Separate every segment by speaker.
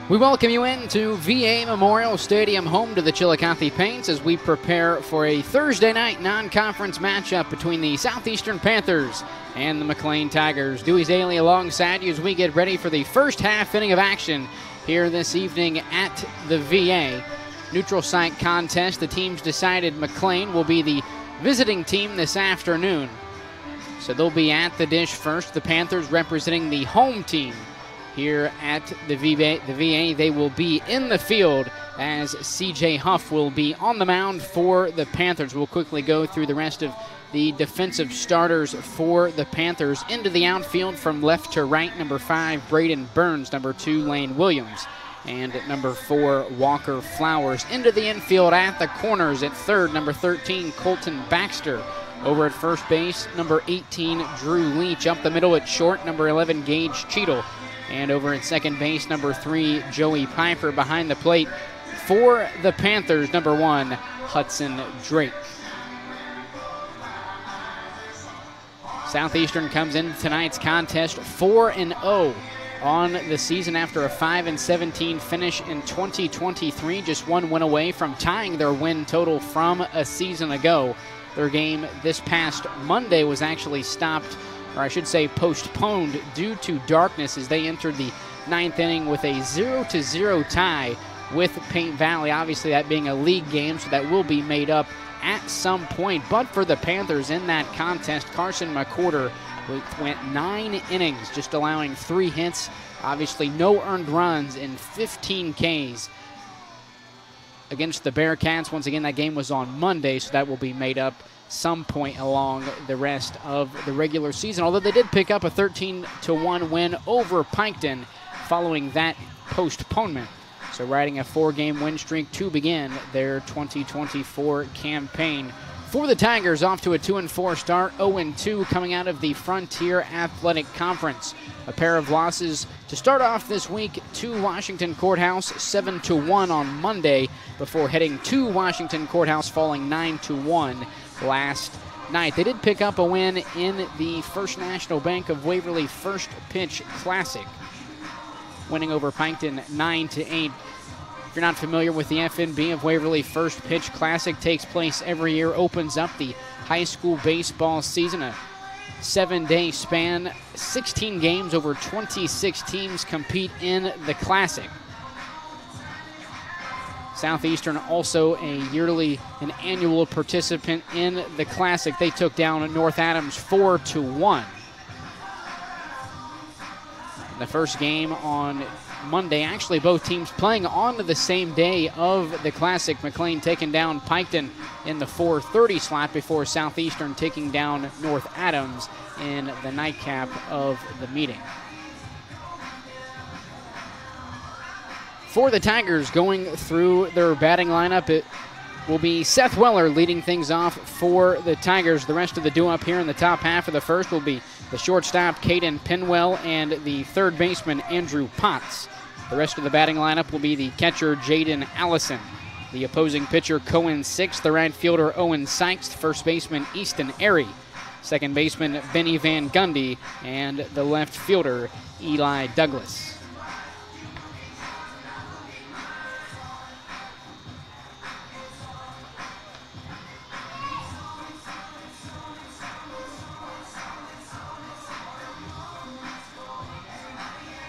Speaker 1: We welcome you into VA Memorial Stadium, home to the Chillicothe Paints, as we prepare for a Thursday night non-conference matchup between the Southeastern Panthers and the McClain Tigers. Dewey Daly alongside you as we get ready for the first half inning of action here this evening at the VA. Neutral site contest. The teams decided McClain will be the visiting team this afternoon. So they'll be at the dish first. The Panthers representing the home team here at the VA. They will be in the field as CJ Huff will be on the mound for the Panthers. We'll quickly go through the rest of the defensive starters for the Panthers. Into the outfield from left to right, number 5, Braden Burns, number 2, Lane Williams, and number 4, Walker Flowers. Into the infield at the corners at third, number 13, Colton Baxter. Over at first base, number 18, Drew Leach. Up the middle at short, number 11, Gage Cheadle. And over at second base, number 3, Joey Piper. Behind the plate for the Panthers, number 1, Hudson Drake. Southeastern comes into tonight's contest 4-0 on the season after a 5-17 finish in 2023. Just one win away from tying their win total from a season ago. Their game this past Monday was actually stopped, or I should say postponed, due to darkness as they entered the 9th inning with a 0-0 tie with Paint Valley. Obviously that being a league game, so that will be made up at some point. But for the Panthers in that contest, Carson McCorder went 9 innings, just allowing 3 hits. Obviously no earned runs in 15 Ks against the Bearcats. Once again, that game was on Monday, so that will be made up some point along the rest of the regular season, although they did pick up a 13-1 win over Piketon following that postponement. So riding a 4-game win streak to begin their 2024 campaign. For the Tigers, off to a 2-4 start, 0-2 coming out of the Frontier Athletic Conference. A pair of losses to start off this week to Washington Courthouse, 7-1 on Monday, before heading to Washington Courthouse, falling 9-1 last night. They did pick up a win in the First National Bank of Waverly First Pitch Classic, winning over Piketon 9-8. If you're not familiar with the FNB of Waverly First Pitch Classic, takes place every year, opens up the high school baseball season, a 7-day span, 16 games, over 26 teams compete in the Classic. Southeastern also an annual participant in the Classic. They took down North Adams 4-1. The first game on Monday, actually both teams playing on the same day of the Classic. McClain taking down Piketon in the 4:30 slot before Southeastern taking down North Adams in the nightcap of the meeting. For the Tigers, going through their batting lineup, it will be Seth Weller leading things off for the Tigers. The rest of the duo up here in the top half of the first will be the shortstop, Caden Pinwell, and the third baseman, Andrew Potts. The rest of the batting lineup will be the catcher, Jaden Allison. The opposing pitcher, Cohen Six. The right fielder, Owen Sykes. First baseman, Easton Airy. Second baseman, Benny Van Gundy. And the left fielder, Eli Douglas.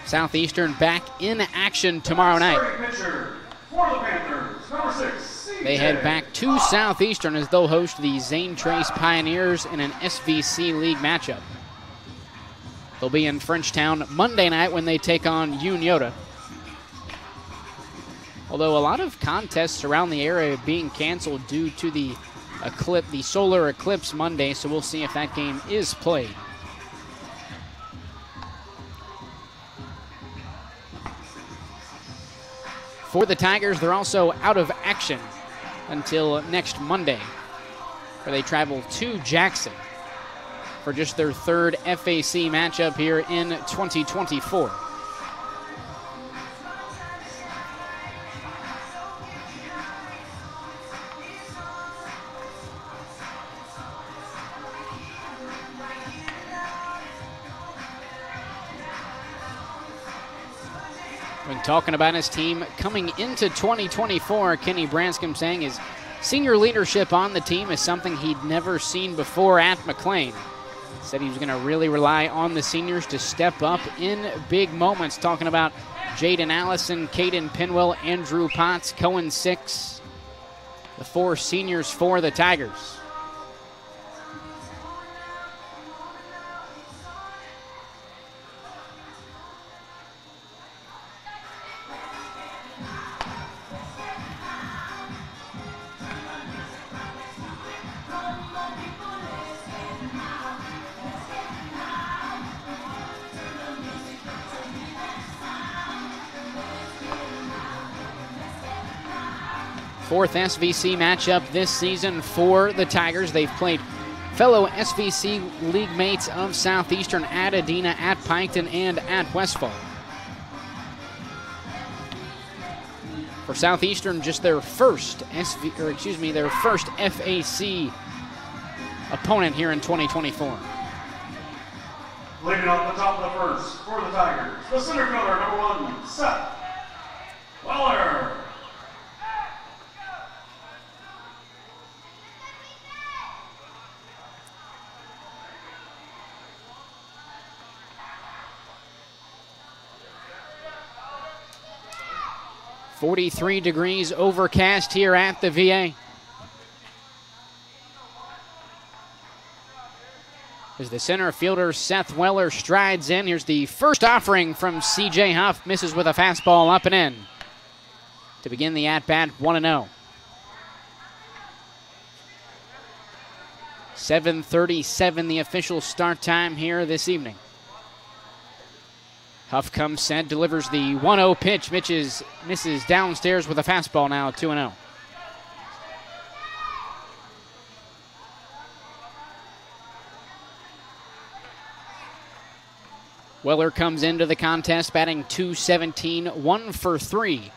Speaker 1: Southeastern back in action tomorrow night. They head back to Southeastern as they'll host the Zane Trace Pioneers in an SVC League matchup. They'll be in Frenchtown Monday night when they take on Unyota. Although a lot of contests around the area being canceled due to the solar eclipse Monday, so we'll see if that game is played. For the Tigers, they're also out of action until next Monday, where they travel to Jackson for just their third FAC matchup here in 2024. When talking about his team coming into 2024, Kenny Branscombe saying his senior leadership on the team is something he'd never seen before at McClain. Said he was going to really rely on the seniors to step up in big moments. Talking about Jaden Allison, Caden Pinwell, Andrew Potts, Cohen Six, the 4 seniors for the Tigers. Fourth SVC matchup this season for the Tigers. They've played fellow SVC league mates of Southeastern at Adena, at Piketon, and at Westfall. For Southeastern, just their first their first FAC opponent here in 2024.
Speaker 2: Leading off the top of the first for the Tigers, the center fielder, number 1, Seth Weller.
Speaker 1: .43 degrees overcast here at the VA. As the center fielder Seth Weller strides in, here's the first offering from CJ Huff. Misses with a fastball up and in to begin the at-bat 1-0. 7:37 the official start time here this evening. Huff comes set, delivers the 1-0 pitch. Misses downstairs with a fastball now, 2-0. Weller comes into the contest batting .217, 1 for 3.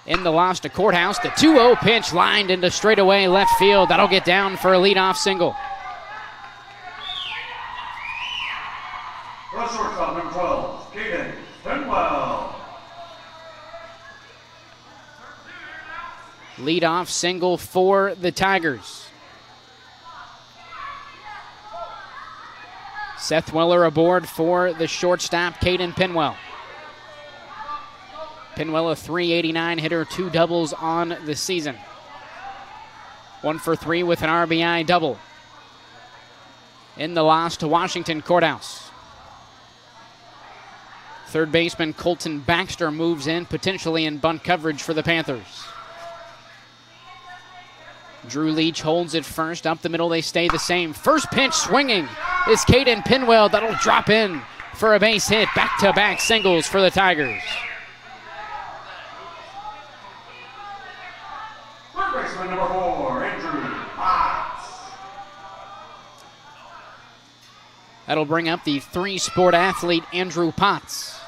Speaker 1: In the loss to Courthouse, the 2-0 pitch lined into straightaway left field. That'll get down for a leadoff single.
Speaker 2: The shortstop, number 12, Caden Pinwell.
Speaker 1: Leadoff single for the Tigers. Seth Weller aboard for the shortstop, Caden Pinwell. Pinwell, a .389 hitter, 2 doubles on the season. 1 for 3 with an RBI double. In the loss to Washington Courthouse. Third baseman Colton Baxter moves in, potentially in bunt coverage for the Panthers. Drew Leach holds it first. Up the middle, they stay the same. First pitch swinging is Caden Pinwell. That'll drop in for a base hit. Back-to-back singles for the Tigers.
Speaker 2: Third baseman, number 4, Andrew Potts.
Speaker 1: That'll bring up the 3-sport athlete, Andrew Potts.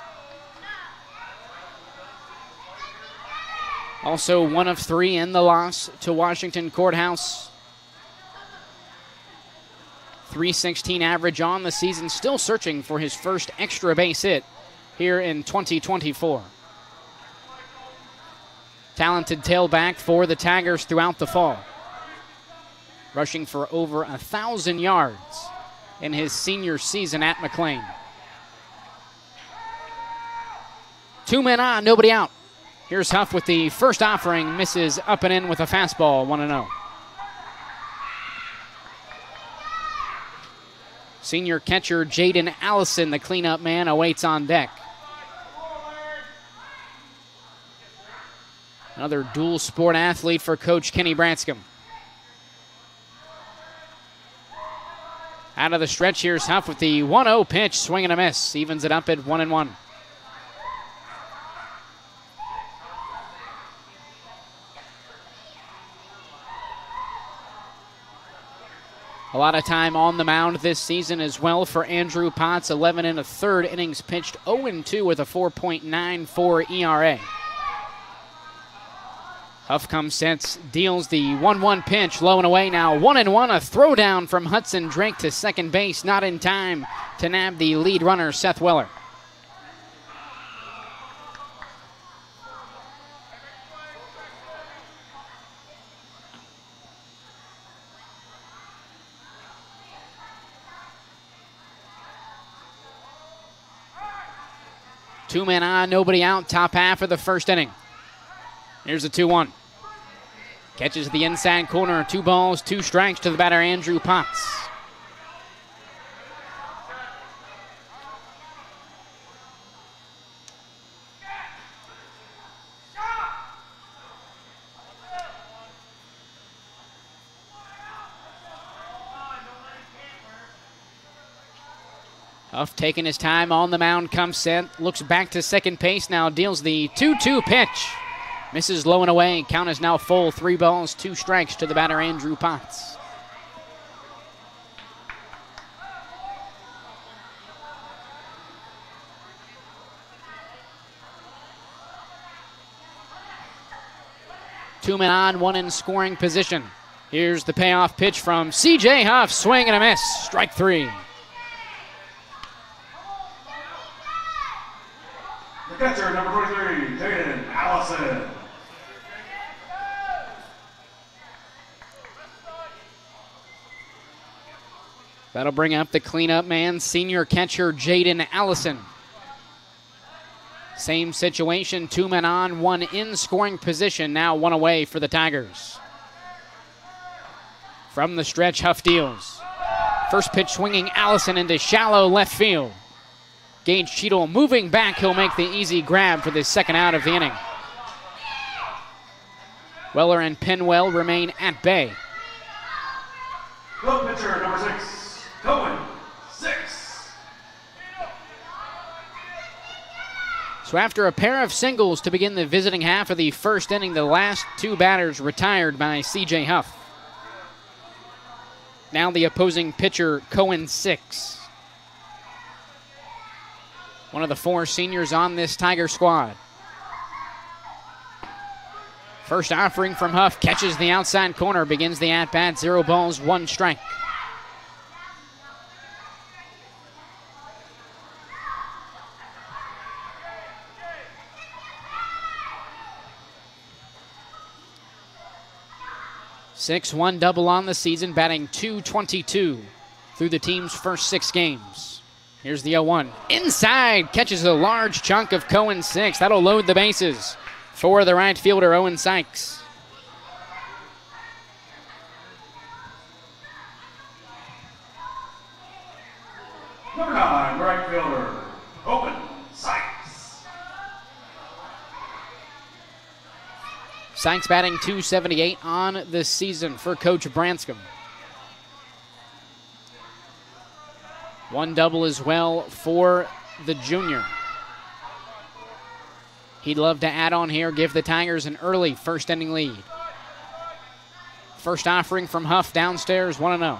Speaker 1: Also 1 of 3 in the loss to Washington Courthouse. .316 average on the season, still searching for his first extra base hit here in 2024. Talented tailback for the Tigers throughout the fall. Rushing for over 1,000 yards in his senior season at McClain. 2 men on, nobody out. Here's Huff with the first offering, misses up and in with a fastball, 1-0. Senior catcher Jaden Allison, the cleanup man, awaits on deck. Another dual sport athlete for Coach Kenny Branscombe. Out of the stretch, here's Huff with the 1-0 pitch, swing and a miss, evens it up at 1-1. A lot of time on the mound this season as well for Andrew Potts. 11 1/3 innings pitched, 0-2 with a 4.94 ERA. Huff comes, sets, deals the 1-1 pitch, low and away now. 1-1, a throwdown from Hudson Drake to second base, not in time to nab the lead runner, Seth Weller. 2 men on, nobody out, top half of the first inning. Here's the 2-1. Catches the inside corner, 2 balls, 2 strikes to the batter, Andrew Potts. Huff taking his time on the mound, comes set, looks back to second base, now deals the 2-2 pitch. Misses low and away, count is now full, 3 balls, 2 strikes to the batter, Andrew Potts. Two men on, 1 in scoring position. Here's the payoff pitch from C.J. Huff, swing and a miss, strike 3.
Speaker 2: The catcher, number 23, Jaden Allison.
Speaker 1: That'll bring up the cleanup man, senior catcher Jaden Allison. Same situation, 2 men on, 1 in scoring position, now 1 away for the Tigers. From the stretch, Huff deals. First pitch swinging Allison into shallow left field. Gage Cheadle moving back, he'll make the easy grab for the second out of the inning. Weller and Penwell remain at bay.
Speaker 2: The pitcher, number 6, Cohen, 6.
Speaker 1: So after a pair of singles to begin the visiting half of the first inning, the last 2 batters retired by C.J. Huff. Now the opposing pitcher, Cohen, 6. One of the 4 seniors on this Tiger squad. First offering from Huff, catches the outside corner, begins the at-bat, 0 balls, 1 strike. .6-1 double on the season, batting .222 through the team's first 6 games. Here's the 0-1. Inside, catches a large chunk of Cohen, 6. That'll load the bases for the right fielder, Owen Sykes.
Speaker 2: Number 9, right fielder, Owen Sykes.
Speaker 1: Sykes batting .278 on the season for Coach Branscombe. 1 double as well for the junior. He'd love to add on here, give the Tigers an early first inning lead. First offering from Huff downstairs, 1-0.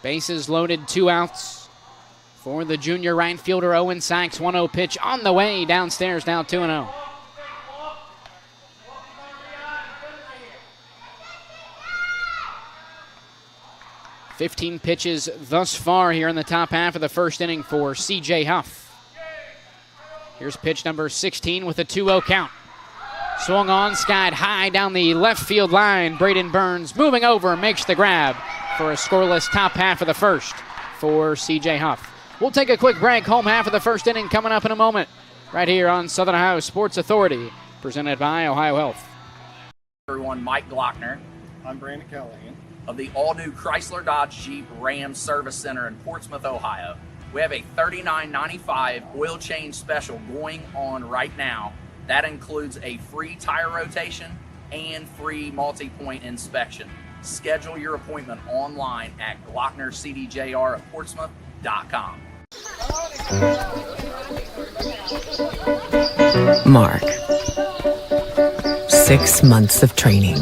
Speaker 1: Bases loaded, 2 outs. For the junior right fielder, Owen Sykes, 1-0 pitch on the way downstairs, now 2-0. .15 pitches thus far here in the top half of the first inning for C.J. Huff. Here's pitch number 16 with a 2-0 count. Swung on, skied high down the left field line. Braden Burns moving over, makes the grab for a scoreless top half of the first for C.J. Huff. We'll take a quick break. Home half of the first inning coming up in a moment. Right here on Southern Ohio Sports Authority, presented by OhioHealth.
Speaker 3: Everyone, Mike Glockner.
Speaker 4: I'm Brandon Callahan.
Speaker 3: Of the all-new Chrysler Dodge Jeep Ram Service Center in Portsmouth, Ohio. We have a $39.95 oil change special going on right now. That includes a free tire rotation and free multi-point inspection. Schedule your appointment online at GlocknerCDJR@Portsmouth.com.
Speaker 5: Mark. 6 months of training.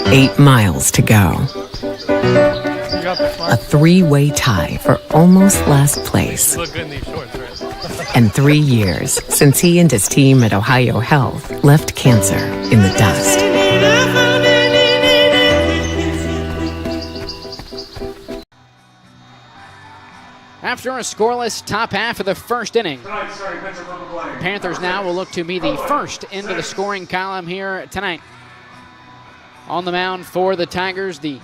Speaker 5: 8 miles to go. A 3-way tie for almost last place.
Speaker 4: Look good in these shorts, right?
Speaker 5: And 3 years since he and his team at OhioHealth left cancer in the dust.
Speaker 1: After a scoreless top half of the first inning,
Speaker 2: Tonight's starting pitcher for McClain.
Speaker 1: Panthers now will look to be the first into the scoring column here tonight. On the mound for the Tigers, the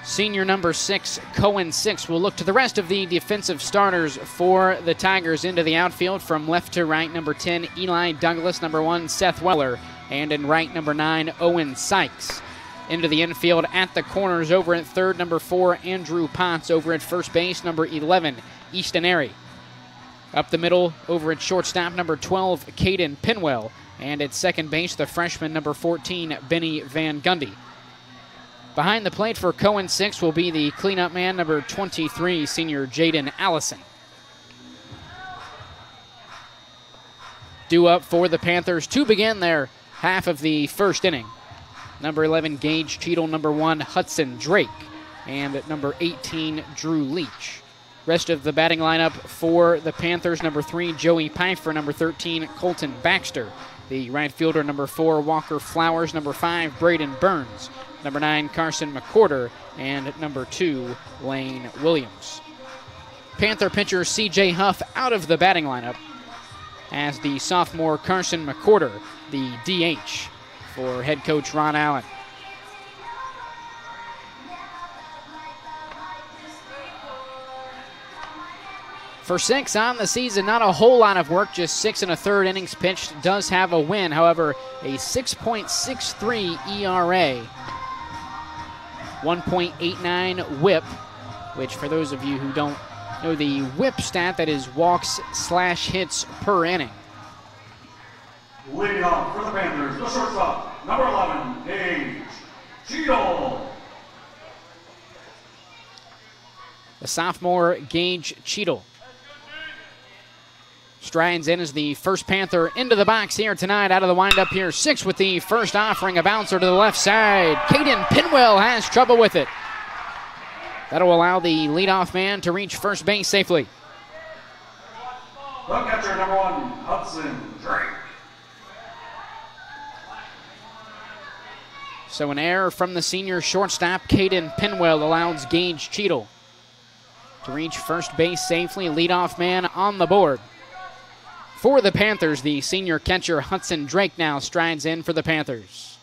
Speaker 1: senior number 6, Cohen 6, will look to the rest of the defensive starters for the Tigers. Into the outfield from left to right, number 10, Eli Douglas, number 1, Seth Weller, and in right, number 9, Owen Sykes. Into the infield at the corners, over at third, number 4, Andrew Potts. Over at first base, number 11, Easton Airy. Up the middle, over at shortstop, number 12, Caden Pinwell. And at second base, the freshman, number 14, Benny Van Gundy. Behind the plate for Cohen 6 will be the cleanup man, number 23, senior Jaden Allison. Due up for the Panthers to begin their half of the first inning. Number 11, Gage Cheadle. Number 1, Hudson Drake. And at number 18, Drew Leach. Rest of the batting lineup for the Panthers, number 3, Joey Pfeiffer. Number 13, Colton Baxter. The right fielder, number 4, Walker Flowers. Number 5, Braden Burns. Number 9, Carson McCorder. And number 2, Lane Williams. Panther pitcher C.J. Huff out of the batting lineup as the sophomore Carson McCorder, the DH for head coach Ron Allen. For 6 on the season, not a whole lot of work, just 6 1/3 innings pitched. Does have a win, however, a 6.63 ERA, 1.89 whip, which for those of you who don't know the whip stat, that is walks/hits per inning.
Speaker 2: Leading off for the Panthers, the shortstop, number 11, Gage Cheadle.
Speaker 1: The sophomore Gage Cheadle strides in as the first Panther into the box here tonight. Out of the windup here, 6 with the first offering, a bouncer to the left side. Caden Pinwell has trouble with it. That'll allow the leadoff man to reach first base safely.
Speaker 2: The catcher, number 1, Hudson Drake.
Speaker 1: So an error from the senior shortstop, Caden Pinwell, allows Gage Cheadle to reach first base safely. Leadoff man on the board. For the Panthers, the senior catcher Hudson Drake now strides in for the Panthers.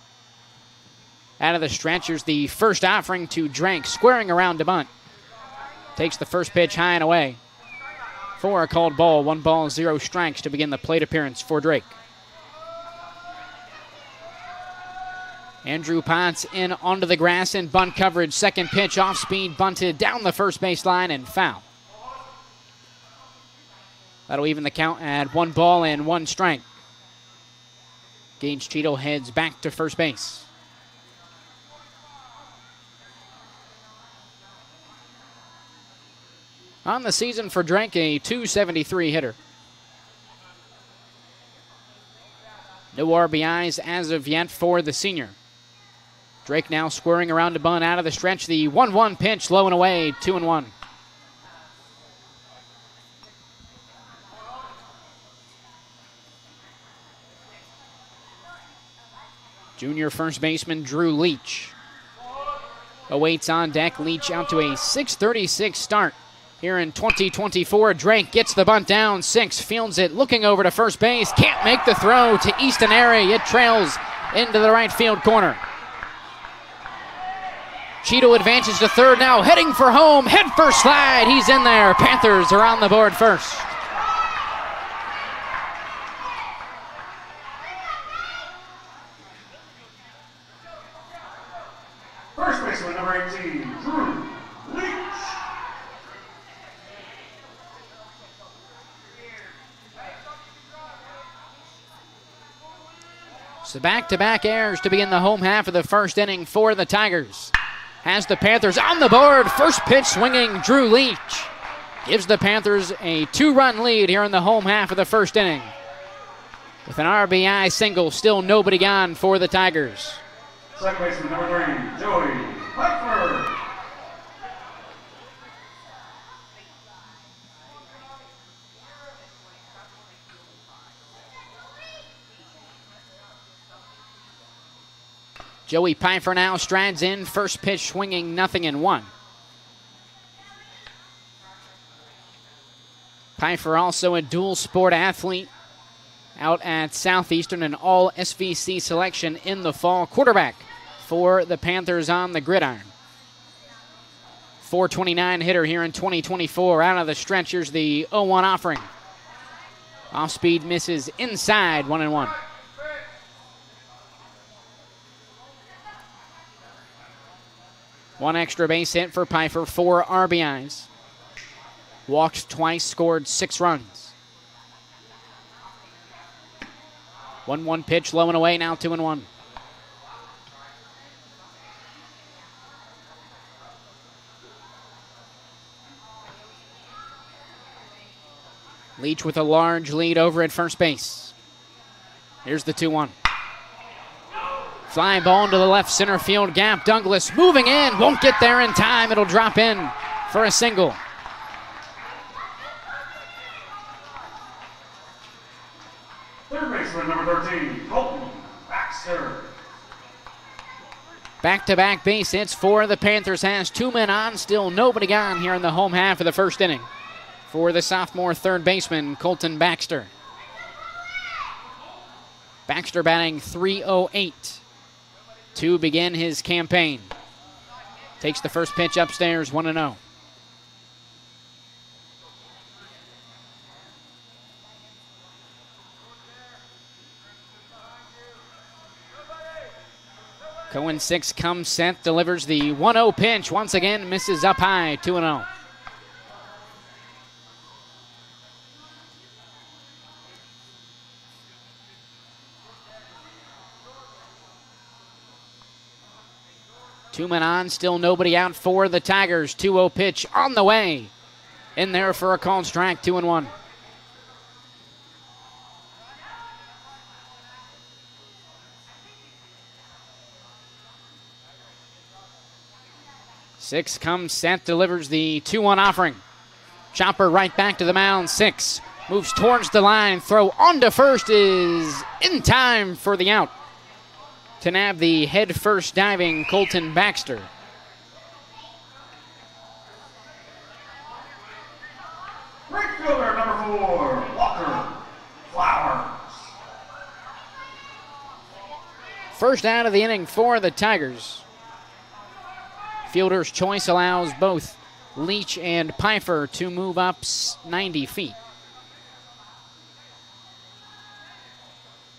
Speaker 1: Out of the stretch, here's the first offering to Drake, squaring around to bunt. Takes the first pitch high and away for a called ball. 1 ball, 0 strikes to begin the plate appearance for Drake. Andrew Potts in onto the grass in bunt coverage. Second pitch off speed, bunted down the first base line and foul. That'll even the count at 1 ball and 1 strike. Gage Cheadle heads back to first base. On the season for Drake, a .273 hitter. No RBIs as of yet for the senior. Drake now squaring around to bunt out of the stretch. The 1-1 pitch, low and away, 2-1. Junior first baseman Drew Leach awaits on deck. Leach out to a 6:36 start here in 2024. Drake gets the bunt down, 6, fields it, looking over to first base. Can't make the throw to Easton Airy. It trails into the right field corner. Cheadle advances to third now, heading for home. Head first slide, he's in there. Panthers are on the board first.
Speaker 2: First baseman, number 18, Drew Leach.
Speaker 1: So back-to-back errors to begin the home half of the first inning for the Tigers. Has the Panthers on the board. First pitch swinging, Drew Leach gives the Panthers a 2-run lead here in the home half of the first inning. With an RBI single, still nobody gone for the Tigers.
Speaker 2: Second baseman, number 3, Joey Pfeiffer.
Speaker 1: Joey Pfeiffer now strides in. First pitch swinging, 0-1. Pfeiffer also a dual sport athlete out at Southeastern, and all SVC selection in the fall. Quarterback for the Panthers on the gridiron. 429 hitter here in 2024. Out of the stretch, here's the 0-1 offering. Off speed misses inside, 1-1. One extra base hit for Pfeiffer, 4 RBIs. Walked twice, scored 6 runs. 1-1 pitch, low and away, now 2-1. Leach with a large lead over at first base. Here's the 2-1. Fly ball into the left center field gap. Douglas moving in, won't get there in time. It'll drop in for a single.
Speaker 2: Third baseman, number 13, Colton Baxter.
Speaker 1: Back-to-back base hits for the Panthers. Has 2 men on, still nobody on here in the home half of the first inning for the sophomore third baseman, Colton Baxter. Baxter batting .308 to begin his campaign. Takes the first pitch upstairs, 1-0. Cohen 6 comes set, delivers the 1-0 pitch. Once again, misses up high, 2-0. Two men on, still nobody out for the Tigers. 2-0 pitch on the way. In there for a called strike, 2-1. Six comes set, delivers the 2-1 offering. Chopper right back to the mound. 6 moves towards the line. Throw on to first is in time for the out. To nab the head-first diving Colton Baxter.
Speaker 2: Right fielder, number 4, Walker Flowers.
Speaker 1: First out of the inning for the Tigers. Fielder's choice allows both Leach and Pfeiffer to move up 90 feet.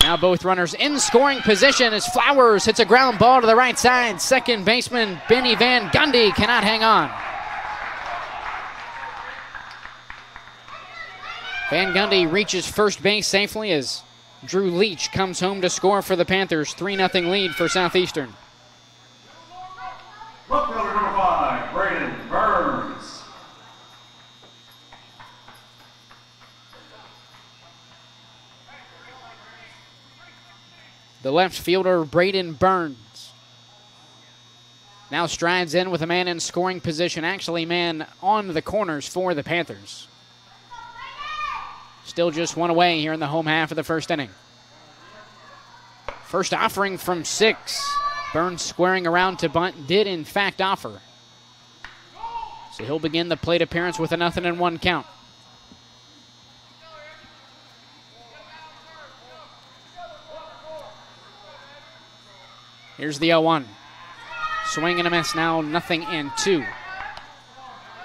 Speaker 1: Now both runners in scoring position as Flowers hits a ground ball to the right side. Second baseman Benny Van Gundy cannot hang on. Van Gundy reaches first base safely as Drew Leach comes home to score for the Panthers. 3-0 lead for Southeastern.
Speaker 2: Left fielder, number 5, Braden Burns.
Speaker 1: The left fielder, Braden Burns, now strides in with a man in scoring position, actually man on the corners for the Panthers. Still just 1 away here in the home half of the first inning. First offering from 6. Burns squaring around to bunt, did in fact offer. So he'll begin the plate appearance with a 0-1 count. Here's the 0-1. Swing and a miss, now 0-2.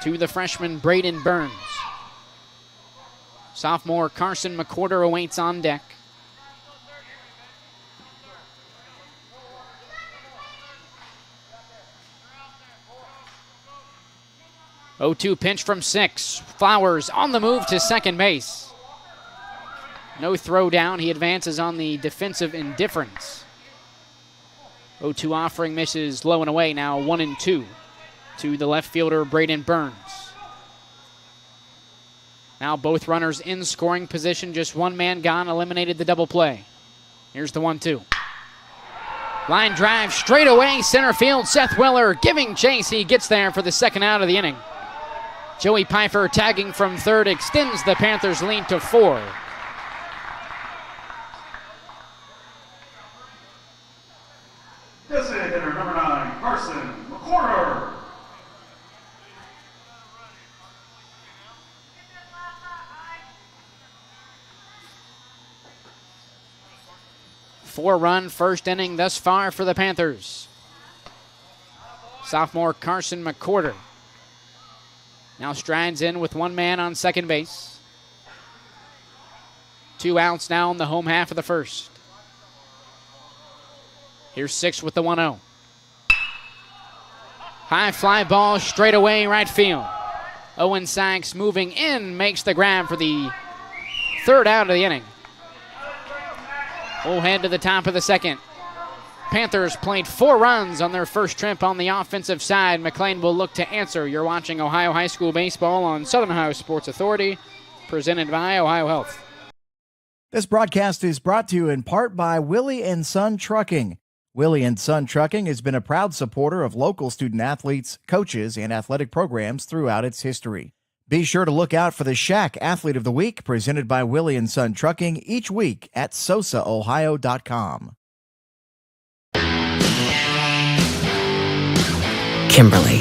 Speaker 1: To the freshman Braden Burns. Sophomore Carson McCorder awaits on deck. Oh, 0-2 pinch from 6. Flowers on the move to second base. No throw down. He advances on the defensive indifference. 0-2 offering misses low and away, now 1-2 to the left fielder Braden Burns. Now both runners in scoring position, just one man gone, eliminated the double play. Here's the 1-2. Line drive straight away, center field, Seth Willer giving chase. He gets there for the second out of the inning. Joey Pfeiffer tagging from third extends the Panthers' lead to 4.
Speaker 2: Designated hitter, number 9, Carson McCorder.
Speaker 1: 4-run first inning thus far for the Panthers. Sophomore Carson McCorder now strides in with one man on second base. 2 outs now in the home half of the first. Here's Six with the 1-0. High fly ball straight away right field. Owen Sykes moving in, makes the grab for the 3rd out of the inning. We'll head to the top of the second. Panthers played 4 runs on their first trip on the offensive side. McClain will look to answer. You're watching Ohio High School Baseball on Southern Ohio Sports Authority, presented by OhioHealth.
Speaker 6: This broadcast is brought to you in part by Willie & Son Trucking. Willie & Son Trucking has been a proud supporter of local student-athletes, coaches, and athletic programs throughout its history. Be sure to look out for the Shack Athlete of the Week, presented by Willie & Son Trucking, each week at SOSAOhio.com.
Speaker 5: Kimberly.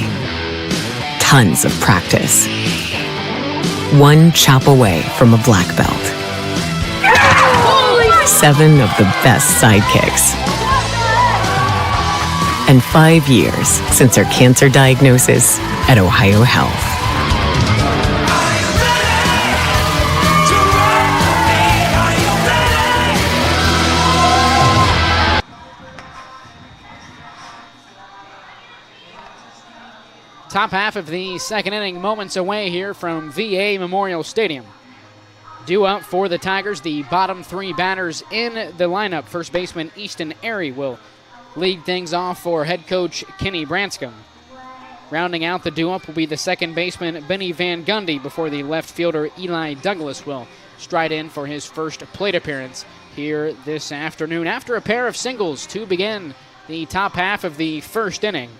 Speaker 5: Tons of practice. One chop away from a black belt. 7 of the best sidekicks. And 5 years since her cancer diagnosis at OhioHealth.
Speaker 1: Top half of the second inning, moments away here from VA Memorial Stadium. Due up for the Tigers, the bottom 3 batters in the lineup. First baseman Easton Airy will lead things off for head coach Kenny Branscombe. Rounding out the due-up will be the second baseman Benny Van Gundy before the left fielder Eli Douglas will stride in for his first plate appearance here this afternoon. After a pair of singles to begin the top half of the first inning,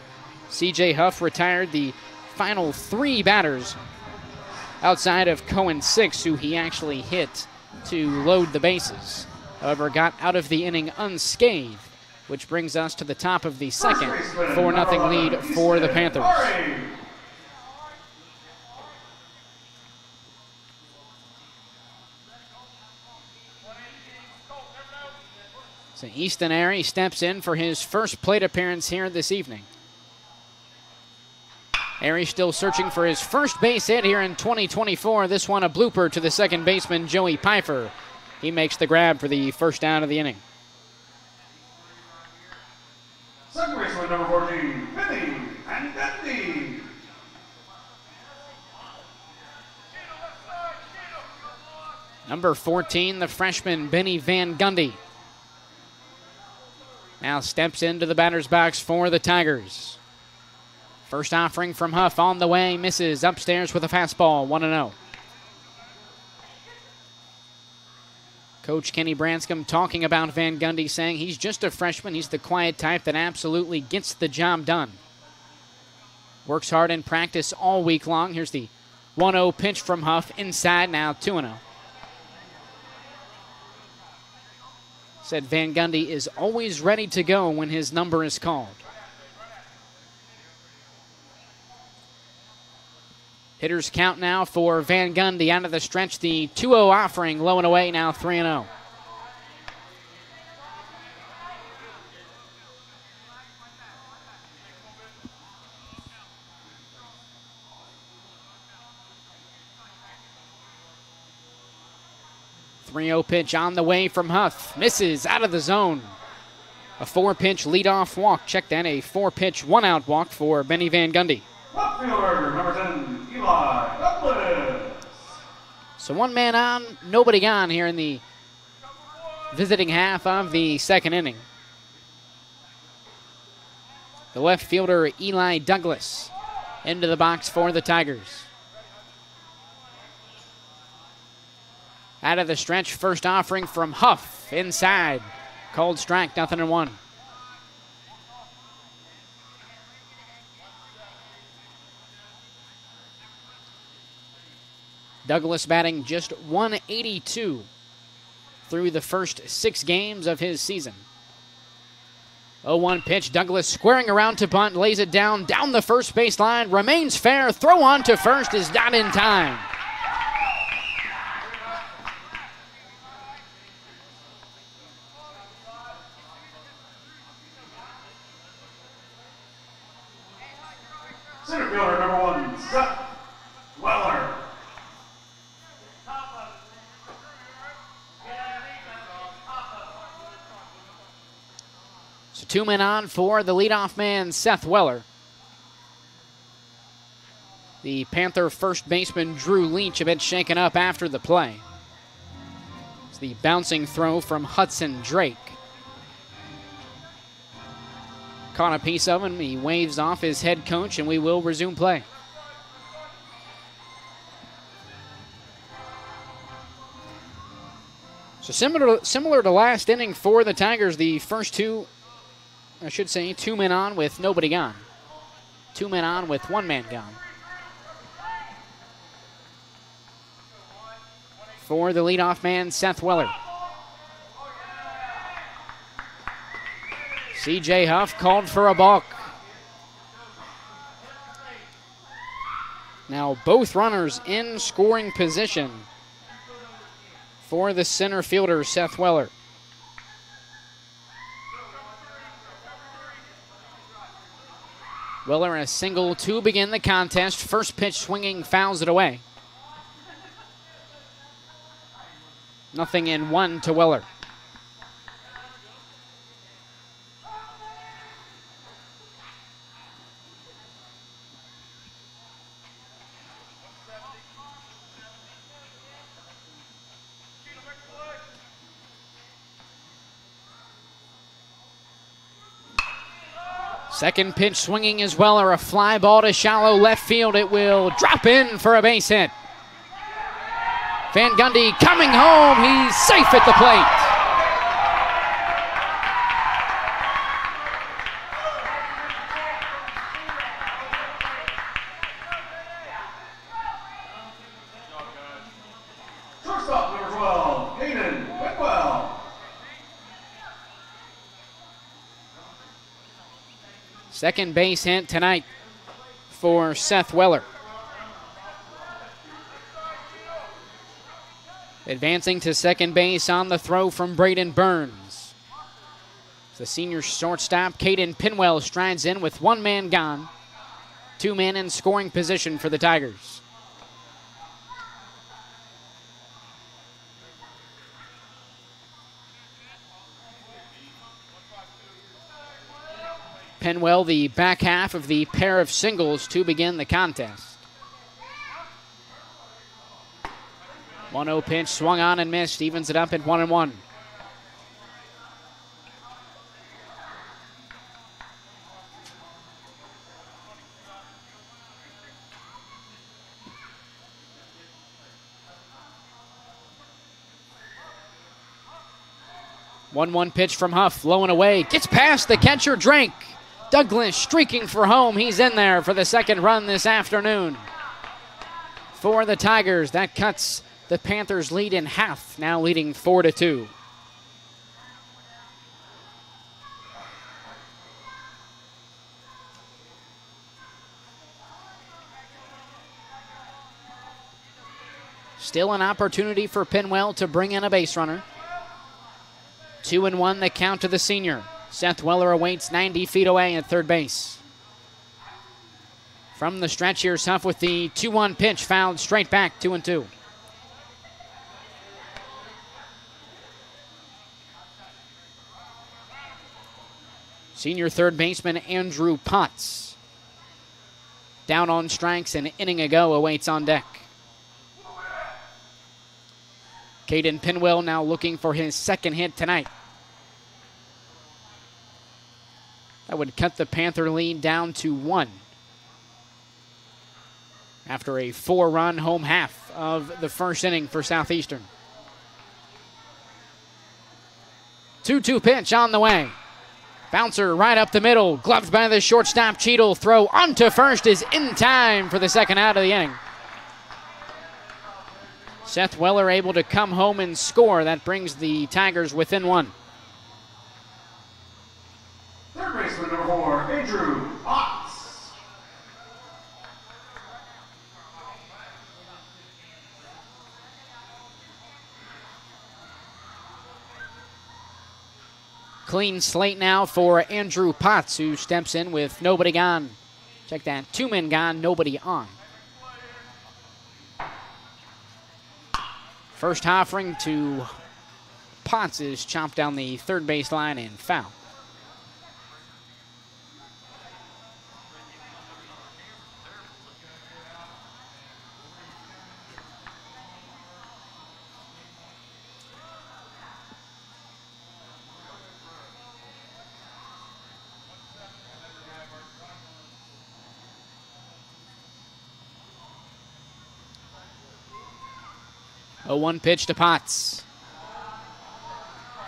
Speaker 1: C.J. Huff retired the final 3 batters outside of Cohen 6, who he actually hit to load the bases. However, got out of the inning unscathed, which brings us to the top of the second. 4-0 lead for the Panthers. So Easton Airy steps in for his first plate appearance here this evening. Airy still searching for his first base hit here in 2024. This one a blooper to the second baseman Joey Pfeiffer. He makes the grab for the first out of the inning.
Speaker 2: Second baseman number 14, Benny Van Gundy.
Speaker 1: Number 14, the freshman Benny Van Gundy now steps into the batter's box for the Tigers. First offering from Huff on the way, misses upstairs with a fastball, 1-0. Coach Kenny Branscombe talking about Van Gundy, saying he's just a freshman. He's the quiet type that absolutely gets the job done. Works hard in practice all week long. Here's the 1-0 pitch from Huff, inside, now 2-0. Said Van Gundy is always ready to go when his number is called. Hitters count now for Van Gundy out of the stretch. The 2-0 offering, low and away, now 3-0. Pitch on the way from Huff. Misses out of the zone. A 4-pitch leadoff walk. Check that, a 4-pitch 1-out walk for Benny Van Gundy.
Speaker 2: Left fielder, number 10, Eli Douglas.
Speaker 1: So 1 man on, nobody gone here in the visiting half of the second inning. The left fielder, Eli Douglas, into the box for the Tigers. Out of the stretch, first offering from Huff, inside. Called strike, 0-1. Douglas batting just 182 through the first 6 games of his season. 0-1 pitch, Douglas squaring around to bunt, lays it down the first baseline, remains fair, throw on to first is not in time.
Speaker 2: center fielder number 1, Seth Weller.
Speaker 1: So 2 men on for the leadoff man, Seth Weller. The Panther first baseman, Drew Leach, a bit shaken up after the play. It's the bouncing throw from Hudson Drake. Caught a piece of him. He waves off his head coach, and we will resume play. So similar to last inning for the Tigers, the first two, I should say, 2 men on with nobody gone. 2 men on with 1 man gone. For the leadoff man, Seth Weller. C.J. Huff called for a balk. Now both runners in scoring position for the center fielder, Seth Weller. Weller a single to begin the contest. First pitch swinging, fouls it away. 0-1 to Weller. Second pitch swinging as Weller, a fly ball to shallow left field. It will drop in for a base hit. Van Gundy coming home. He's safe at the plate.
Speaker 2: Shortstop number 12, Hayden Whitwell.
Speaker 1: Second base hit tonight for Seth Weller. Advancing to second base on the throw from Braden Burns. The senior shortstop, Caden Pinwell, strides in with 1 man gone. 2 men in scoring position for the Tigers. Pinwell, the back half of the pair of singles to begin the contest. 1-0 pitch, swung on and missed, evens it up at 1-1. One pitch from Huff, low and away, gets past the catcher, Drake. Douglas streaking for home. He's in there for the second run this afternoon. For the Tigers, that cuts the Panthers' lead in half, now leading 4-2. Still an opportunity for Pinwell to bring in a base runner. 2-1 the count to the senior. Seth Weller awaits 90 feet away at third base. From the stretch, here's Huff with the 2-1 pitch, fouled straight back, 2-2. Senior third baseman Andrew Potts, down on strikes an inning ago, awaits on deck. Caden Pinwell now looking for his second hit tonight. That would cut the Panther lead down to 1 after a 4-run home half of the first inning for Southeastern. 2-2 pitch on the way. Bouncer right up the middle, gloved by the shortstop Cheadle. Throw onto first is in time for the second out of the inning. Seth Weller able to come home and score. That brings the Tigers within 1.
Speaker 2: Third baseman number 4, Andrew Potts.
Speaker 1: Clean slate now for Andrew Potts, who steps in with nobody gone Check that. 2 men gone, nobody on. First offering to Potts is chopped down the third base line and foul. A 1 pitch to Potts.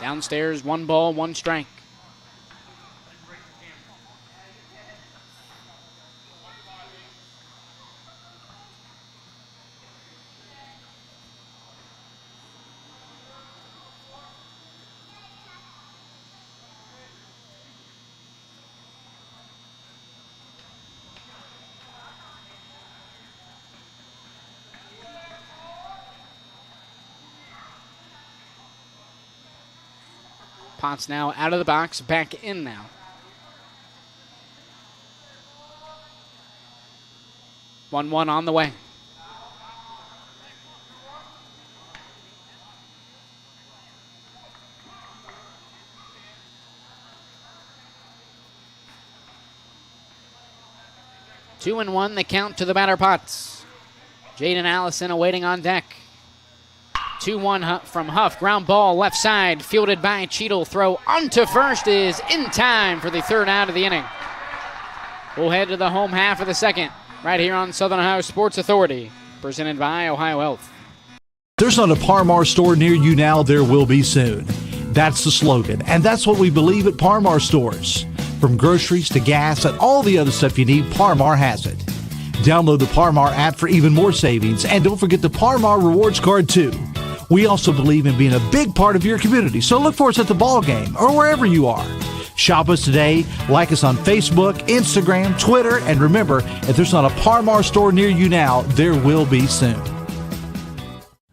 Speaker 1: Downstairs, 1 ball, 1 strike. Potts now out of the box, back in now. One on the way. Two and one, the count to the batter Potts. Jaden Allison awaiting on deck. 2-1 from Huff. Ground ball left side, fielded by Cheadle. Throw onto first is in time for the third out of the inning. We'll head to the home half of the second, right here on Southern Ohio Sports Authority, presented by OhioHealth.
Speaker 7: There's not a Parmar store near you now, there will be soon. That's the slogan, and that's what we believe at Parmar stores. From groceries to gas and all the other stuff you need, Parmar has it. Download the Parmar app for even more savings, and don't forget the Parmar Rewards Card too. We also believe in being a big part of your community, so look for us at the ball game or wherever you are. Shop us today, like us on Facebook, Instagram, Twitter, and remember, if there's not a Parmar store near you now, there will be soon.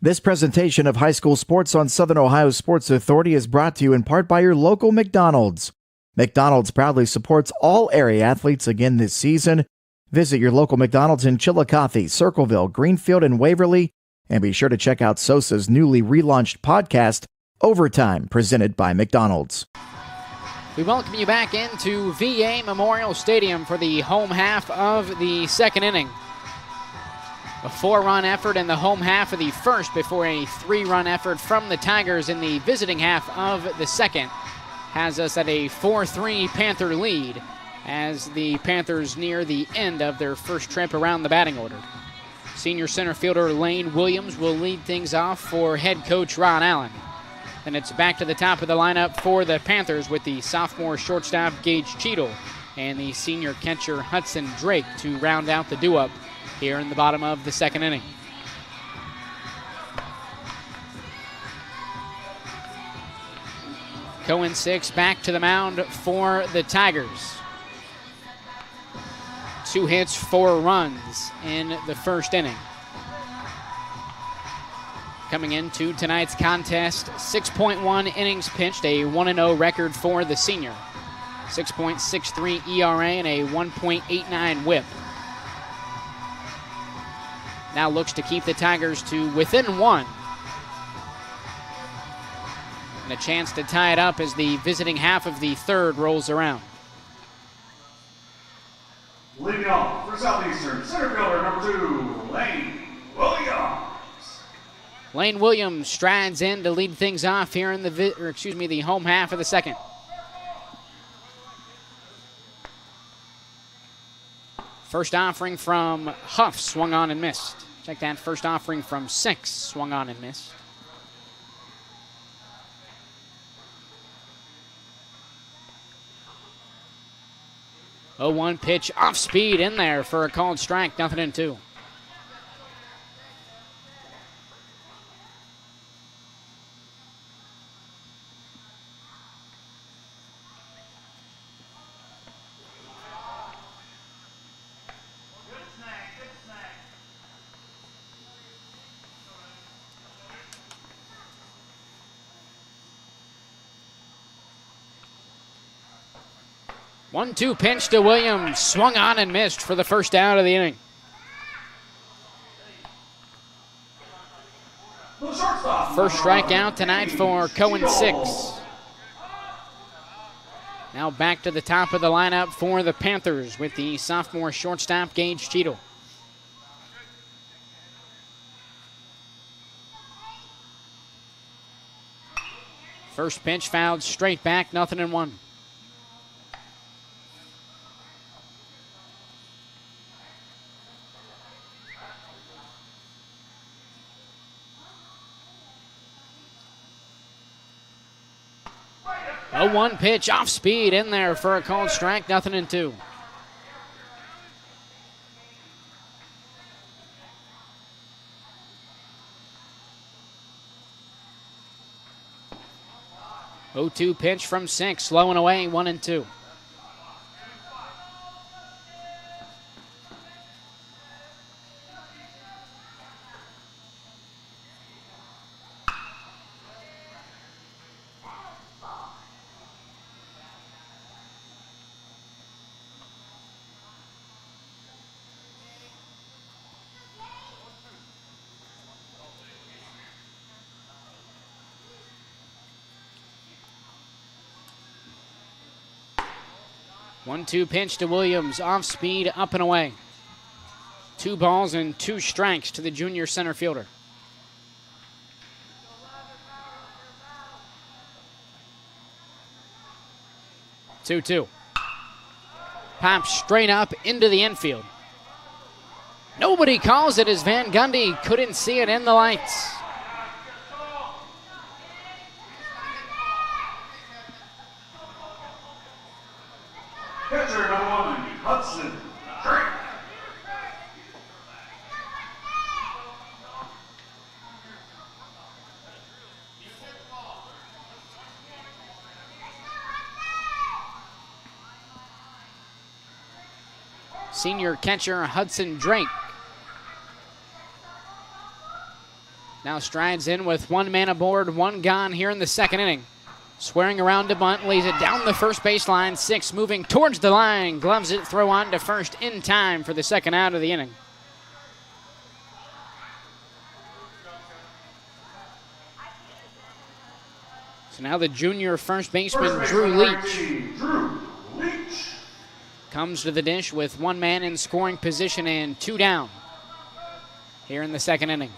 Speaker 6: This presentation of high school sports on Southern Ohio Sports Authority is brought to you in part by your local McDonald's. McDonald's proudly supports all area athletes again this season. Visit your local McDonald's in Chillicothe, Circleville, Greenfield, and Waverly. And be sure to check out SOSA's newly relaunched podcast, Overtime, presented by McDonald's.
Speaker 1: We welcome you back into VA Memorial Stadium for the home half of the second inning. A 4-run effort in the home half of the first before a 3-run effort from the Tigers in the visiting half of the second has us at a 4-3 Panther lead as the Panthers near the end of their first trip around the batting order. Senior center fielder Lane Williams will lead things off for head coach Ron Allen. Then it's back to the top of the lineup for the Panthers with the sophomore shortstop Gage Cheadle and the senior catcher Hudson Drake to round out the do-up here in the bottom of the second inning. Cohen 6 back to the mound for the Tigers. 2 hits, 4 runs in the first inning. Coming into tonight's contest, 6.1 innings pitched, a 1-0 record for the senior. 6.63 ERA and a 1.89 whip. Now looks to keep the Tigers to within 1. And a chance to tie it up as the visiting half of the third rolls around.
Speaker 2: Leading off for Southeastern, center fielder number 2, Lane Williams.
Speaker 1: Lane Williams strides in to lead things off here in the home half of the second. First offering from Huff, swung on and missed. Check that, first offering from 6, swung on and missed. A 1 pitch off speed in there for a called strike, 0-2. 1-2 pitch to Williams. Swung on and missed for the first out of the inning. First strikeout tonight for Cohen, 6. Now back to the top of the lineup for the Panthers with the sophomore shortstop, Gage Cheadle. First pitch fouled straight back, 0-1. A 1 pitch off speed in there for a called strike, 0-2. Oh, 2 pitch from 6, low and away, 1-2. One-two pitch to Williams, off speed, up and away. 2 balls and 2 strikes to the junior center fielder. 2-2. Pops straight up into the infield. Nobody calls it as Van Gundy couldn't see it in the lights.
Speaker 2: Catcher number 1, Hudson Drake.
Speaker 1: Senior catcher Hudson Drake now strides in with 1 man aboard, 1 gone here in the second inning. Swearing around to bunt, lays it down the first baseline. 6 moving towards the line. Gloves it, throw on to first in time for the second out of the inning. So now the junior first baseman, Drew Leach, comes to the dish with 1 man in scoring position and 2 down here in the second inning.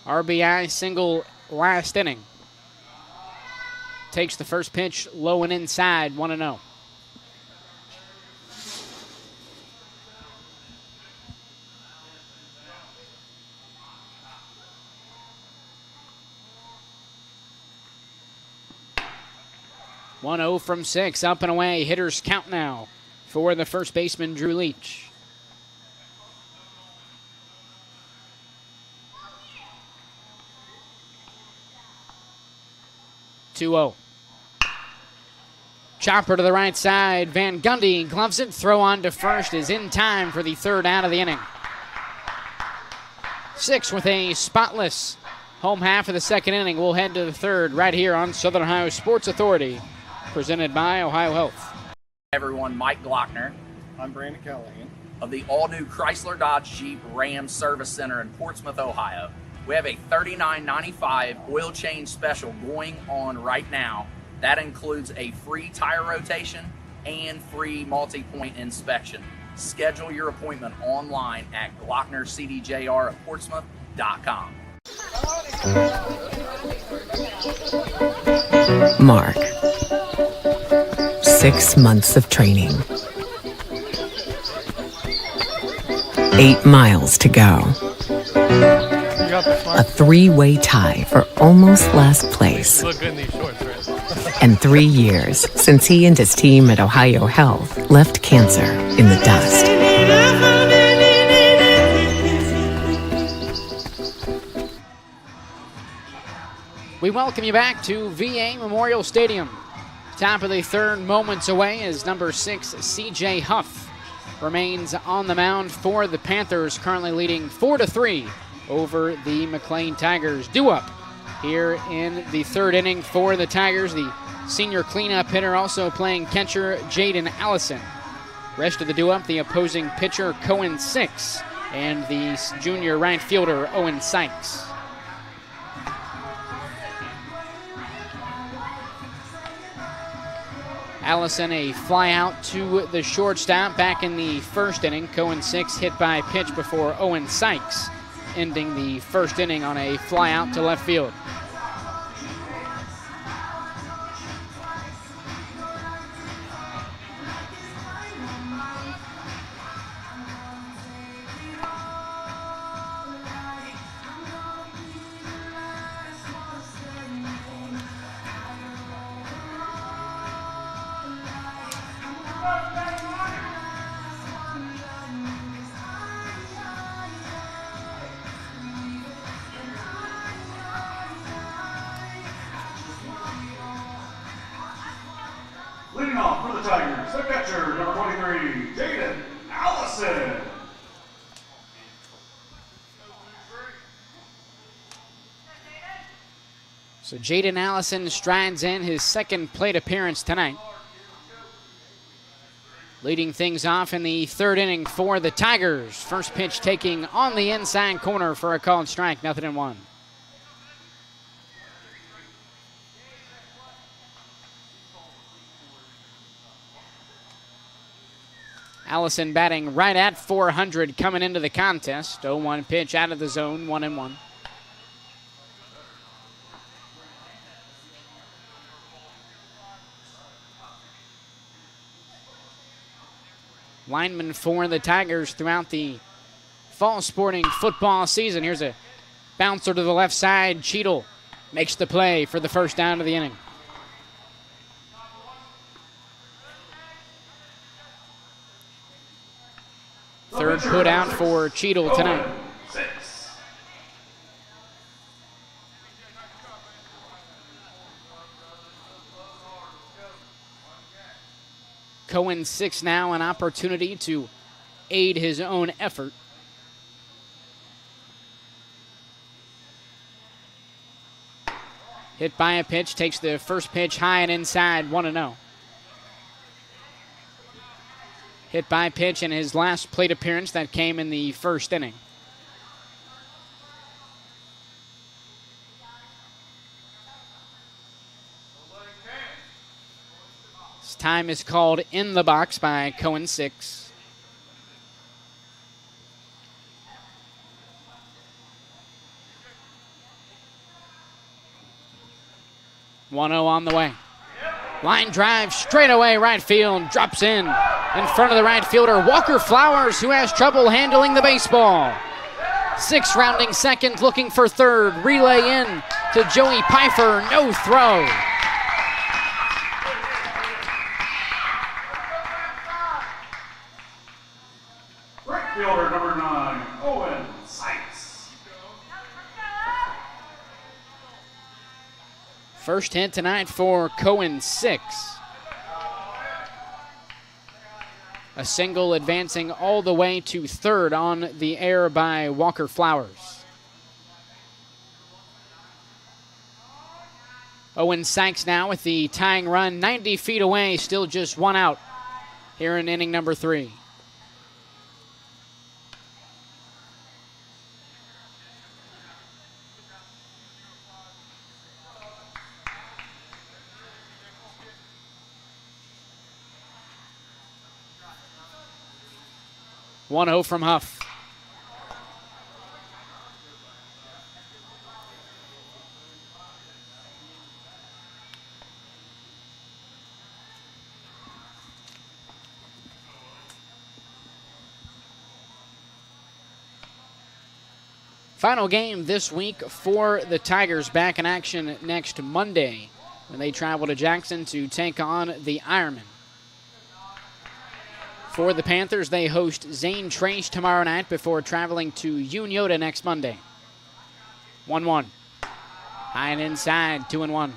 Speaker 1: RBI single last inning. Takes the first pitch low and inside, 1-0. From 6, up and away. Hitters count now for the first baseman, Drew Leach. Chopper to the right side. Van Gundy gloves it. Throw on to first is in time for the third out of the inning. 6 with a spotless home half of the second inning. We'll head to the third right here on Southern Ohio Sports Authority, presented by OhioHealth.
Speaker 3: Everyone, Mike Glockner.
Speaker 4: I'm Brandon Callahan.
Speaker 3: Of the all-new Chrysler Dodge Jeep Ram Service Center in Portsmouth, Ohio. We have a $39.95 oil change special going on right now. That includes a free tire rotation and free multi-point inspection. Schedule your appointment online at GlocknerCDJR@Portsmouth.com.
Speaker 5: Mark. 6 months of training. 8 miles to go. A 3-way tie for almost last place.
Speaker 4: Look good in these shorts, right?
Speaker 5: And 3 years since he and his team at OhioHealth left cancer in the dust.
Speaker 1: We welcome you back to VA Memorial Stadium. Top of the third, moments away, is number 6, C.J. Huff remains on the mound for the Panthers, currently leading 4-3 over the McClain Tigers. Due up here in the third inning for the Tigers. The senior cleanup hitter also playing catcher Jaden Allison. Rest of the due up, the opposing pitcher Cohen Six and the junior right fielder Owen Sykes. Allison a fly out to the shortstop back in the first inning. Cohen Six hit by pitch before Owen Sykes, ending the first inning on a fly out to left field.
Speaker 2: Leading off for the Tigers, the catcher, number 23, Jaden Allison.
Speaker 1: So Jaden Allison strides in his second plate appearance tonight, leading things off in the third inning for the Tigers. First pitch taking on the inside corner for a called strike, 0-1. Allison batting right at .400 coming into the contest. 0-1 pitch out of the zone, 1-1. Lineman for the Tigers throughout the fall sporting football season. Here's a bouncer to the left side. Cheadle makes the play for the first down of the inning. Third put out for Cheadle tonight. Cohen Six now, an opportunity to aid his own effort. Hit by a pitch, takes the first pitch high and inside, 1-0. Hit by pitch in his last plate appearance that came in the first inning. This time is called in the box by Cohen Six. One 0 on the way. Line drive straight away right field, drops in front of the right fielder, Walker Flowers, who has trouble handling the baseball. Six rounding second, looking for third, relay in to Joey Pfeiffer, no throw.
Speaker 2: Right fielder, number 9, Owen Sykes.
Speaker 1: First hit tonight for Cohen Six. A single advancing all the way to third on the air by Walker Flowers. Owen Sykes now with the tying run 90 feet away, still just one out here in inning number 3. One 0 from Huff. Final game this week for the Tigers, back in action next Monday when they travel to Jackson to take on the Ironmen. For the Panthers, they host Zane Trace tomorrow night before traveling to Unioda next Monday. 1-1. High and inside, 2-1.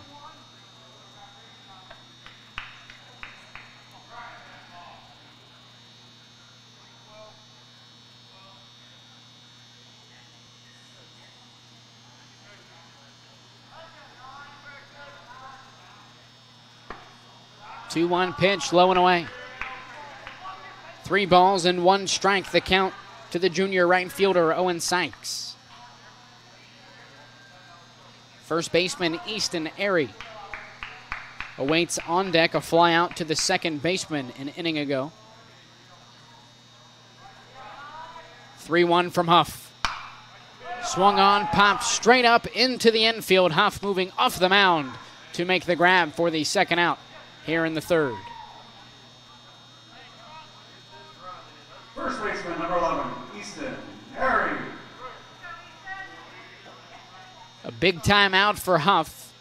Speaker 1: 2-1 pitch, low and away. 3 balls and 1 strike, the count to the junior right fielder, Owen Sykes. First baseman, Easton Airy, awaits on deck a fly out to the second baseman an inning ago. 3-1 from Huff. Swung on, popped straight up into the infield. Huff moving off the mound to make the grab for the second out here in the third.
Speaker 2: First baseman, number 11, Easton Harry.
Speaker 1: A big time out for Huff.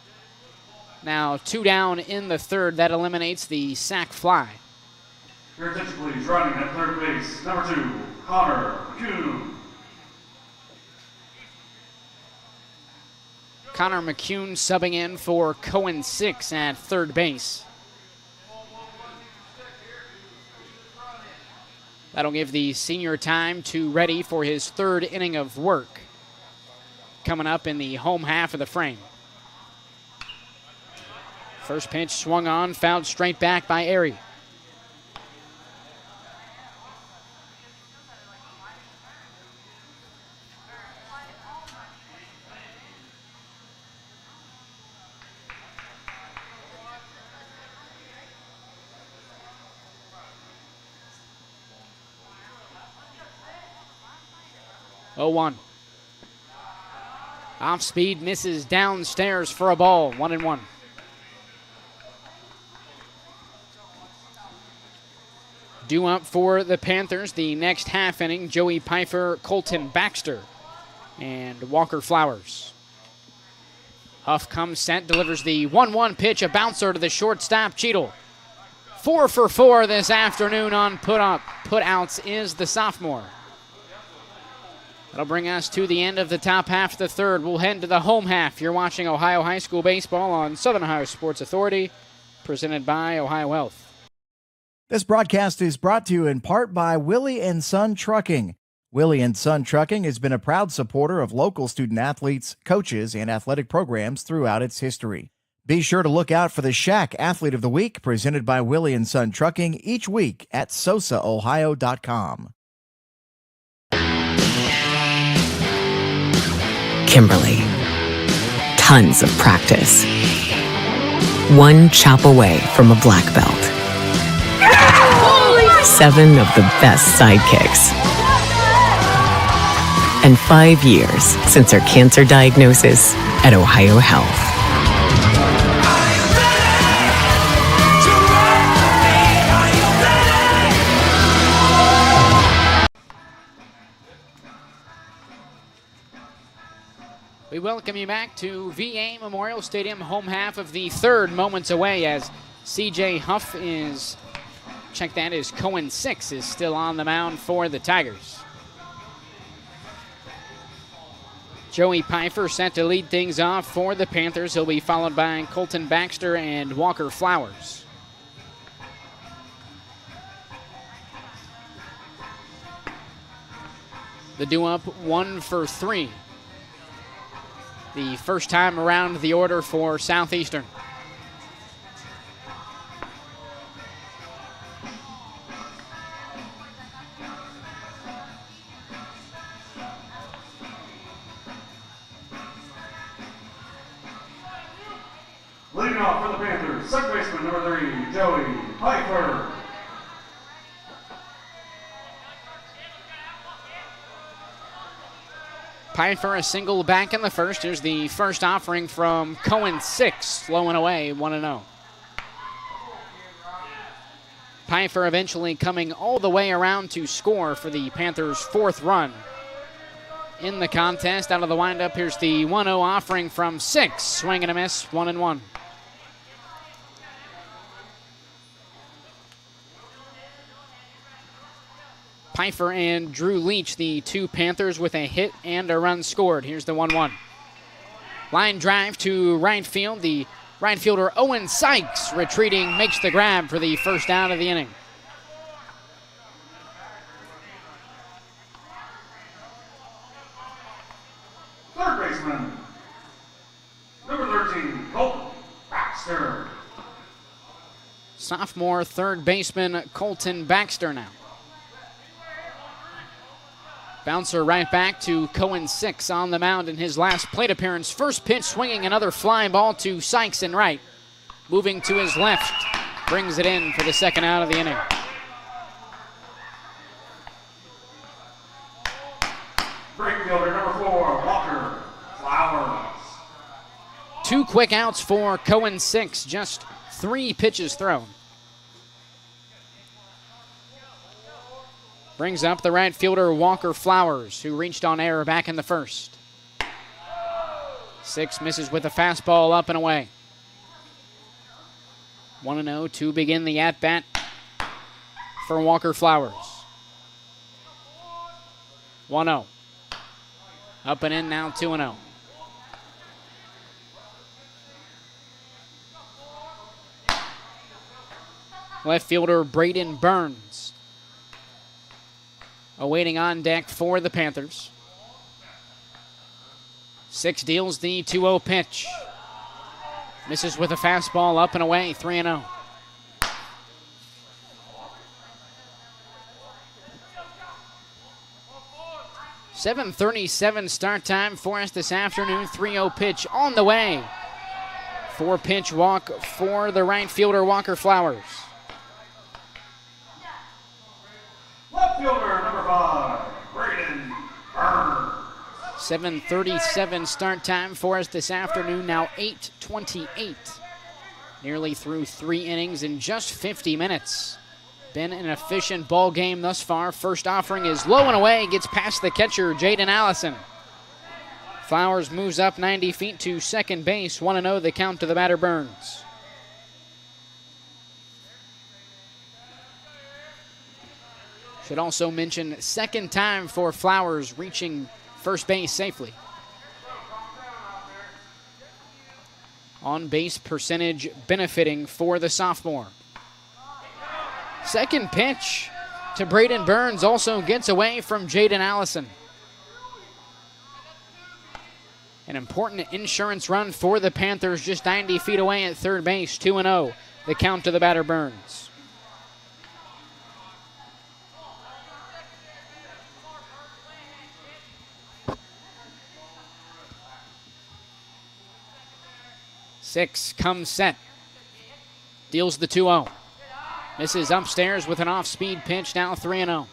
Speaker 1: Now 2 down in the third. That eliminates the sac fly.
Speaker 2: Your attention please, running at third base, number 2, Connor McCune.
Speaker 1: Connor McCune subbing in for Cohen 6 at third base. That'll give the senior time to ready for his third inning of work coming up in the home half of the frame. First pitch swung on, fouled straight back by Airy. Oh, 1. Off speed, misses downstairs for a ball. 1-1. Due up for the Panthers the next half inning, Joey Pfeiffer, Colton Baxter, and Walker Flowers. Huff comes set, delivers the 1-1 pitch, a bouncer to the shortstop, Cheadle. 4 for 4 this afternoon on put-outs is the sophomore. That'll bring us to the end of the top half of the third. We'll head to the home half. You're watching Ohio High School Baseball on Southern Ohio Sports Authority, presented by OhioHealth.
Speaker 6: This broadcast is brought to you in part by Willie and Son Trucking. Willie and Son Trucking has been a proud supporter of local student athletes, coaches, and athletic programs throughout its history. Be sure to look out for the Shack Athlete of the Week, presented by Willie and Son Trucking, each week at SOSAOhio.com.
Speaker 5: Kimberly. Tons of practice. One chop away from a black belt. 7 of the best sidekicks. And 5 years since her cancer diagnosis at OhioHealth.
Speaker 1: We welcome you back to VA Memorial Stadium, home half of the third, moments away as CJ Huff is, check that, is Cohen 6 is still on the mound for the Tigers. Joey Pfeiffer set to lead things off for the Panthers. He'll be followed by Colton Baxter and Walker Flowers. The due up 1 for 3. The first time around the order for Southeastern.
Speaker 2: Leading off for the Panthers, second baseman number 3, Joey Pfeiffer.
Speaker 1: Pfeiffer a single back in the first. Here's the first offering from Cohen 6, low and away, 1-0. Pfeiffer eventually coming all the way around to score for the Panthers' 4th run in the contest. Out of the windup, here's the 1-0 offering from 6. Swing and a miss, 1-1. Pfeiffer and Drew Leach, the 2 Panthers, with a hit and a run scored. Here's the 1-1. Line drive to right field. The right fielder Owen Sykes retreating makes the grab for the first out of the inning.
Speaker 2: Third baseman, number 13, Colton Baxter.
Speaker 1: sophomore third baseman Colton Baxter now. Bouncer right back to Cohen 6 on the mound in his last plate appearance. First pitch swinging, another fly ball to Sykes in right. Moving to his left, brings it in for the second out of the inning.
Speaker 2: Break fielder number 4, Walker Flowers.
Speaker 1: 2 quick outs for Cohen 6, just 3 pitches thrown. Brings up the right fielder Walker Flowers, who reached on air back in the first. 6 misses with a fastball up and away. 1-0 to begin the at-bat for Walker Flowers. 1-0. Up and in now, 2-0. Left fielder Braden Burns awaiting on deck for the Panthers. 6 deals the 2-0 pitch. Misses with a fastball up and away, 3-0. .737 start time for us this afternoon. 3-0 pitch on the way. 4-pitch walk for the right fielder Walker Flowers.
Speaker 2: Left fielder number 5, Braden Burns.
Speaker 1: 7:37 start time for us this afternoon. Now 8:28. Nearly through 3 innings in just 50 minutes. Been an efficient ball game thus far. First offering is low and away. Gets past the catcher, Jaden Allison. Flowers moves up 90 feet to second base. 1-0 the count to the batter Burns. Should also mention second time for Flowers reaching first base safely. On base percentage benefiting for the sophomore. Second pitch to Braden Burns also gets away from Jaden Allison. An important insurance run for the Panthers just 90 feet away at third base. 2-0 the count to the batter Burns. Six comes set. Deals the 2-0. Misses upstairs with an off-speed pitch, now 3-0.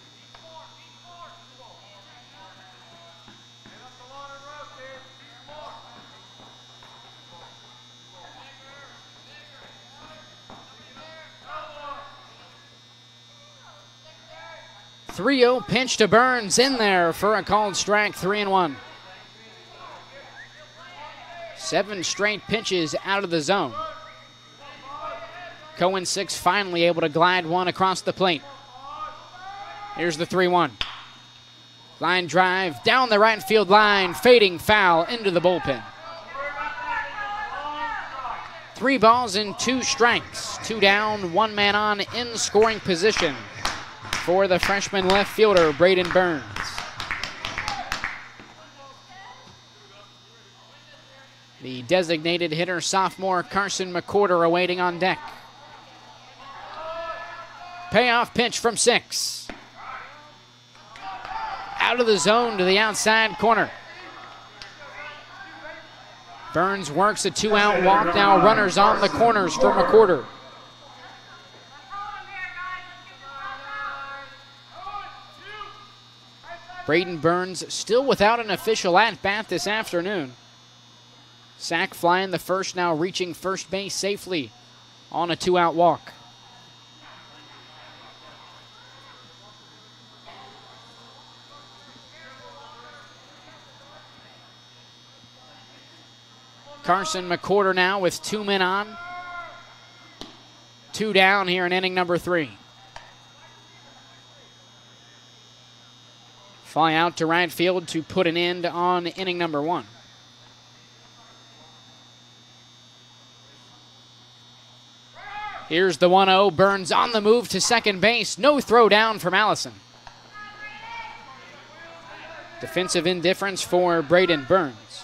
Speaker 1: Pitch to Burns in there for a called strike, 3-1. 7 straight pitches out of the zone. Cohen 6 finally able to glide one across the plate. Here's the 3-1. Line drive down the right field line, fading foul into the bullpen. 3 balls and 2 strikes. 2 down, 1 man on in scoring position for the freshman left fielder, Braden Burns. The designated hitter, sophomore Carson McCorder, awaiting on deck. Payoff pitch from 6. Out of the zone to the outside corner. Burns works a 2-out walk. Now runners on the corners for McCorder. Braden Burns still without an official at-bat this afternoon. Sack fly in the first, now reaching first base safely on a 2-out walk. Carson McCorder now with 2 men on. 2 down here in inning number 3. Fly out to right field to put an end on inning number 1. Here's the 1-0. Burns on the move to second base. No throw down from Allison. Defensive indifference for Braden Burns.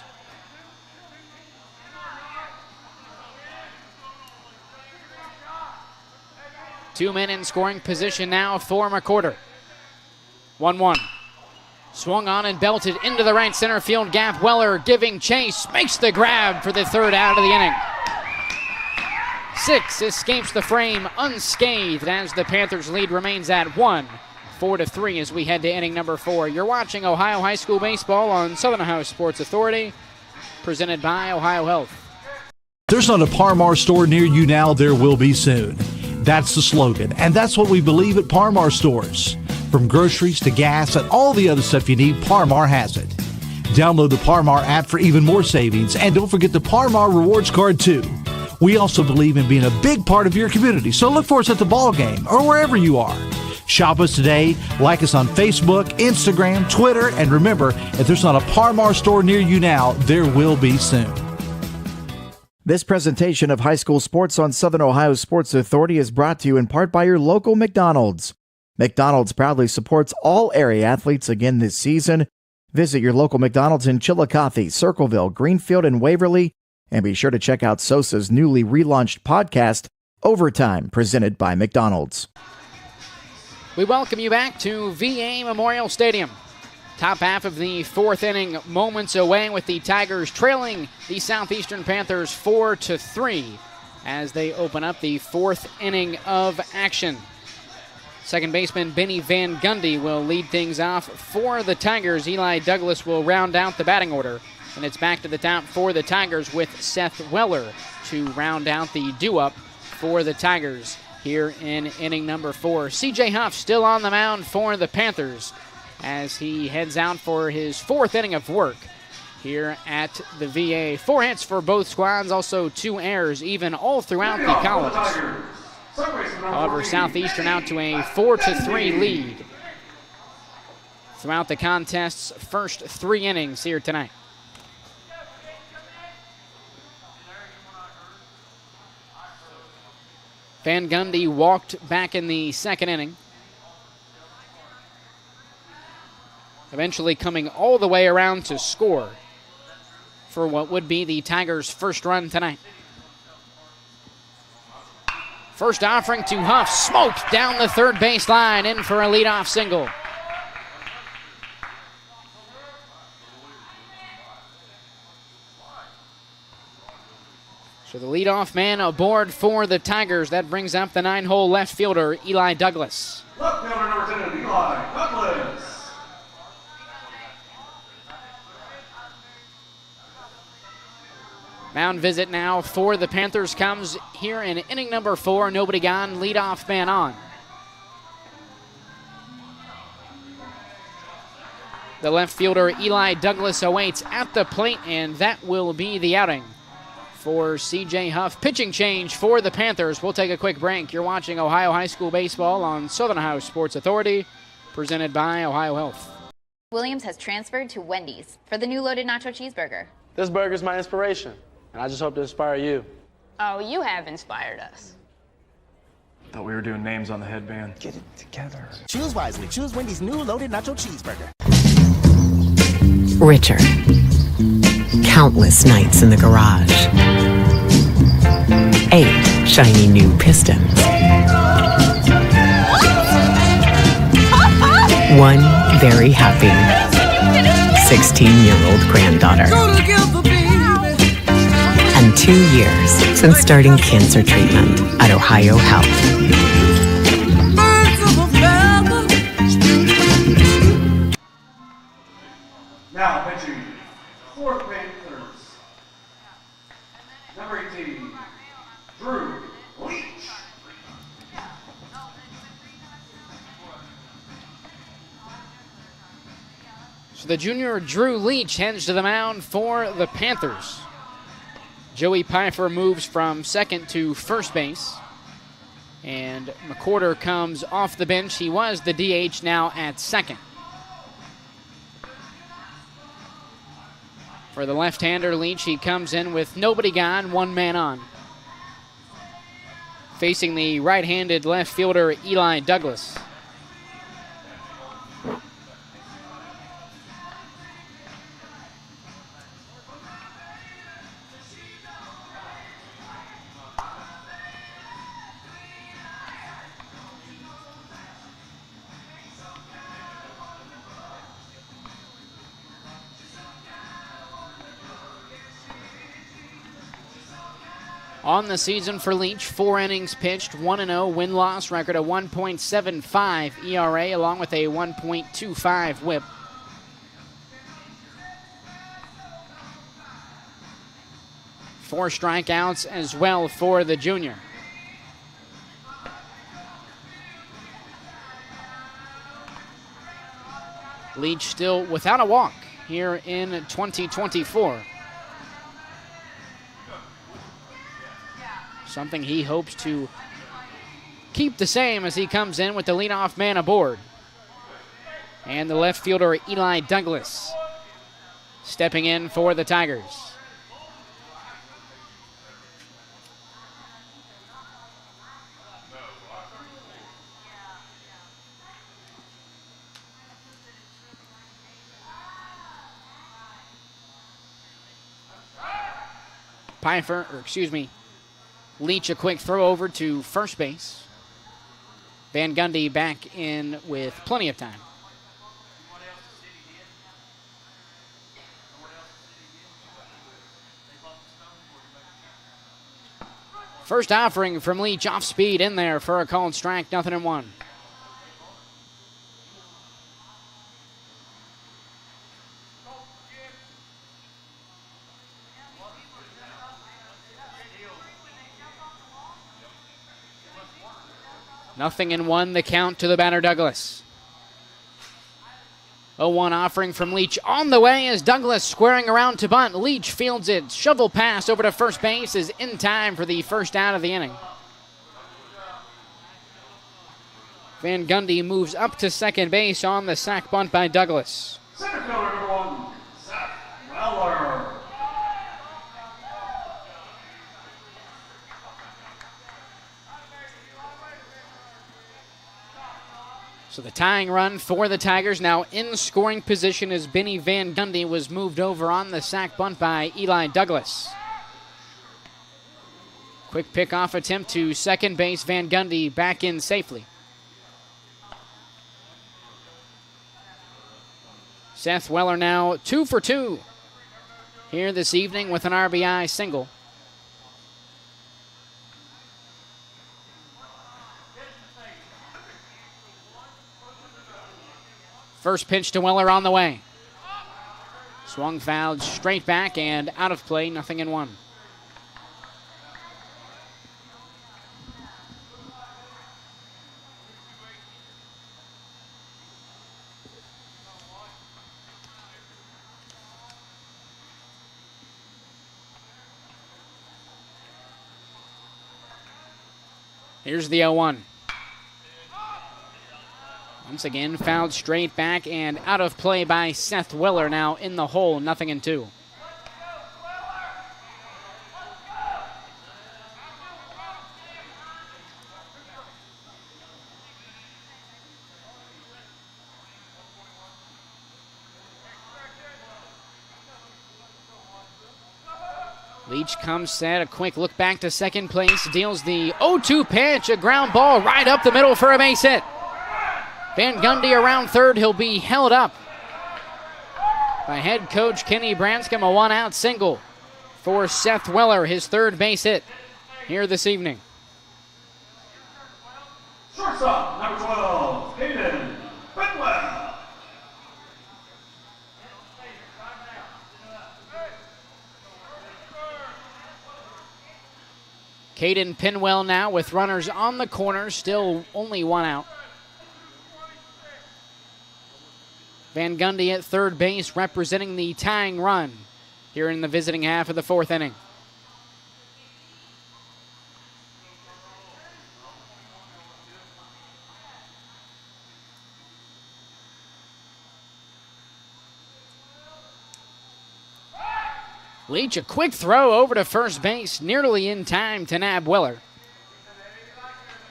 Speaker 1: 2 men in scoring position now for McCorder. 1-1. Swung on and belted into the right center field gap. Weller giving chase, makes the grab for the third out of the inning. 6 escapes the frame unscathed as the Panthers' lead remains at 1. 4-3 as we head to inning number 4. You're watching Ohio High School Baseball on Southern Ohio Sports Authority, presented by OhioHealth.
Speaker 7: There's not a Par-Mar store near you now, there will be soon. That's the slogan, and that's what we believe at Par-Mar stores. From groceries to gas and all the other stuff you need, Par-Mar has it. Download the Par-Mar app for even more savings, and don't forget the Par-Mar rewards card too. We also believe in being a big part of your community, so look for us at the ball game or wherever you are. Shop us today, like us on Facebook, Instagram, Twitter, and remember, if there's not a Par-Mar store near you now, there will be soon.
Speaker 6: This presentation of high school sports on Southern Ohio Sports Authority is brought to you in part by your local McDonald's. McDonald's proudly supports all area athletes again this season. Visit your local McDonald's in Chillicothe, Circleville, Greenfield, and Waverly. And be sure to check out SOSA's newly relaunched podcast, Overtime, presented by McDonald's.
Speaker 1: We welcome you back to VA Memorial Stadium. Top half of the 4th inning, moments away with the Tigers trailing the Southeastern Panthers 4-3 as they open up the 4th inning of action. Second baseman Benny Van Gundy will lead things off for the Tigers. Eli Douglas will round out the batting order. And it's back to the top for the Tigers with Seth Weller to round out the do-up for the Tigers here in inning number 4. C.J. Huff still on the mound for the Panthers as he heads out for his 4th inning of work here at the VA. 4 hits for both squads, also 2 errors, even all throughout the columns. However, Southeastern out to a 4-3 lead throughout the contest's first 3 innings here tonight. Van Gundy walked back in the 2nd inning, eventually coming all the way around to score for what would be the Tigers' first run tonight. First offering to Huff, smoked down the third base line, in for a leadoff single. So the leadoff man aboard for the Tigers. That brings up the 9-hole left fielder, Eli Douglas.
Speaker 2: Left fielder number 10, Eli Douglas.
Speaker 1: Mound visit now for the Panthers comes here in inning number 4. Nobody gone, leadoff man on. The left fielder, Eli Douglas, awaits at the plate, and that will be the outing for C.J. Huff. Pitching change for the Panthers. We'll take a quick break. You're watching Ohio High School Baseball on Southern Ohio Sports Authority, presented by OhioHealth.
Speaker 8: Williams has transferred to Wendy's for the new loaded nacho cheeseburger.
Speaker 9: This burger's my inspiration, and I just hope to inspire you.
Speaker 10: Oh, you have inspired us.
Speaker 4: Thought we were doing names on the headband.
Speaker 11: Get it together. Choose wisely. Choose Wendy's new loaded nacho cheeseburger.
Speaker 5: Richer. Countless nights in the garage. 8 shiny new pistons. 1 very happy 16-year-old granddaughter. And 2 years since starting cancer treatment at OhioHealth.
Speaker 2: Now pitching, 4th Panthers, number 18, Drew Leach.
Speaker 1: So the junior Drew Leach heads to the mound for the Panthers. Joey Pfeiffer moves from second to first base. And McCorder comes off the bench. He was the DH, now at second. For the left-hander, Leach, he comes in with nobody gone, 1 man on. Facing the right-handed left fielder, Eli Douglas. On the season for Leach, 4 innings pitched, 1-0, win-loss record, a 1.75 ERA, along with a 1.25 whip. Four strikeouts as well for the junior. Leach still without a walk here in 2024. Something he hopes to keep the same as he comes in with the leadoff man aboard. And the left fielder, Eli Douglas, stepping in for the Tigers. Leach a quick throw over to first base. Van Gundy back in with plenty of time. First offering from Leach, off speed in there for a called strike, 0-1. Nothing in one, the count to the batter, Douglas. 0-1 offering from Leach on the way as Douglas squaring around to bunt. Leach fields it. Shovel pass over to first base is in time for the first out of the inning. Van Gundy moves up to second base on the sac bunt by Douglas.
Speaker 2: Center fielder number 1, Seth Weller.
Speaker 1: So the tying run for the Tigers now in scoring position as Benny Van Gundy was moved over on the sac bunt by Eli Douglas. Quick pickoff attempt to second base. Van Gundy back in safely. Seth Weller now 2 for 2 here this evening with an RBI single. First pitch to Weller on the way. Swung fouled straight back and out of play, 0-1. Here's the 0-1. Once again, fouled straight back and out of play by Seth Weller, now in the hole, 0-2. Leach comes set, a quick look back to second place, deals the 0-2 pitch, a ground ball right up the middle for a base hit. Van Gundy around third. He'll be held up by head coach Kenny Branscombe. A one-out single for Seth Weller, his third base hit here this evening.
Speaker 2: Shortstop, number 12, Caden Pinwell.
Speaker 1: Caden Pinwell now with runners on the corner, still only one out. Van Gundy at third base representing the tying run here in the visiting half of the fourth inning. Leach a quick throw over to first base, nearly in time to nab Weller.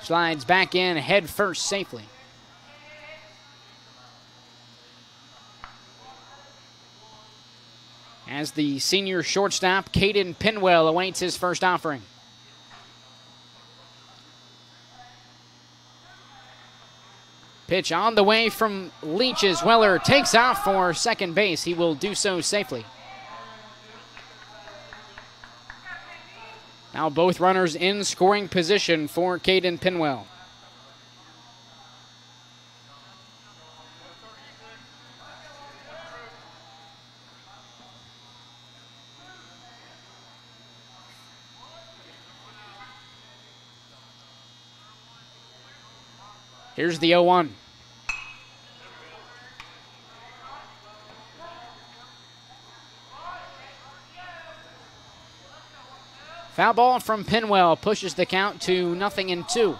Speaker 1: Slides back in head first safely. As the senior shortstop, Caden Pinwell awaits his first offering. Pitch on the way from Leach as Weller takes off for second base. He will do so safely. Now both runners in scoring position for Caden Pinwell. Here's the 0-1. Foul ball from Pinwell pushes the count to 0-2.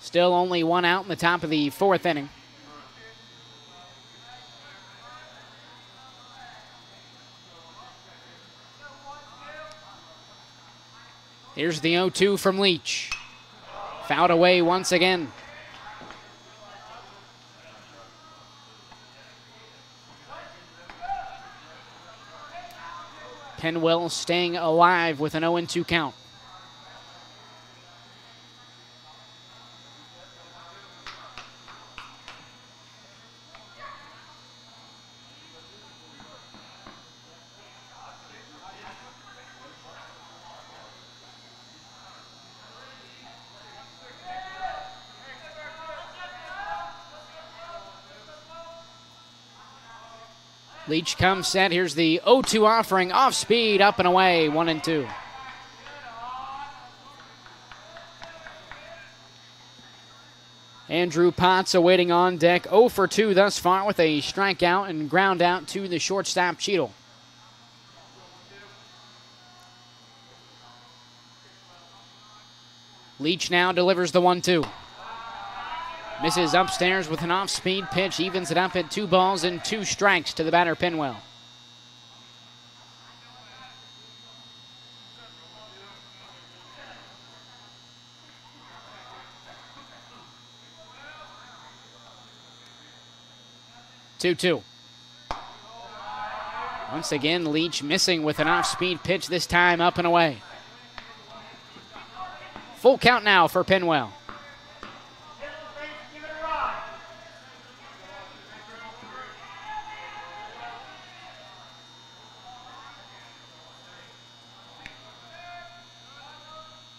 Speaker 1: Still only one out in the top of the fourth inning. Here's the 0-2 from Leach. Fouled away once again. Pinwell staying alive with an 0-2 count. Leach comes set. Here's the 0-2 offering. Off speed, up and away, 1-2. Andrew Potts awaiting on deck. 0 for 2 thus far with a strikeout and ground out to the shortstop Cheadle. Leach now delivers the 1-2. Misses upstairs with an off-speed pitch, evens it up at 2 balls and 2 strikes to the batter Pinwell. Two. Once again, Leach missing with an off-speed pitch, this time up and away. Full count now for Pinwell.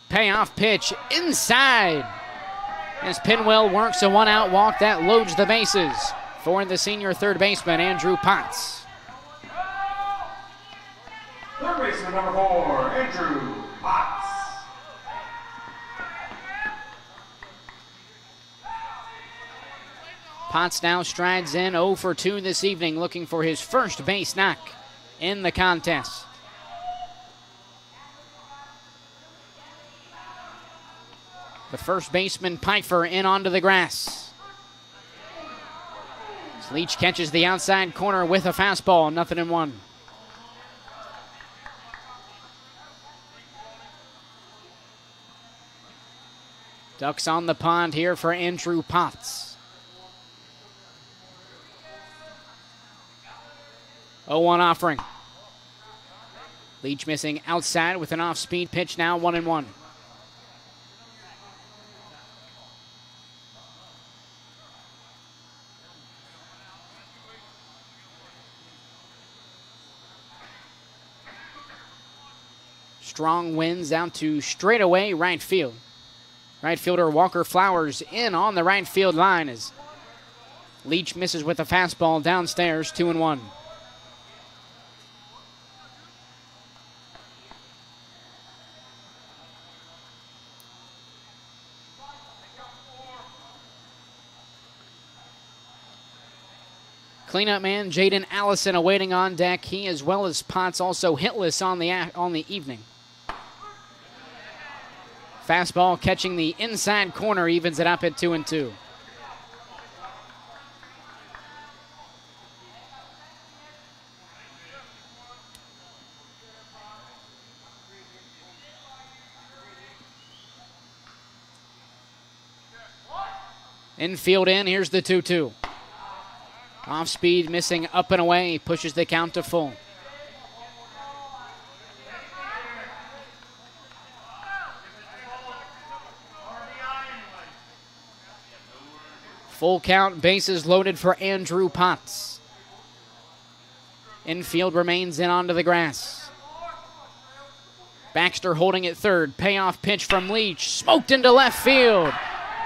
Speaker 1: Payoff pitch inside as Pinwell works a 1-out walk that loads the bases for the senior third baseman, Andrew Potts.
Speaker 2: Third baseman number 4, Andrew Potts.
Speaker 1: Potts now strides in 0 for 2 this evening, looking for his first base knock in the contest. The first baseman, Pfeiffer, in onto the grass. Leach catches the outside corner with a fastball, 0-1. Ducks on the pond here for Andrew Potts. 0-1 offering. Leach missing outside with an off-speed pitch, now 1-1. Strong winds out to straightaway right field. Right fielder Walker Flowers in on the right field line as Leach misses with a fastball downstairs, 2-1. Cleanup man Jaden Allison awaiting on deck. He, as well as Potts, also hitless on the evening. Fastball catching the inside corner, evens it up at 2-2. Infield in, here's the 2-2. Off speed, missing up and away, pushes the count to full. Full count, bases loaded for Andrew Potts. Infield remains in onto the grass. Baxter holding at third. Payoff pitch from Leach. Smoked into left field.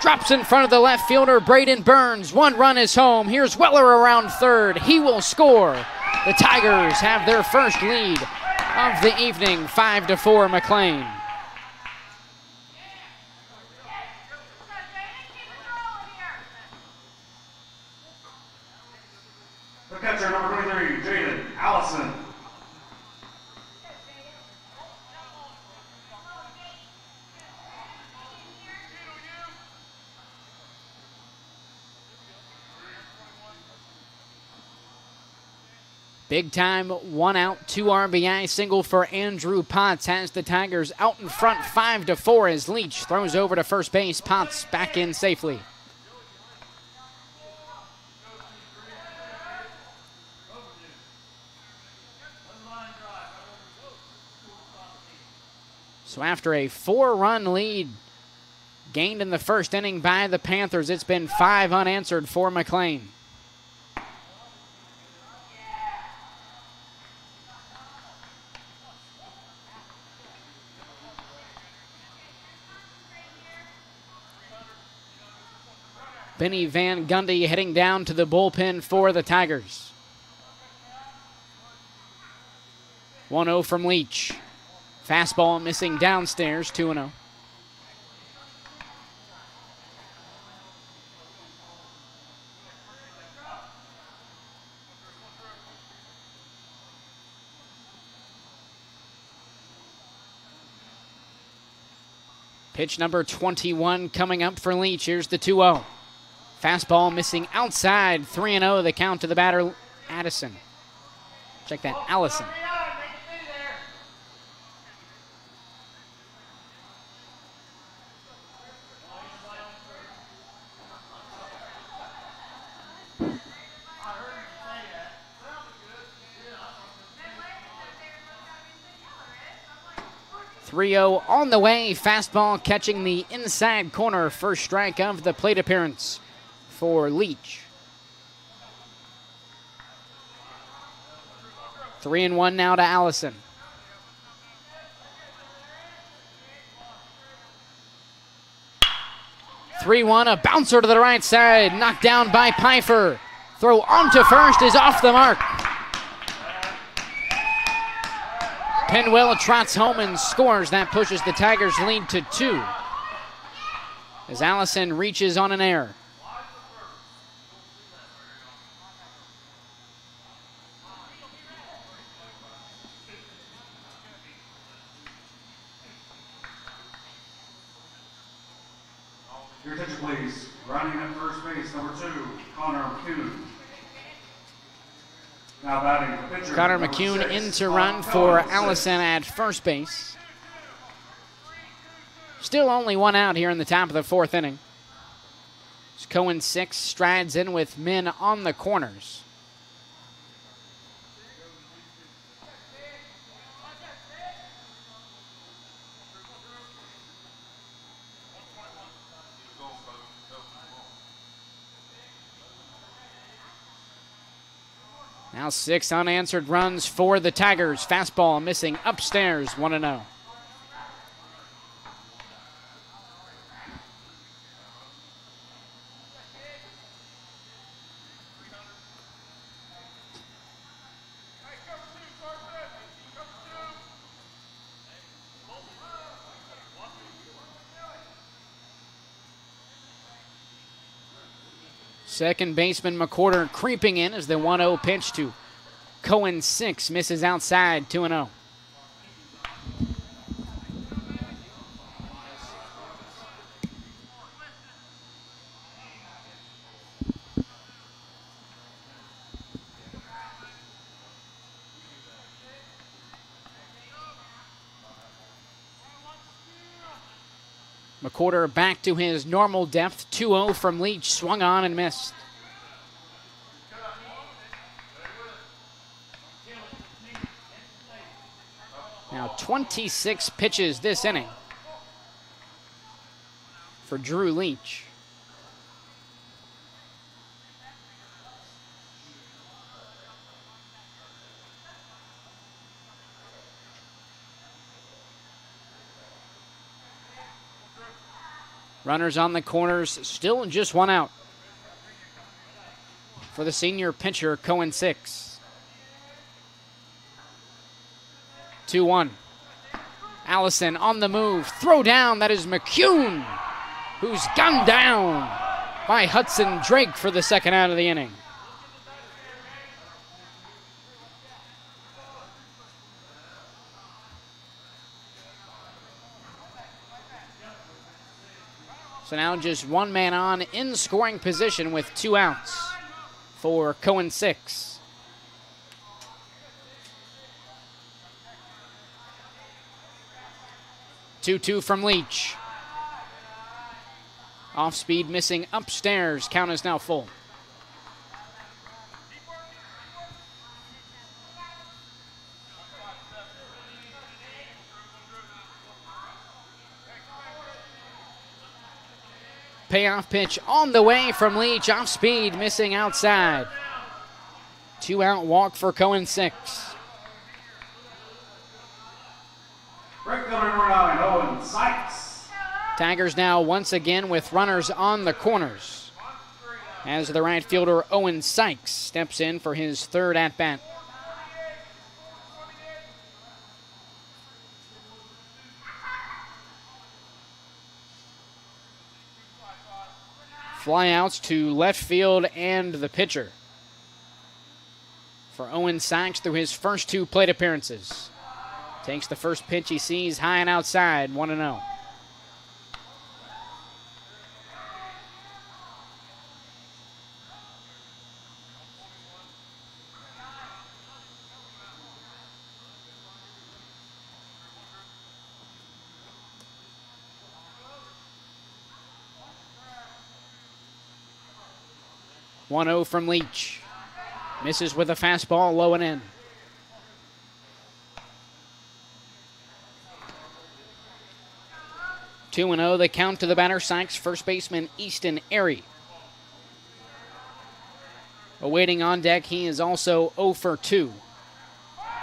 Speaker 1: Drops in front of the left fielder, Braden Burns. 1 run is home. Here's Weller around third. He will score. The Tigers have their first lead of the evening, 5-4 McClain.
Speaker 2: The catcher, number 23, Jaden Allison.
Speaker 1: Big time, 1 out, 2 RBI single for Andrew Potts has the Tigers out in front 5-4 as Leach throws over to first base. Potts back in safely. So after a 4-run lead gained in the first inning by the Panthers, it's been 5 unanswered for McClain. Benny Van Gundy heading down to the bullpen for the Tigers. 1-0 from Leach. Fastball missing downstairs, 2-0. Pitch number 21 coming up for Leach. Here's the 2-0. Fastball missing outside, 3-0, the count to the batter, Addison. Check that, Allison. Three-0 on the way, fastball catching the inside corner, first strike of the plate appearance for Leach. 3-1 now to Allison. 3-1, a bouncer to the right side, knocked down by Pfeiffer. Throw onto first is off the mark. Penwell trots home and scores. That pushes the Tigers' lead to 2 as Allison reaches on an error.
Speaker 2: Your attention, please. Running at first base, number 2, Connor McCune. Now batting the pitcher,
Speaker 1: Connor
Speaker 2: number
Speaker 1: McCune
Speaker 2: 6,
Speaker 1: in to run for
Speaker 2: Cohen,
Speaker 1: Allison at first base. Still only 1 out here in the top of the 4th inning. As Cohen 6 strides in with men on the corners. Now 6 unanswered runs for the Tigers. Fastball missing upstairs, 1-0. Second baseman McCorder creeping in as the 1-0 pitch to Cohen 6 misses outside, 2-0. McCorder back to his normal depth. 2-0 from Leach. Swung on and missed. Now 26 pitches this inning for Drew Leach. Runners on the corners, still just one out for the senior pitcher, Cohen 6. 2-1. Allison on the move. Throw down. That is McCune, who's gunned down by Hudson Drake for the second out of the inning. So now just one man on in scoring position with 2 outs for Cohen 6. Two from Leach. Off speed missing upstairs. Count is now full. Payoff pitch on the way from Leach. Off speed, missing outside. 2 out walk for Cohen 6.
Speaker 2: Right fielder number 9, Owen Sykes.
Speaker 1: Tigers now once again with runners on the corners, as the right fielder Owen Sykes steps in for his 3rd at-bat. Flyouts to left field and the pitcher for Owen Sykes through his first 2 plate appearances. Takes the first pitch he sees high and outside, 1-0. One-0 from Leach. Misses with a fastball low and in. 2-0, the count to the batter, Sykes, first baseman Easton Airy. Awaiting on deck, he is also 0 for 2.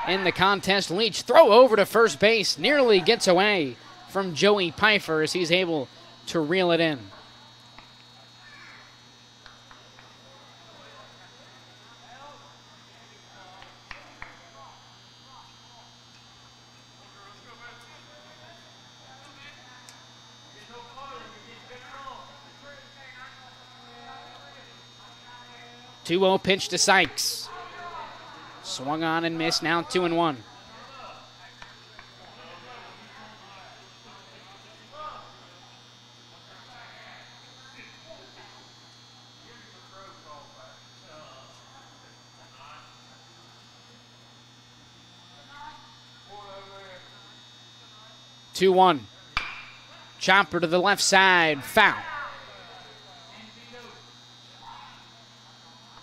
Speaker 1: In the contest, Leach throw over to first base, nearly gets away from Joey Pfeiffer as he's able to reel it in. Two-0 pitch to Sykes. Swung on and missed, now 2-1. Chopper to the left side, foul.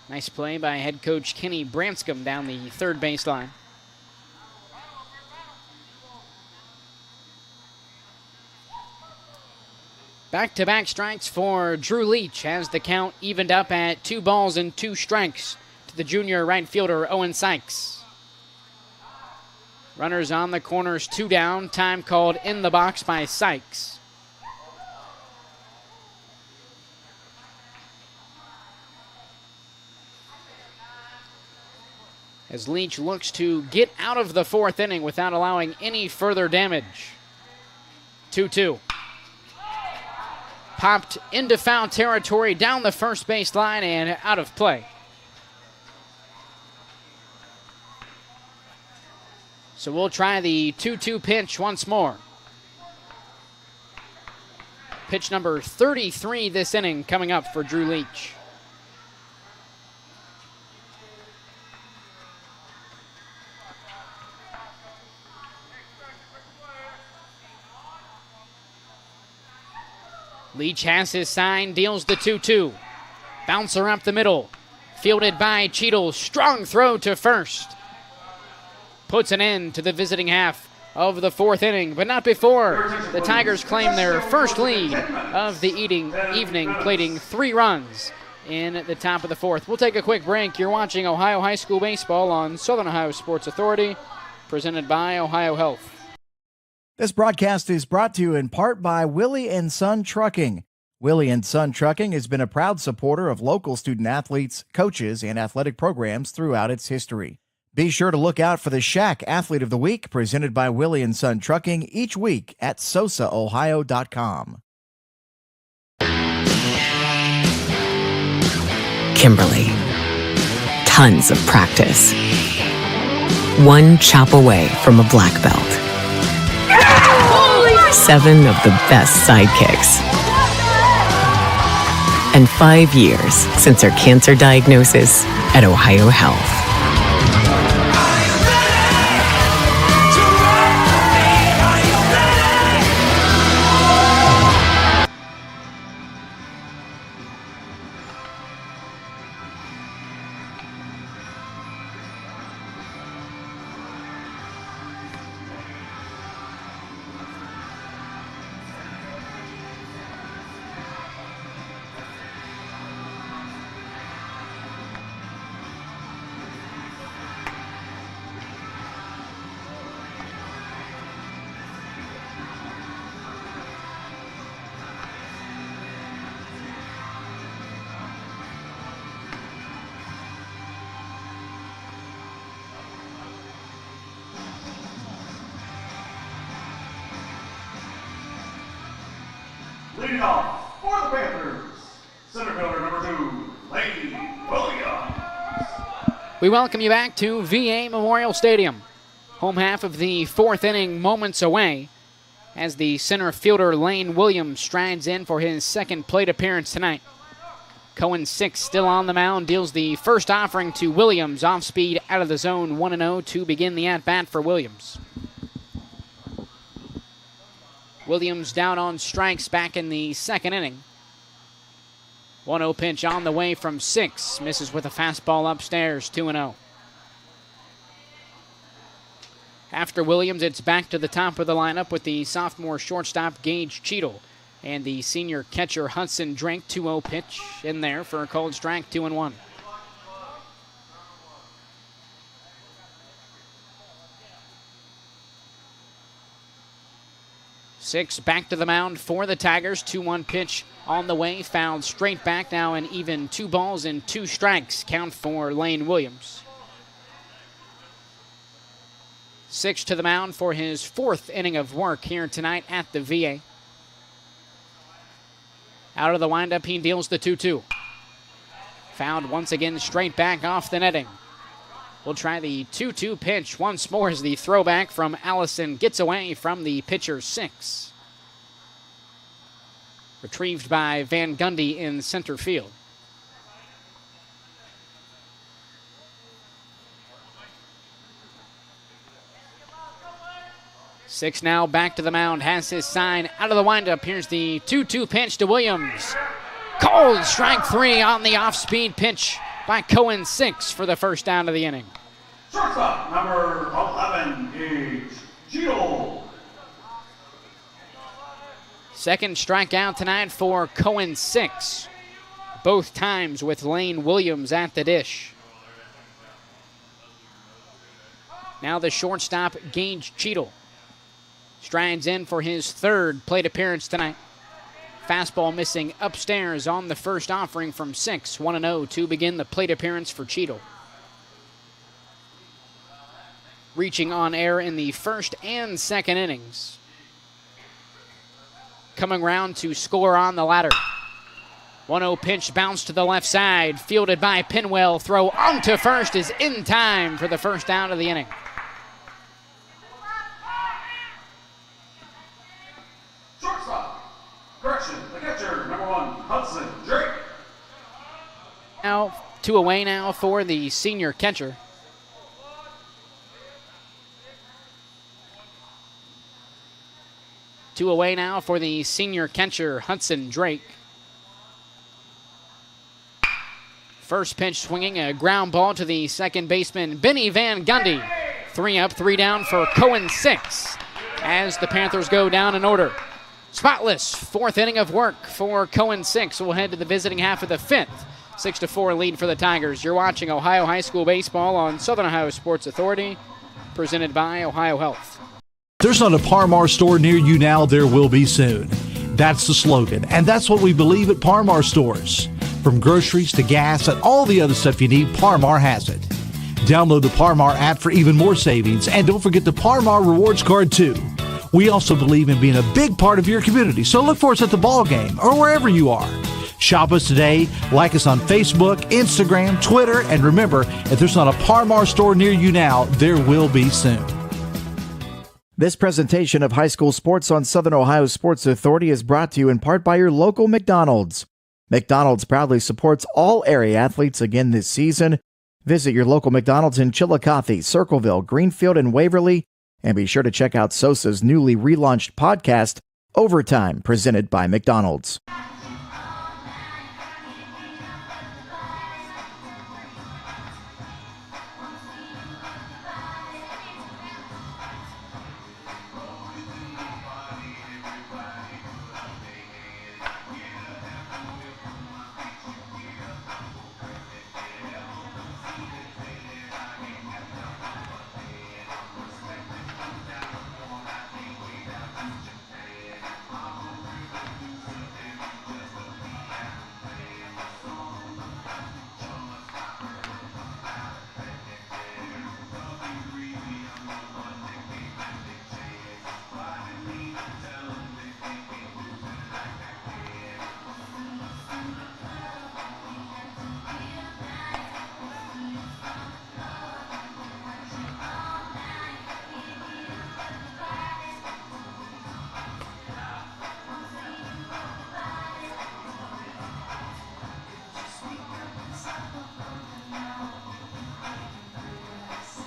Speaker 1: Nice play by head coach Kenny Branscombe down the third baseline. Back-to-back strikes for Drew Leach as the count evened up at 2 balls and 2 strikes to the junior right fielder Owen Sykes. Runners on the corners, 2 down. Time called in the box by Sykes. As Leach looks to get out of the 4th inning without allowing any further damage. 2-2. Popped into foul territory down the first base line and out of play. So we'll try the 2-2 pitch once more. Pitch number 33 this inning coming up for Drew Leach. Leach has his sign, deals the 2-2. Bouncer up the middle. Fielded by Cheadle. Strong throw to first. Puts an end to the visiting half of the 4th inning, but not before the Tigers claim their first lead of the evening, plating 3 runs in the top of the 4th. We'll take a quick break. You're watching Ohio High School Baseball on Southern Ohio Sports Authority, presented by OhioHealth.
Speaker 6: This broadcast is brought to you in part by Willie & Son Trucking. Willie and Son Trucking has been a proud supporter of local student athletes, coaches, and athletic programs throughout its history. Be sure to look out for the Shack Athlete of the Week presented by Willie and Son Trucking each week at SOSAOhio.com.
Speaker 5: Kimberly. Tons of practice. One chop away from a black belt. 7 of the best sidekicks. And 5 years since her cancer diagnosis at OhioHealth.
Speaker 2: Leading off for the Panthers, center fielder number 2, Lane Williams.
Speaker 1: We welcome you back to VA Memorial Stadium. Home half of the 4th inning, moments away, as the center fielder Lane Williams strides in for his second plate appearance tonight. Cohen 6 still on the mound, deals the first offering to Williams, off speed out of the zone, 1-0 to begin the at-bat for Williams. Williams down on strikes back in the second inning. 1-0 pitch on the way from 6. Misses with a fastball upstairs, 2-0. After Williams, it's back to the top of the lineup with the sophomore shortstop Gage Cheadle and the senior catcher Hudson Drake. 2-0 pitch in there for a called strike, 2-1. Six back to the mound for the Tigers. 2-1 pitch on the way, fouled straight back. Now an even 2 balls and 2 strikes count for Lane Williams. 6 to the mound for his 4th inning of work here tonight at the VA. Out of the windup, he deals the 2-2. Fouled once again straight back off the netting. We'll try the 2-2 pitch once more as the throwback from Allison gets away from the pitcher's 6. Retrieved by Van Gundy in center field. Six now back to the mound, has his sign out of the windup. Here's the 2-2 pitch to Williams. Called strike 3 on the off-speed pitch by Cohen. 6 for the first down of the inning.
Speaker 2: Shortstop number 11, Gage Cheadle.
Speaker 1: Second strikeout tonight for Cohen. 6. Both times with Lane Williams at the dish. Now the shortstop, Gage Cheadle, strides in for his 3rd plate appearance tonight. Fastball missing upstairs on the first offering from 6. 1-0 to begin the plate appearance for Cheadle. Reaching on air in the first and second innings. Coming round to score on the ladder. 1-0 pitch bounced to the left side. Fielded by Pinwell. Throw onto first is in time for the first down of the inning.
Speaker 2: Shortstop, correction, the catcher, number 1, Hudson Drake.
Speaker 1: Now, 2 away now for the senior catcher. Two away now for the senior catcher, Hudson Drake. First pitch swinging, a ground ball to the second baseman, Benny Van Gundy. 3 up, 3 down for Cohen. 6 as the Panthers go down in order. Spotless 4th inning of work for Cohen. 6. We'll head to the visiting half of the 5th. 6-4 lead for the Tigers. You're watching Ohio High School Baseball on Southern Ohio Sports Authority, presented by OhioHealth.
Speaker 7: There's not a Par Mar store near you now. There will be soon. That's the slogan, and that's what we believe at Parmar Stores. From groceries to gas and all the other stuff you need, Parmar has it. Download the Parmar app for even more savings, and don't forget the Parmar Rewards Card, too. We also believe in being a big part of your community, so look for us at the ball game or wherever you are. Shop us today, like us on Facebook, Instagram, Twitter, and remember, if there's not a Parmar store near you now, there will be soon.
Speaker 6: This presentation of high school sports on Southern Ohio Sports Authority is brought to you in part by your local McDonald's. McDonald's proudly supports all area athletes again this season. Visit your local McDonald's in Chillicothe, Circleville, Greenfield, and Waverly. And be sure to check out SOSA's newly relaunched podcast, Overtime, presented by McDonald's.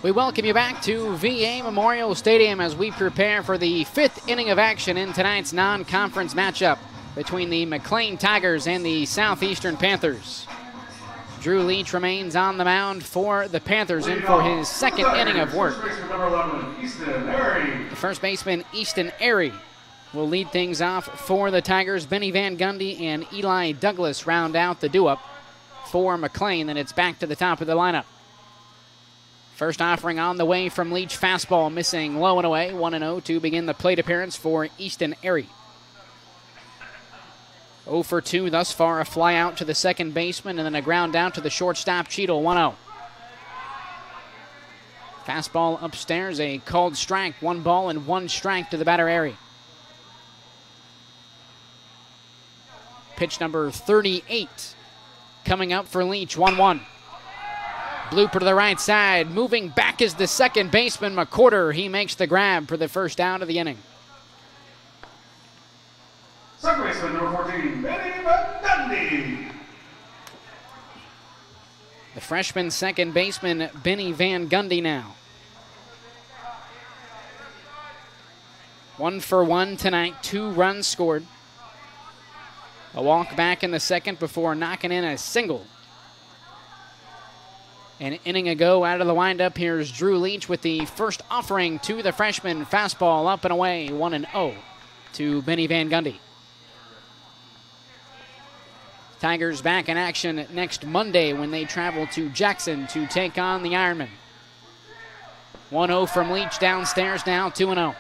Speaker 1: We welcome you back to VA Memorial Stadium as we prepare for the fifth inning of action in tonight's non-conference matchup between the McClain Tigers and the Southeastern Panthers. Drew Leach remains on the mound for the Panthers in for his second inning of work. The first baseman, Easton Airy, will lead things off for the Tigers. Benny Van Gundy and Eli Douglas round out the do-up for McClain. Then it's back to the top of the lineup. First offering on the way from Leach, fastball missing low and away, 1-0 to begin the plate appearance for Easton Airy. 0 for 2 thus far, a fly out to the second baseman and then a ground out to the shortstop, Cheadle, 1-0. Fastball upstairs, a called strike, 1 ball and 1 strike to the batter, Airy. Pitch number 38 coming up for Leach, 1-1. Blooper to the right side. Moving back is the second baseman, McCorder. He makes the grab for the first out of the inning.
Speaker 2: Second baseman, number 14, Benny Van Gundy.
Speaker 1: The freshman second baseman, Benny Van Gundy now. 1 for 1 tonight, 2 runs scored. A walk back in the second before knocking in a single. An inning ago out of the windup, here's Drew Leach with the first offering to the freshman. Fastball up and away, 1-0 to Benny Van Gundy. Tigers back in action next Monday when they travel to Jackson to take on the Ironmen. 1-0 from Leach downstairs now, 2-0.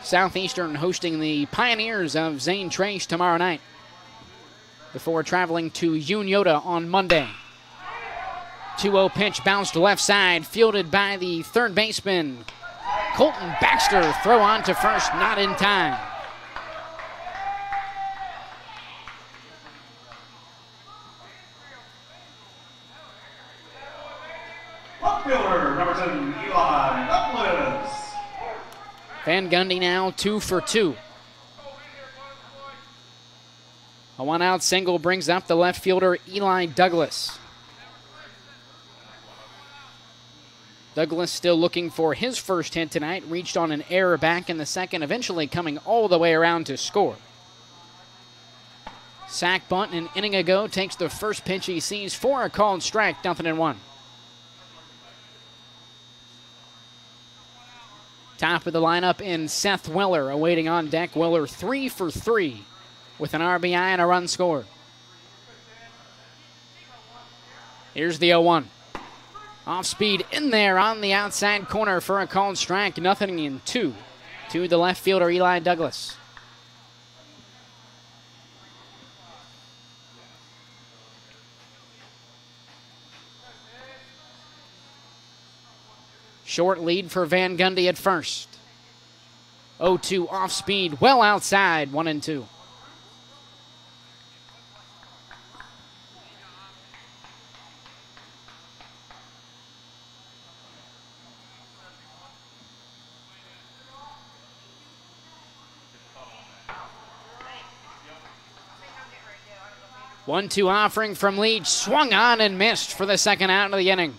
Speaker 1: Southeastern hosting the Pioneers of Zane Trace tomorrow night before traveling to Unioda on Monday. 2-0 pitch bounced left side, fielded by the third baseman, Colton Baxter. Throw on to first, not in time.
Speaker 2: Left fielder, number 10, Eli Douglas.
Speaker 1: Van Gundy now 2 for 2. A 1-out single brings up the left fielder, Eli Douglas. Douglas still looking for his first hit tonight. Reached on an error back in the second, eventually coming all the way around to score. Sack bunt an inning ago, takes the first pitch he sees for a called strike, 0-1. Top of the lineup in Seth Weller, awaiting on deck. Weller 3 for 3. With an RBI and a run scored. Here's the 0-1. Off speed in there on the outside corner for a called strike. 0-2 to the left fielder, Eli Douglas. Short lead for Van Gundy at first. 0-2 off speed, well outside, 1-2. One-two offering from Leach, swung on and missed for the second out of the inning.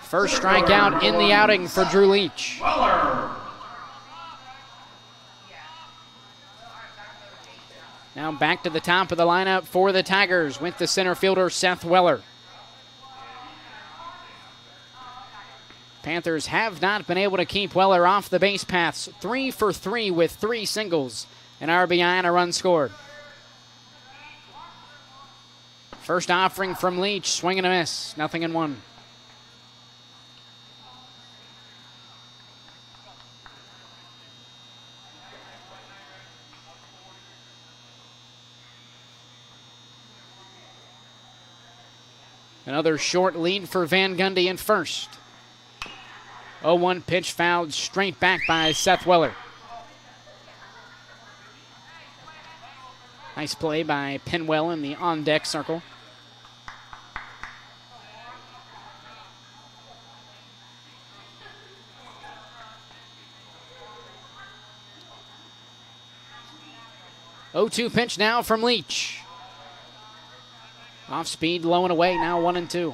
Speaker 1: First strikeout in the outing for Drew Leach. Now back to the top of the lineup for the Tigers with the center fielder Seth Weller. Panthers have not been able to keep Weller off the base paths. 3 for 3 with 3 singles, an RBI and a run scored. First offering from Leach, swing and a miss, 0-1. Another short lead for Van Gundy in first. 0-1 pitch fouled straight back by Seth Weller. Nice play by Penwell in the on-deck circle. Oh, 2 pitch now from Leach. Off speed, low and away, now 1-2.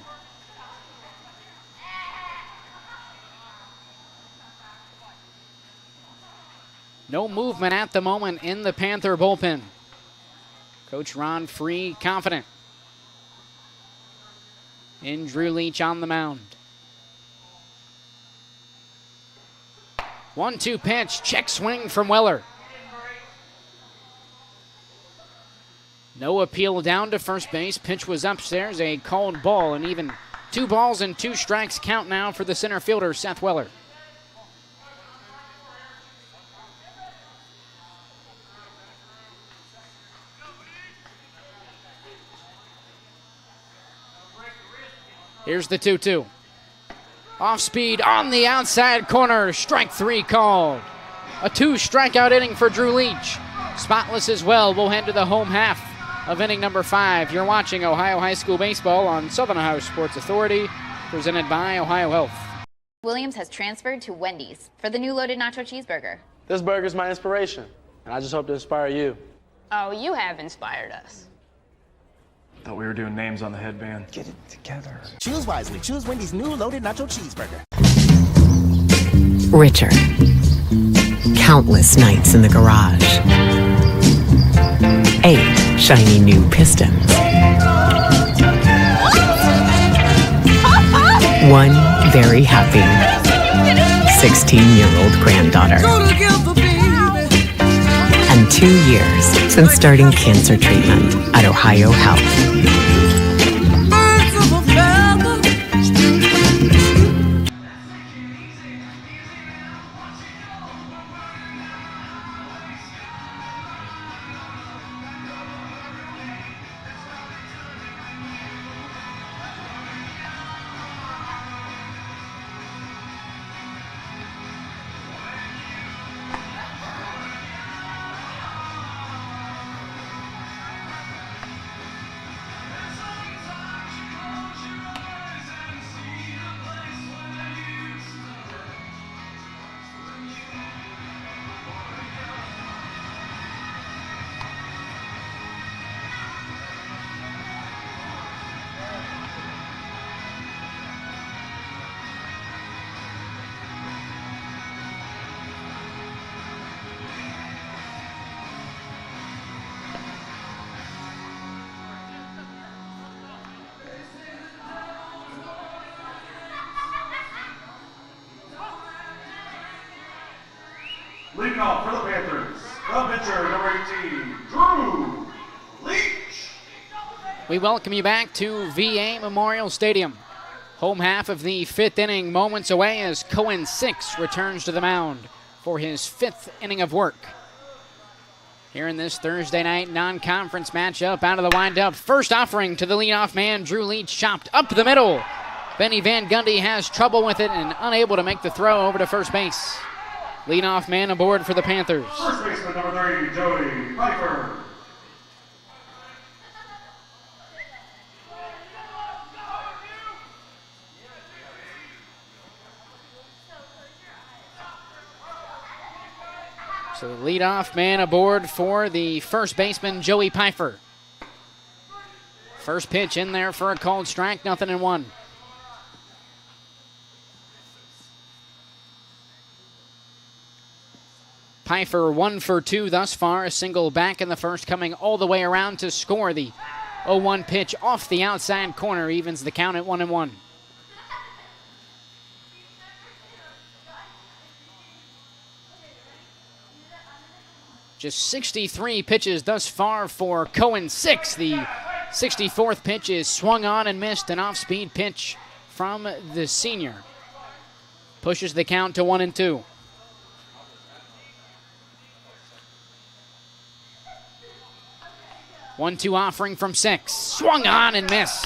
Speaker 1: No movement at the moment in the Panther bullpen. Coach Ron Free confident in Drew Leach on the mound. 1-2 pitch, check swing from Weller. No appeal down to first base. Pitch was upstairs, a called ball, and even 2 balls and 2 strikes count now for the center fielder, Seth Weller. Here's the 2-2. Off speed on the outside corner. Strike 3 called. A 2 strikeout inning for Drew Leach. Spotless as well. We'll head to the home half of inning number 5. You're watching Ohio High School Baseball on Southern Ohio Sports Authority, presented by OhioHealth.
Speaker 8: Williams has transferred to Wendy's for the new loaded nacho cheeseburger.
Speaker 9: This burger's my inspiration, and I just hope to inspire you.
Speaker 10: Oh, you have inspired us.
Speaker 4: Thought we were doing names on the headband.
Speaker 11: Get it together. Choose wisely. Choose Wendy's new loaded nacho cheeseburger.
Speaker 5: Richer. Countless nights in the garage. 8 shiny new pistons. 1 very happy 16-year-old granddaughter. And 2 years since starting cancer treatment at OhioHealth.
Speaker 2: Leading off for the Panthers, the pitcher, number 18, Drew Leach.
Speaker 1: We welcome you back to VA Memorial Stadium. Home half of the 5th inning moments away as Cohen 6 returns to the mound for his 5th inning of work. Here in this Thursday night non-conference matchup, out of the windup, first offering to the leadoff man, Drew Leach, chopped up the middle. Benny Van Gundy has trouble with it and unable to make the throw over to first base. Leadoff man aboard for the Panthers.
Speaker 2: First baseman number 3, Joey Piper.
Speaker 1: So the leadoff man aboard for the first baseman, Joey Piper. First pitch in there for a called strike, 0-1. Piper 1 for 2 thus far, a single back in the first, coming all the way around to score. The 0-1 pitch off the outside corner evens the count at 1-1. Just 63 pitches thus far for Cohen 6. The 64th pitch is swung on and missed, an off-speed pitch from the senior. Pushes the count to 1-2. One-two offering from 6. Swung on and missed.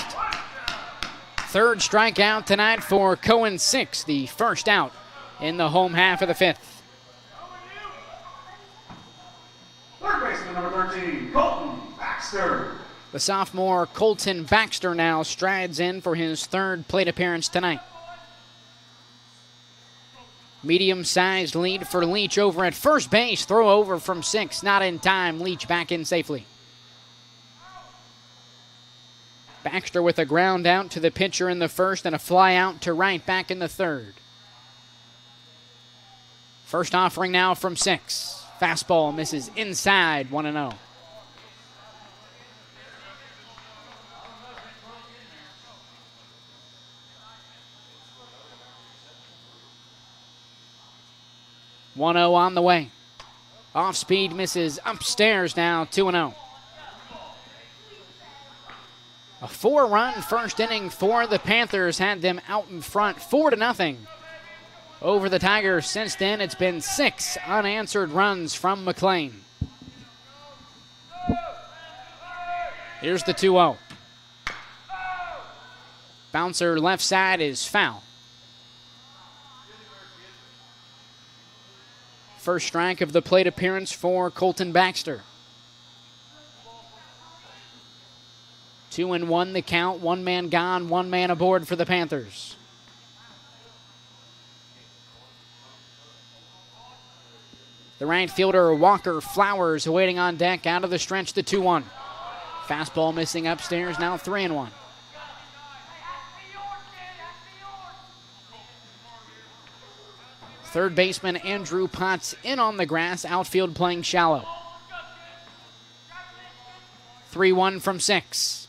Speaker 1: Third strikeout tonight for Cohen 6, the first out in the home half of the 5th.
Speaker 2: Third baseman number 13, Colton Baxter.
Speaker 1: The sophomore Colton Baxter now strides in for his 3rd plate appearance tonight. Medium-sized lead for Leach over at first base. Throw over from 6, not in time. Leach back in safely. Baxter with a ground out to the pitcher in the 1st and a fly out to right back in the 3rd. First offering now from 6. Fastball misses inside, 1-0. On the way. Off speed misses upstairs now, 2-0. A 4-run first inning for the Panthers had them out in front 4-0 over the Tigers. Since then, it's been 6 unanswered runs from McClain. Here's the 2-0. Bouncer left side is foul. First strike of the plate appearance for Colton Baxter. 2-1 the count, 1 man gone, 1 man aboard for the Panthers. The right fielder, Walker Flowers, awaiting on deck out of the stretch, the 2-1. Fastball missing upstairs, now 3-1. Third baseman Andrew Potts in on the grass, outfield playing shallow. 3-1 from 6.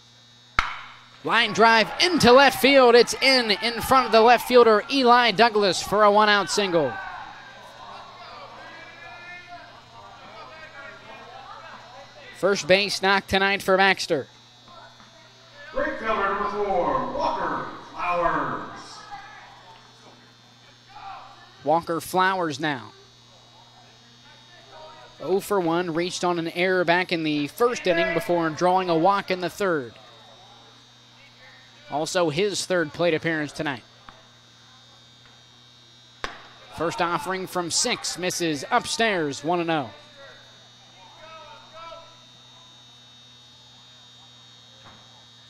Speaker 1: Line drive into left field. It's in front of the left fielder, Eli Douglas, for a 1-out single. First base knock tonight for Baxter.
Speaker 2: Right fielder number 4, Walker Flowers.
Speaker 1: Walker Flowers now. 0 for 1, reached on an error back in the 1st inning before drawing a walk in the 3rd. Also his 3rd plate appearance tonight. First offering from 6, misses upstairs, 1-0.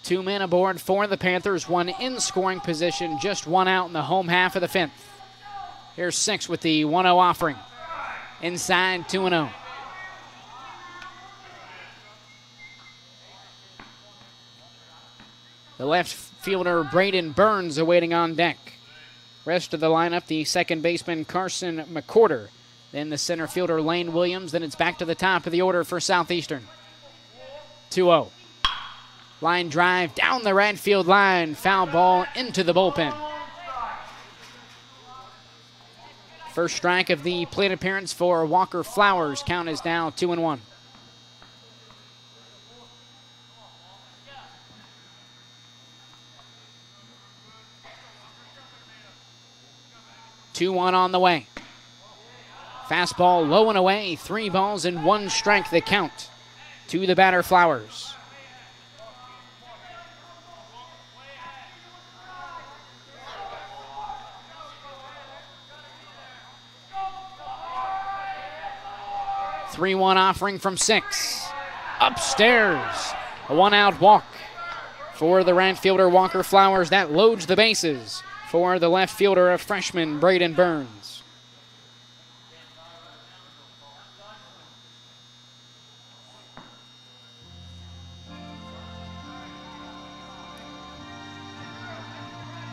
Speaker 1: Two men aboard for the Panthers, 1 in scoring position, just 1 out in the home half of the 5th. Here's 6 with the 1-0 offering. Inside, 2-0. The left fielder, Braden Burns, awaiting on deck. Rest of the lineup, the second baseman, Carson McCorder. Then the center fielder, Lane Williams. Then it's back to the top of the order for Southeastern. 2-0. Line drive down the right field line. Foul ball into the bullpen. First strike of the plate appearance for Walker Flowers. Count is now 2-1. 2-1 on the way. Fastball low and away. 3 balls and 1 strike the count to the batter Flowers. Three-one offering from 6. Upstairs. A 1-out walk for the right fielder Walker Flowers. That loads the bases for the left fielder of freshman Braden Burns.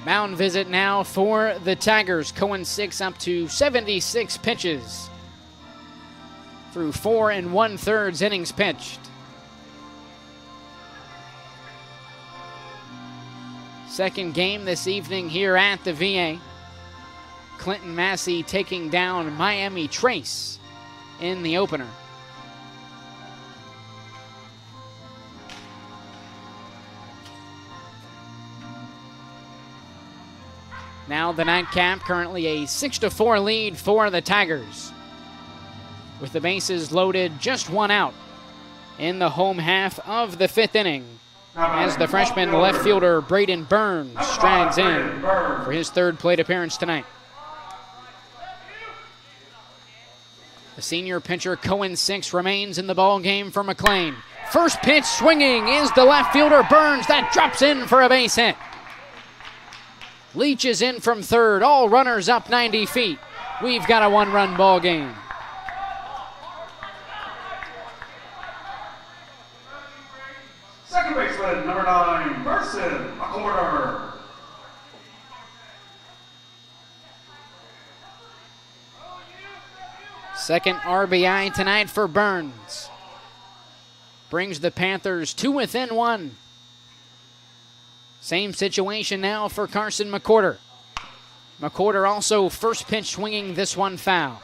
Speaker 1: Mound visit now for the Tigers. Cohen 6 up to 76 pitches through 4 1/3 innings pitched. Second game this evening here at the VA. Clinton Massey taking down Miami Trace in the opener. Now the nightcap, currently a 6-4 lead for the Tigers. With the bases loaded, just 1 out in the home half of the 5th inning, as the freshman left fielder Braden Burns strides in for his 3rd plate appearance tonight. The senior pitcher Cohen 6 remains in the ball game for McClain. First pitch swinging is the left fielder Burns. That drops in for a base hit. Leach is in from 3rd. All runners up 90 feet. We've got a 1-run ball game.
Speaker 2: Second baseman, number 9, Merson McClain.
Speaker 1: Second RBI tonight for Burns. Brings the Panthers 2 within 1. Same situation now for Carson McCorder. McCorder also first pitch swinging, this one foul.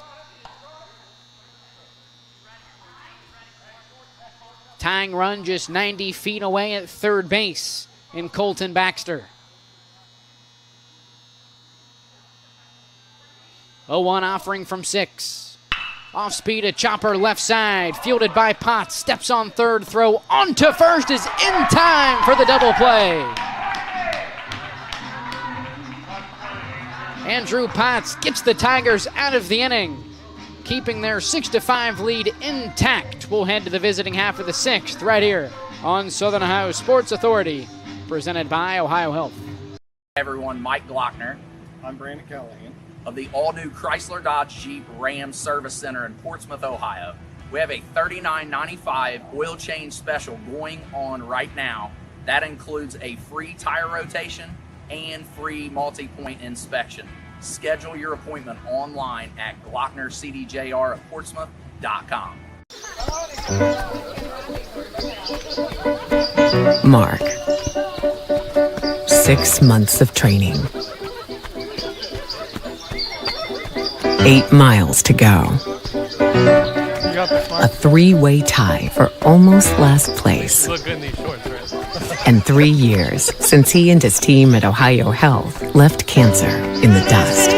Speaker 1: Tying run just 90 feet away at 3rd base in Colton Baxter. 0-1 offering from 6. Off speed, a chopper left side, fielded by Potts, steps on 3rd, throw onto 1st is in time for the double play. Andrew Potts gets the Tigers out of the inning, keeping their 6-5 lead intact. We'll head to the visiting half of the 6th right here on Southern Ohio Sports Authority, presented by OhioHealth.
Speaker 3: Everyone, Mike Glockner.
Speaker 12: I'm Brandon Callahan.
Speaker 3: Of the all-new Chrysler Dodge Jeep Ram Service Center in Portsmouth, Ohio. We have a $39.95 oil change special going on right now. That includes a free tire rotation and free multi-point inspection. Schedule your appointment online at GlocknerCDJR@Portsmouth.com.
Speaker 5: Mark. 6 months of training. 8 miles to go. A 3-way tie for almost last place.
Speaker 12: You look good in these shorts, right?
Speaker 5: And 3 years since he and his team at OhioHealth left cancer in the dust.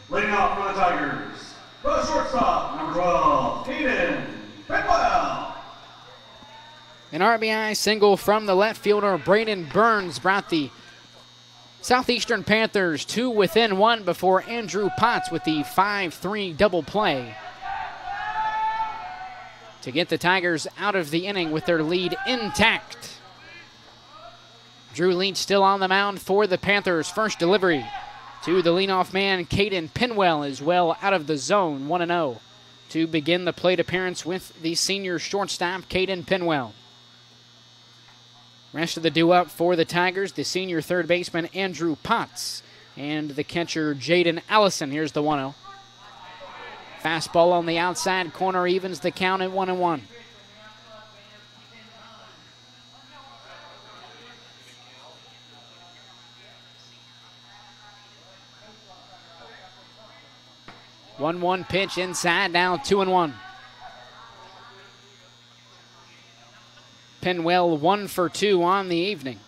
Speaker 2: Leading off for the Tigers, the shortstop, number 12, Hayden Pinwell.
Speaker 1: An RBI single from the left fielder Braden Burns brought the Southeastern Panthers 2 within 1 before Andrew Potts with the 5-3 double play to get the Tigers out of the inning with their lead intact. Drew Leach still on the mound for the Panthers. First delivery to the leadoff man, Caden Pinwell, is well out of the zone, 1-0 to begin the plate appearance with the senior shortstop, Caden Pinwell. Rest of the due-up for the Tigers, the senior third baseman Andrew Potts and the catcher Jaden Allison. Here's the 1-0. Fastball on the outside corner evens the count at 1-1. One pitch inside, now 2-1. Penwell 1 for 2 on the evening.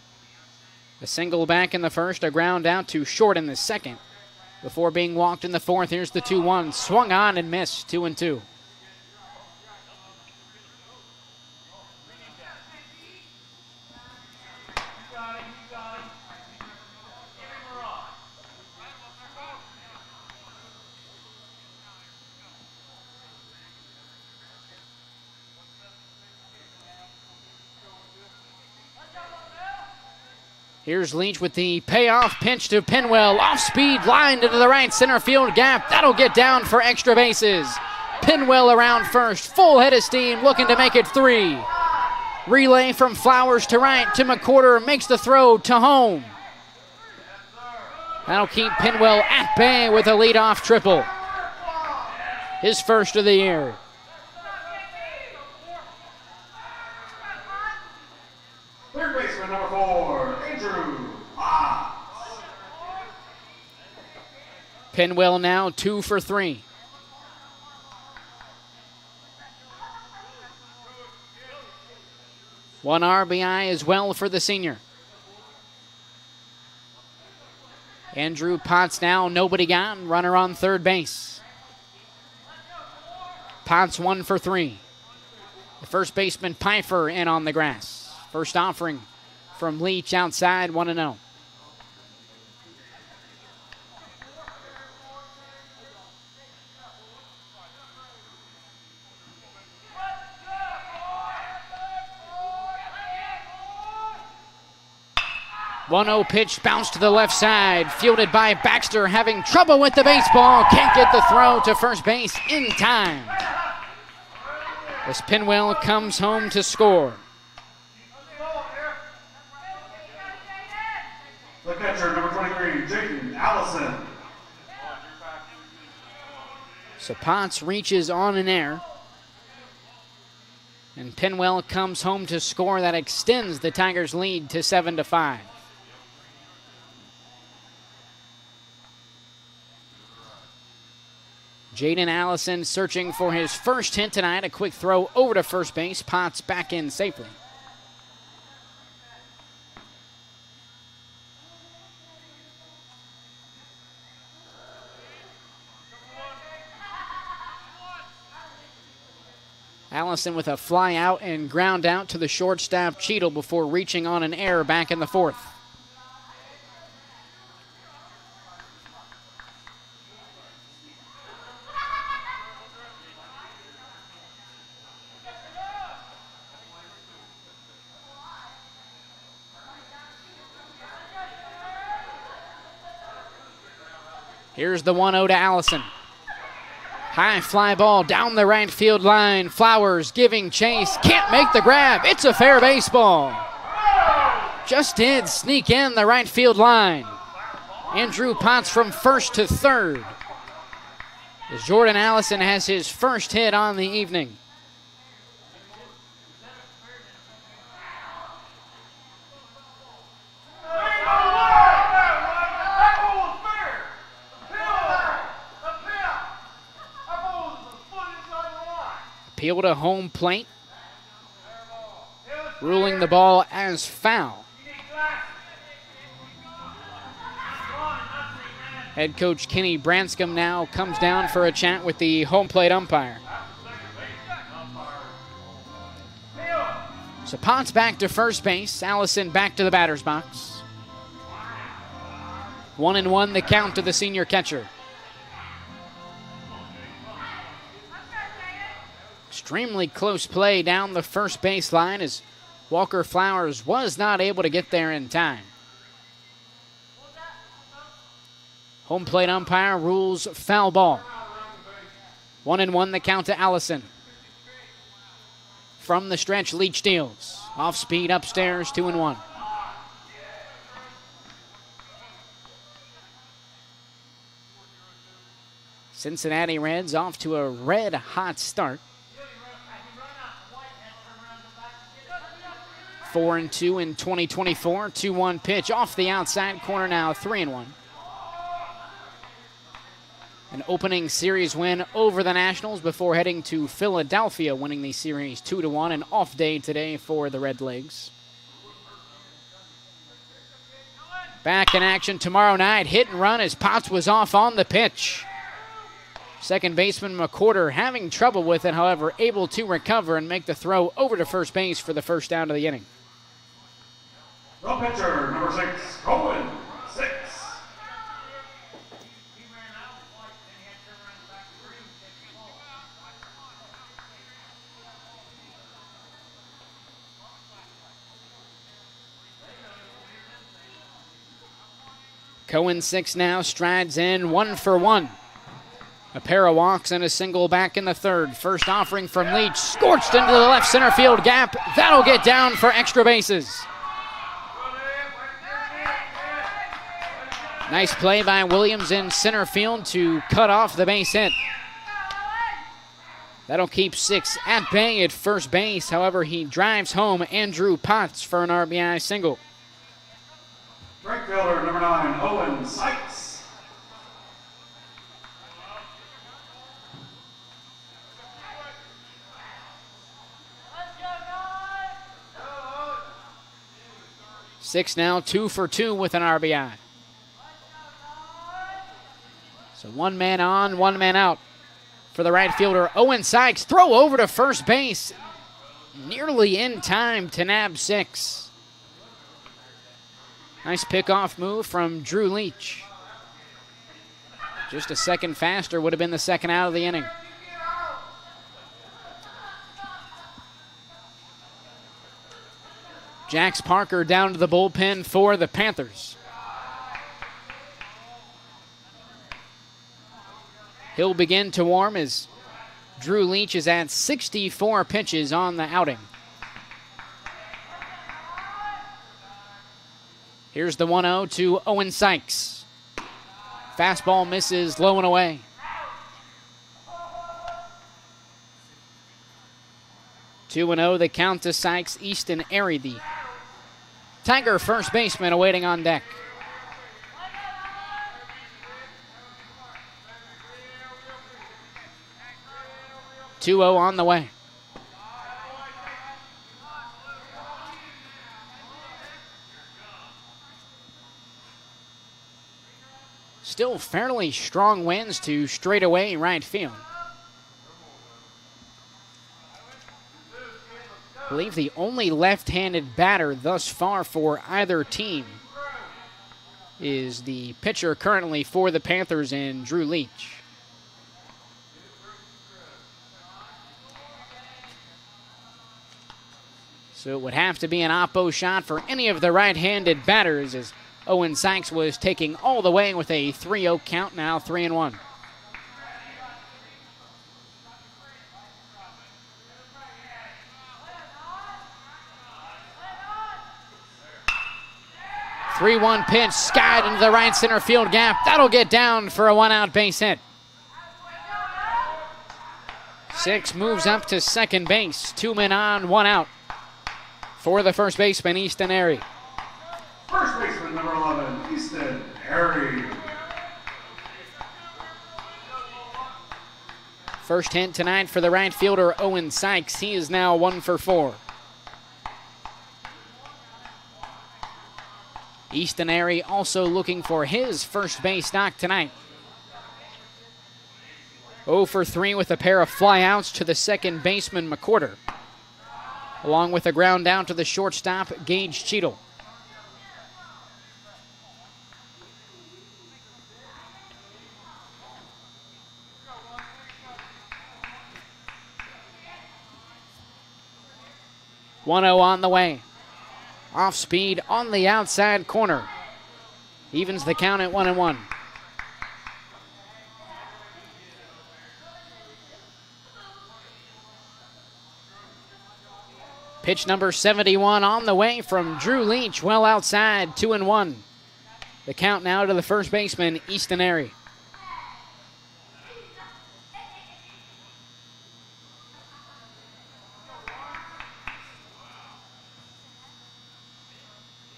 Speaker 1: A single back in the first, a ground out to short in the second. Before being walked in the fourth, here's the 2-1. Swung on and missed, 2-2. Here's Leach with the payoff pitch to Penwell. Off-speed line into the right center field gap. That'll get down for extra bases. Penwell around first. Full head of steam, looking to make it 3. Relay from Flowers to right to McCorder. Makes the throw to home. That'll keep Penwell at bay with a leadoff triple. His first of the year.
Speaker 2: Third baseman number 4, Andrew Potts.
Speaker 1: Penwell now 2 for 3. One RBI as well for the senior. Andrew Potts now nobody gone, runner on third base. Potts 1 for 3. The first baseman Pfeiffer in on the grass. First offering from Leach outside, 1-0. Pitch bounced to the left side, fielded by Baxter, having trouble with the baseball. Can't get the throw to first base in time. As Penwell comes home to score.
Speaker 2: The catcher, number 23, Jaden Allison.
Speaker 1: So Potts reaches on an air. And Penwell comes home to score that extends the Tigers' lead to 7-5. Jaden Allison searching for his first hit tonight. A quick throw over to first base. Potts back in safely. Allison with a fly out and ground out to the shortstop Cheadle before reaching on an error back in the fourth. Here's the 1-0 to Allison. High fly ball down the right field line. Flowers giving chase. Can't make the grab. It's a fair baseball. Just did sneak in the right field line. Andrew Potts from first to third. As Jordan Allison has his first hit on the evening. Appeal to home plate. Ruling the ball as foul. Head coach Kenny Branscombe now comes down for a chat with the home plate umpire. So Potts back to first base. Allison back to the batter's box. 1-1 the count to the senior catcher. Extremely close play down the first base line as Walker Flowers was not able to get there in time. Home plate umpire rules foul ball. 1-1 the count to Allison. from the stretch, Leach deals. Off speed upstairs, 2-1. Cincinnati Reds off to a red-hot start. 4-2 in 2024. 2-1 pitch off the outside corner now, 3-1. An opening series win over the Nationals before heading to Philadelphia, winning the series 2-1. An off day today for the Red Legs. Back in action tomorrow night. Hit and run as Potts was off on the pitch. Second baseman McCorder having trouble with it, however, able to recover and make the throw over to first base for the first down of the inning.
Speaker 2: The pitcher, number 6, Cohen, 6.
Speaker 1: Cohen 6 now, strides in 1 for 1. A pair of walks and a single back in the third. First offering from Leach, scorched into the left center field gap. That'll get down for extra bases. Nice play by Williams in center field to cut off the base hit. That'll keep 6 at bay at first base. However, he drives home Andrew Potts for an RBI single.
Speaker 2: Right fielder, number 9, Owen Sykes.
Speaker 1: Six now, 2 for 2 with an RBI. So 1 man on, 1 man out for the right fielder, Owen Sykes. Throw over to first base, nearly in time to nab 6. Nice pickoff move from Drew Leach. Just a second faster would have been the second out of the inning. Jax Parker down to the bullpen for the Panthers. He'll begin to warm as Drew Leach is at 64 pitches on the outing. Here's the 1-0 to Owen Sykes. Fastball misses low and away. Two 2-0 the count to Sykes. Easton Airy, the Tiger first baseman, awaiting on deck. Two 2-0 on the way. Still fairly strong winds to straightaway right field. I believe the only left-handed batter thus far for either team is the pitcher currently for the Panthers in Drew Leach. So it would have to be an oppo shot for any of the right-handed batters as Owen Sykes was taking all the way with a 3-0 count, now 3-1. Three-one pitch, skied into the right center field gap. That'll get down for a one-out base hit. Six moves up to second base. 2 men on, 1 out for the first baseman, Easton Airy.
Speaker 2: First baseman, number 11, Easton Airy.
Speaker 1: First hit tonight for the right fielder, Owen Sykes. He is now 1 for 4. Easton Airy also looking for his first base knock tonight. 0 for 3 with a pair of flyouts to the second baseman, McCorder, along with a ground down to the shortstop, Gage Cheadle. One 0 on the way. Off speed on the outside corner. Evens the count at 1-1. Pitch number 71 on the way from Drew Leach, well outside, 2-1. The count now to the first baseman, Easton Airy.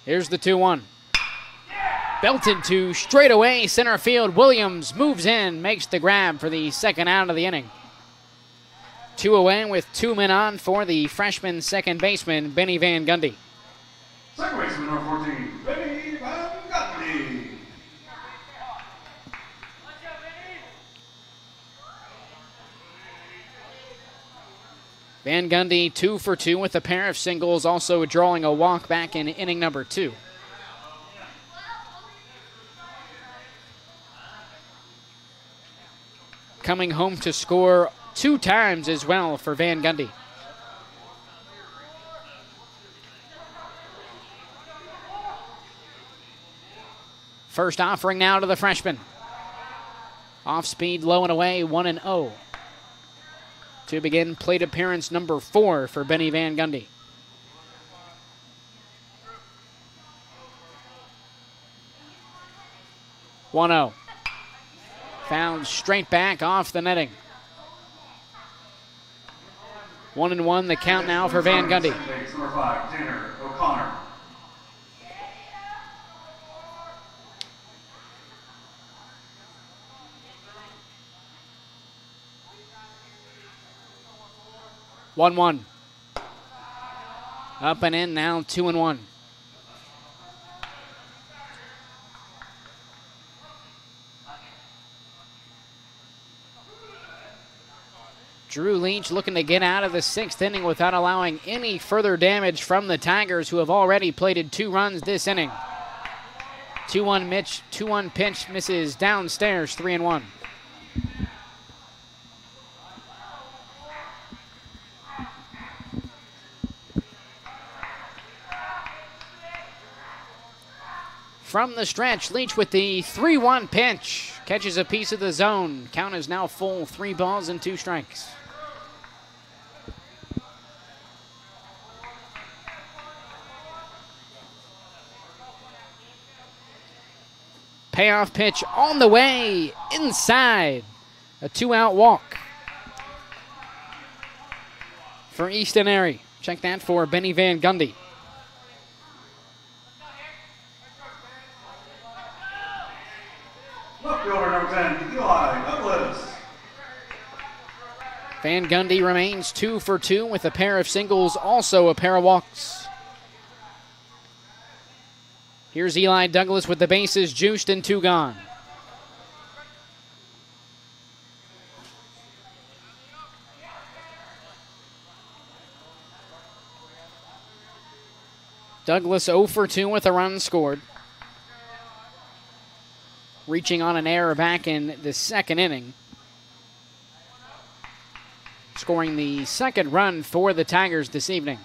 Speaker 1: Here's the 2-1. Belted to straightaway center field. Williams moves in, makes the grab for the second out of the inning. 2 away with 2 men on for the freshman second baseman, Benny Van Gundy.
Speaker 2: Second baseman, number 14, Benny Van Gundy.
Speaker 1: Van Gundy 2 for 2 with a pair of singles, also drawing a walk back in inning number 2. Coming home to score 2 times as well for Van Gundy. First offering now to the freshman. Off speed, low and away, 1-0. To begin plate appearance number 4 for Benny Van Gundy. One-0. Fouled straight back off the netting. 1-1 the count now for Van Gundy.
Speaker 2: Number 5, Tanner O'Connor.
Speaker 1: One. Up and in now, 2-1. Drew Leach looking to get out of the 6th inning without allowing any further damage from the Tigers, who have already plated 2 runs this inning. 2-1 pitch misses downstairs, 3-1. From the stretch, Leach with the 3-1 pitch. Catches a piece of the zone. Count is now full, 3 balls and 2 strikes. Payoff pitch on the way, inside. A 2-out walk for Easton Airy. Check that for Benny Van Gundy.
Speaker 2: Left fielder, number 10, Eli Douglas.
Speaker 1: Van Gundy remains 2 for 2 with a pair of singles, also a pair of walks. Here's Eli Douglas with the bases juiced and 2 gone. Douglas 0 for 2 with a run scored. Reaching on an error back in the 2nd inning. Scoring the 2nd run for the Tigers this evening.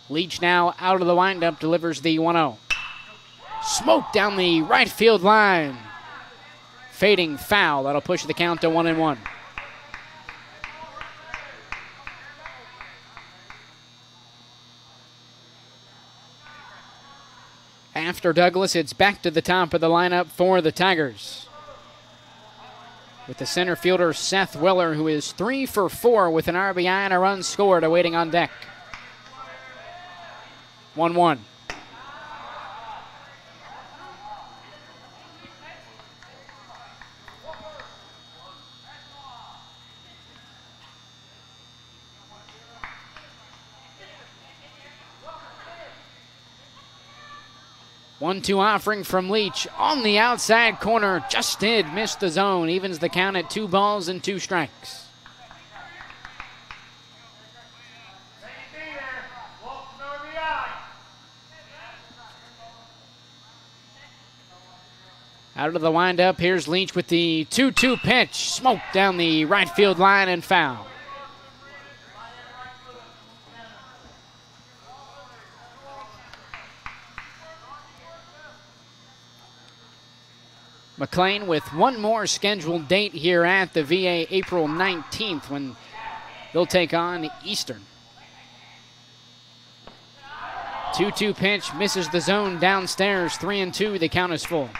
Speaker 1: Leach now out of the windup, delivers the 1-0. Smoke down the right field line. Fading foul. That'll push the count to 1-1. After Douglas, it's back to the top of the lineup for the Tigers, with the center fielder Seth Weller, who is 3 for 4 with an RBI and a run scored, awaiting on deck. 1-1. One-two offering from Leach on the outside corner. Just did miss the zone. Evens the count at 2 balls and 2 strikes. Out of the windup, here's Leach with the 2-2 pitch. Smoke down the right field line and foul. McClain with one more scheduled date here at the VA, April 19th, when They'll take on Eastern. 2-2 pitch, misses the zone downstairs. 3-2, the count is full.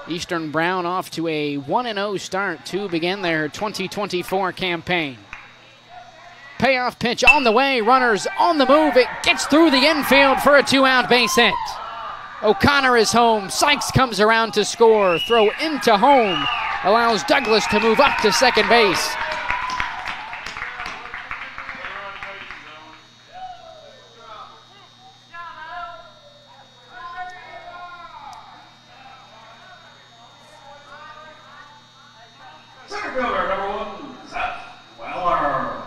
Speaker 1: Eastern Brown off to a 1-0 start to begin their 2024 campaign. Payoff pitch on the way, runners on the move. It gets through the infield for a 2-out base hit. O'Connor is home. Sykes comes around to score. Throw into home allows Douglas to move up to second base.
Speaker 2: Center fielder, number 1, Seth Weller.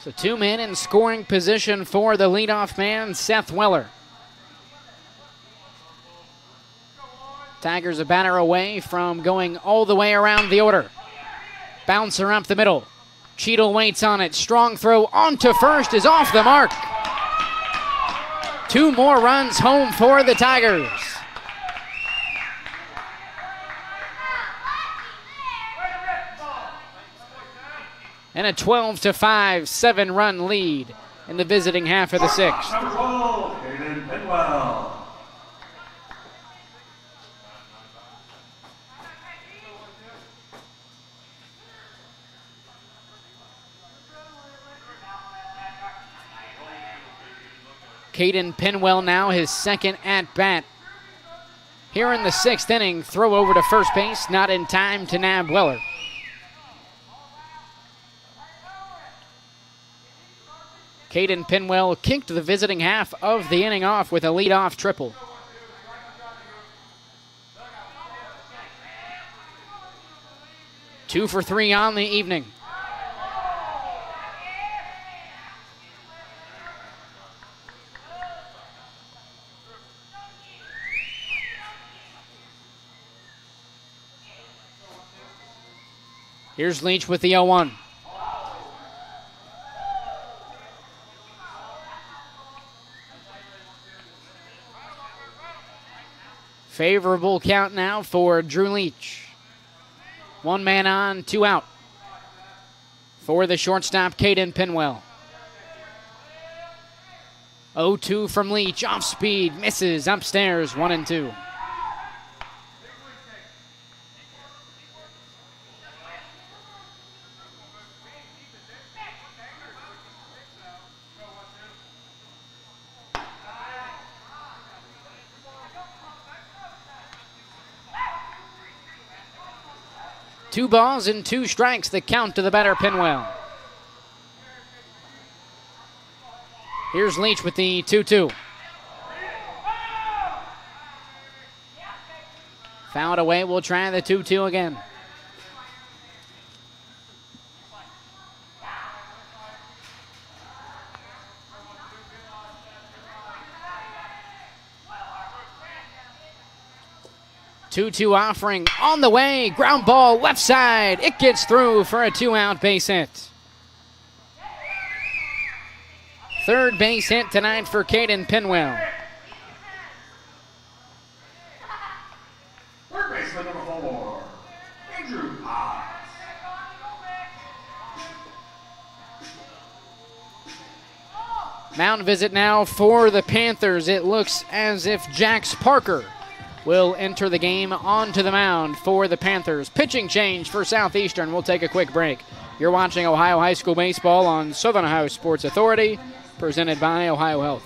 Speaker 1: So 2 men in scoring position for the leadoff man, Seth Weller. Tigers a batter away from going all the way around the order. Bouncer up the middle. Cheadle waits on it. Strong throw onto first is off the mark. 2 more runs home for the Tigers. And a 12-5, 7-run lead in the visiting half of the 6th.
Speaker 2: Number 12, Caden Penwell.
Speaker 1: Caden Penwell now his second at-bat. Here in the 6th inning, throw over to first base, not in time to nab Weller. Caden Penwell kicked the visiting half of the inning off with a leadoff triple. Two for 3 on the evening. Here's Leach with the 0-1. Favorable count now for Drew Leach. 1 man on, 2 out. For the shortstop, Caden Penwell. 0-2 from Leach, off speed, misses, upstairs, 1-2. Two balls and 2 strikes, the count to the batter, Penwell. Here's Leach with the 2-2. Fouled away, we'll try the 2-2 again. Two-two offering on the way. Ground ball left side. It gets through for a 2-out base hit. Third base hit tonight for Caden Penwell.
Speaker 2: Third baseman number 4, Andrew Potts.
Speaker 1: Mound visit now for the Panthers. It looks as if Jax Parker will enter the game onto the mound for the Panthers. Pitching change for Southeastern. We'll take a quick break. You're watching Ohio High School Baseball on Southern Ohio Sports Authority, presented by OhioHealth.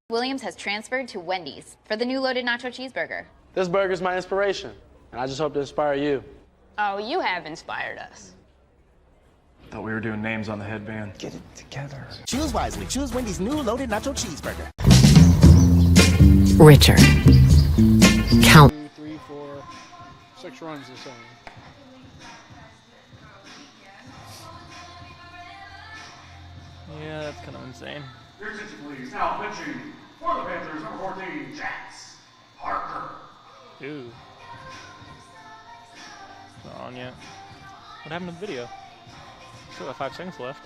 Speaker 8: Williams has transferred to Wendy's for the new loaded nacho cheeseburger.
Speaker 9: This burger's my inspiration, and I just hope to inspire you.
Speaker 10: Oh, you have inspired us.
Speaker 4: Thought we were doing names on the headband.
Speaker 11: Get it together. Choose wisely. Choose Wendy's new loaded nacho cheeseburger.
Speaker 5: Richer. Count.
Speaker 1: 2, 3, 4, 6 runs this inning.
Speaker 12: Yeah, that's kind of insane.
Speaker 2: Your attention, please. Now pitching for the Panthers, number 14, Jax Parker.
Speaker 12: Ooh. on yet. What happened to the video? Still got 5 seconds left.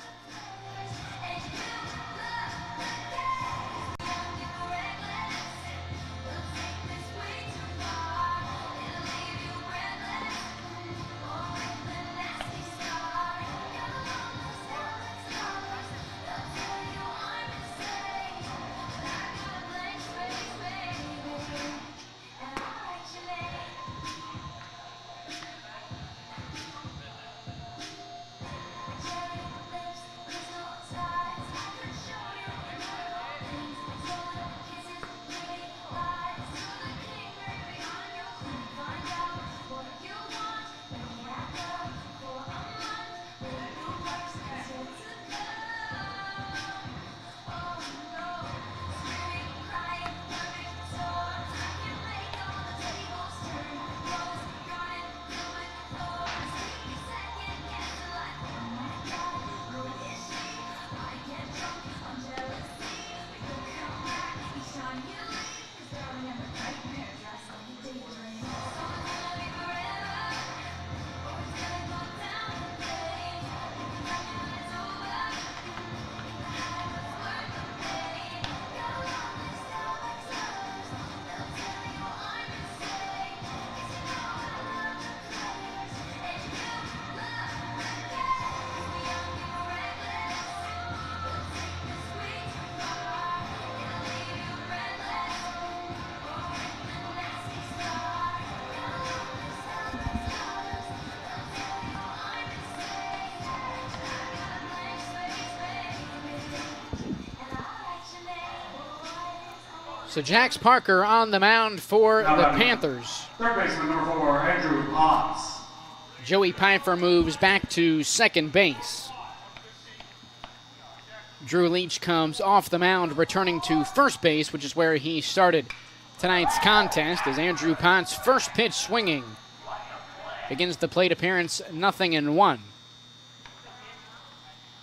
Speaker 1: So Jax Parker on the mound for the Panthers.
Speaker 2: Third baseman number 4, Andrew Potts.
Speaker 1: Joey Pfeiffer moves back to second base. Drew Leach comes off the mound, returning to first base, which is where he started tonight's contest, as Andrew Potts' first pitch swinging begins the plate appearance 0-1.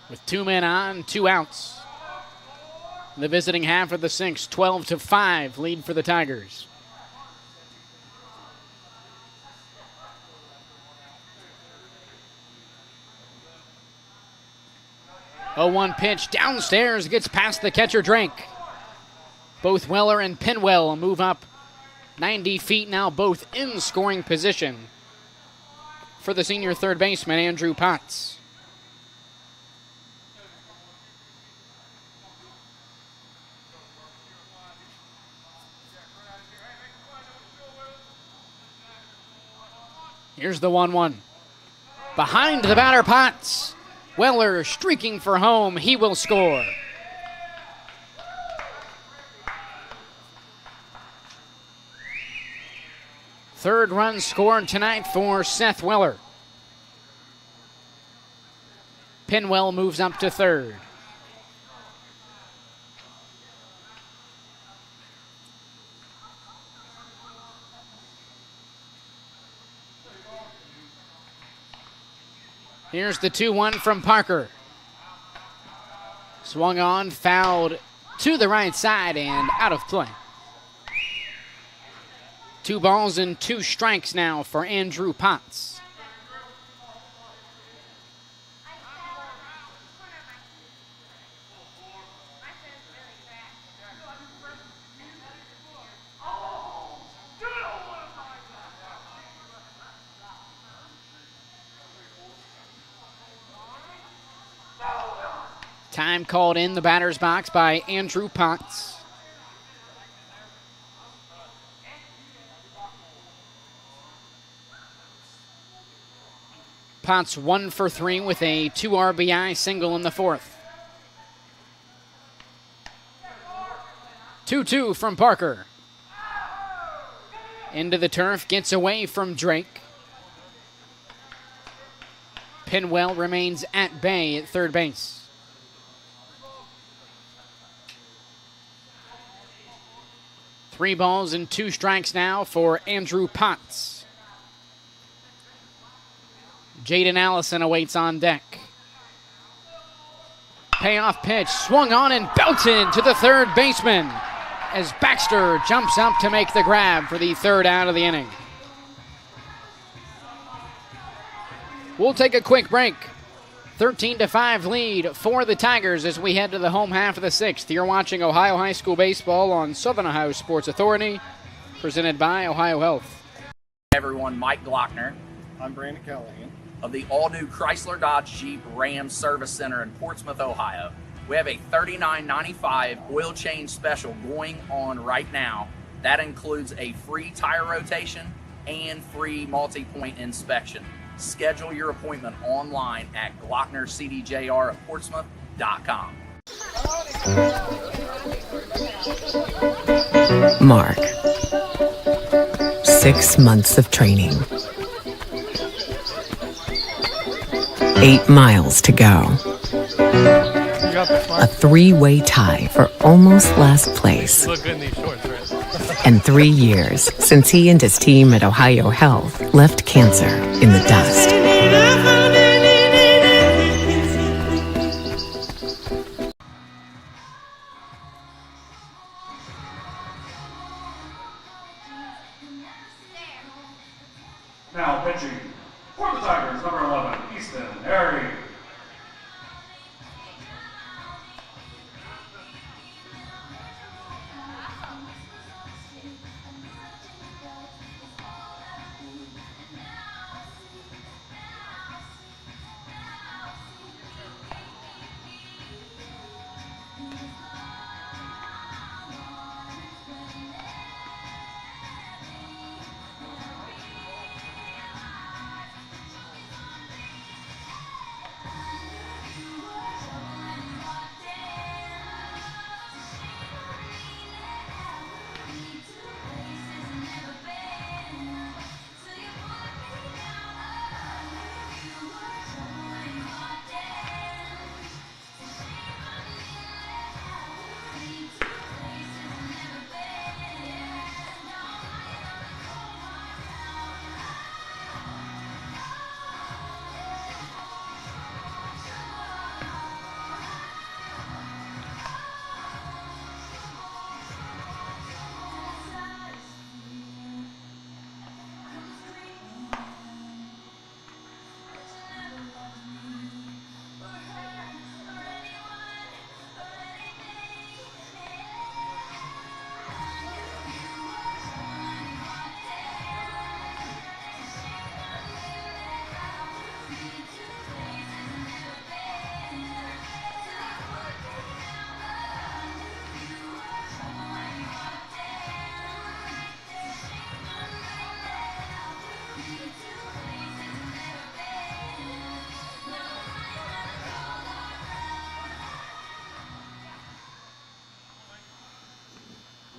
Speaker 1: With 2 men on, 2 outs. In the visiting half of the 6th, 12-5 lead for the Tigers. Oh, 1 pitch downstairs, gets past the catcher Drake. Both Weller and Pinwell move up 90 feet now, both in scoring position for the senior third baseman, Andrew Potts. Here's the 1-1. Behind the batter, Potts. Weller streaking for home. He will score. Third run scored tonight for Seth Weller. Pinwell moves up to third. Here's the 2-1 from Parker. Swung on, fouled to the right side and out of play. 2 balls and 2 strikes now for Andrew Potts. Time called in the batter's box by Andrew Potts. Potts 1 for 3 with a 2 RBI single in the 4th. 2-2 from Parker. Into the turf, gets away from Drake. Pinwell remains at bay at third base. Three balls and 2 strikes now for Andrew Potts. Jaden Allison awaits on deck. Payoff pitch, swung on and belted to the third baseman as Baxter jumps up to make the grab for the 3rd out of the inning. We'll take a quick break. 13-5 lead for the Tigers as we head to the home half of the sixth. You're watching Ohio High School Baseball on Southern Ohio Sports Authority, presented by OhioHealth.
Speaker 3: Everyone, Mike Glockner.
Speaker 13: I'm Brandon Callahan.
Speaker 3: Of the all-new Chrysler Dodge Jeep Ram Service Center in Portsmouth, Ohio. We have a $39.95 oil change special going on right now. That includes a free tire rotation and free multi-point inspection. Schedule your appointment online at GlocknerCDJR@Portsmouth.com.
Speaker 5: Mark. 6 months of training. 8 miles to go. A 3-way tie for almost last place.
Speaker 12: Look good in these shorts, right?
Speaker 5: And 3 years since he and his team at OhioHealth left cancer in the dust.
Speaker 2: Now pitching for the Tigers, number 11, Easton Airy.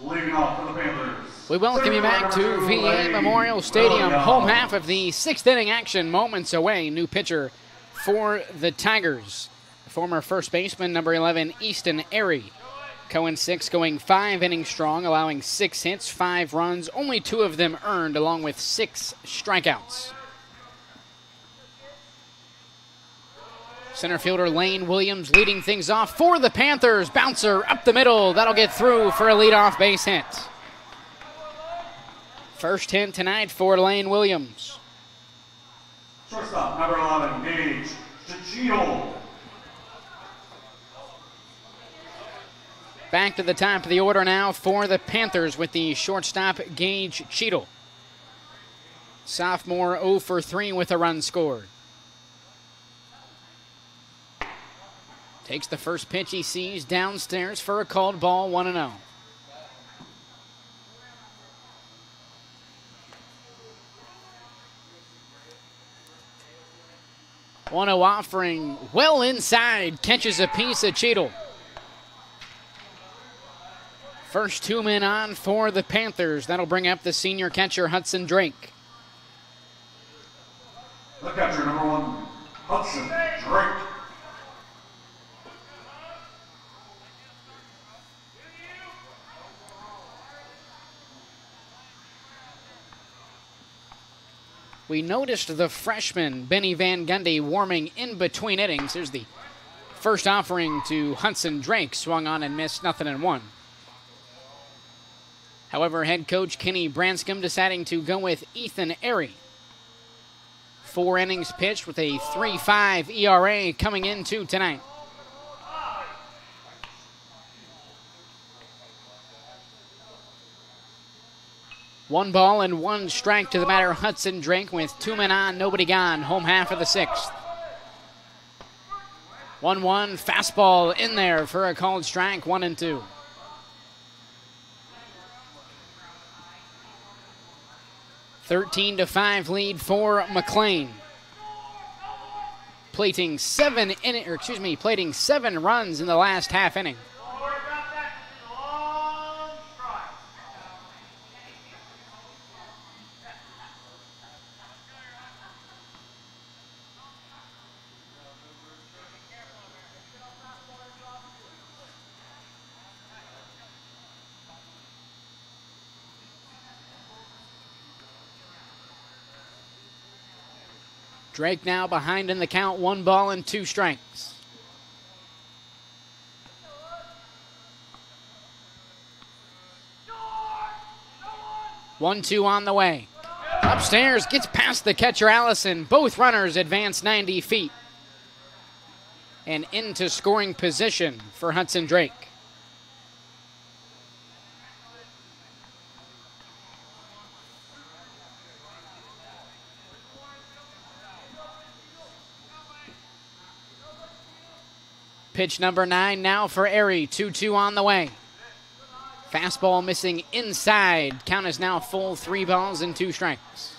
Speaker 2: Leading off for the Panthers.
Speaker 1: We welcome you back to VA Memorial Stadium. Home half of the sixth inning action, moments away. New pitcher for the Tigers. Former first baseman, number 11, Easton Airy. Cohen 6 going 5 innings strong, allowing 6 hits, 5 runs, only 2 of them earned, along with 6 strikeouts. Center fielder Lane Williams leading things off for the Panthers. Bouncer up the middle. That'll get through for a leadoff base hit. First hit tonight for Lane Williams.
Speaker 2: Shortstop, number 11, Gage Cheadle.
Speaker 1: Back to the top of the order now for the Panthers with the shortstop, Gage Cheadle. Sophomore 0 for 3 with a run scored. Takes the first pitch he sees downstairs for a called ball, 1-0. One-0 offering well inside, catches a piece of Cheadle. First 2 men on for the Panthers. That'll bring up the senior catcher, Hudson Drake.
Speaker 2: The catcher, number 1, Hudson Drake.
Speaker 1: We noticed the freshman, Benny Van Gundy, warming in between innings. Here's the first offering to Hudson Drake. Swung on and missed, 0-1. However, head coach Kenny Branscombe deciding to go with Ethan Airy. 4 innings pitched with a 3.5 ERA coming into tonight. One ball and one strike to the batter, Hudson Drake, with 2 men on, nobody gone, home half of the 6th. 1-1, fastball in there for a called strike, 1-2. (13-5) lead for McClain. Plating 7 runs in the last half inning. Drake now behind in the count, 1 ball and 2 strikes. One-two on the way. Upstairs, gets past the catcher Allison. Both runners advance 90 feet. And into scoring position for Hudson Drake. Pitch number 9 now for Airy. 2-2 on the way. Fastball missing inside. Count is now full, 3 balls and 2 strikes.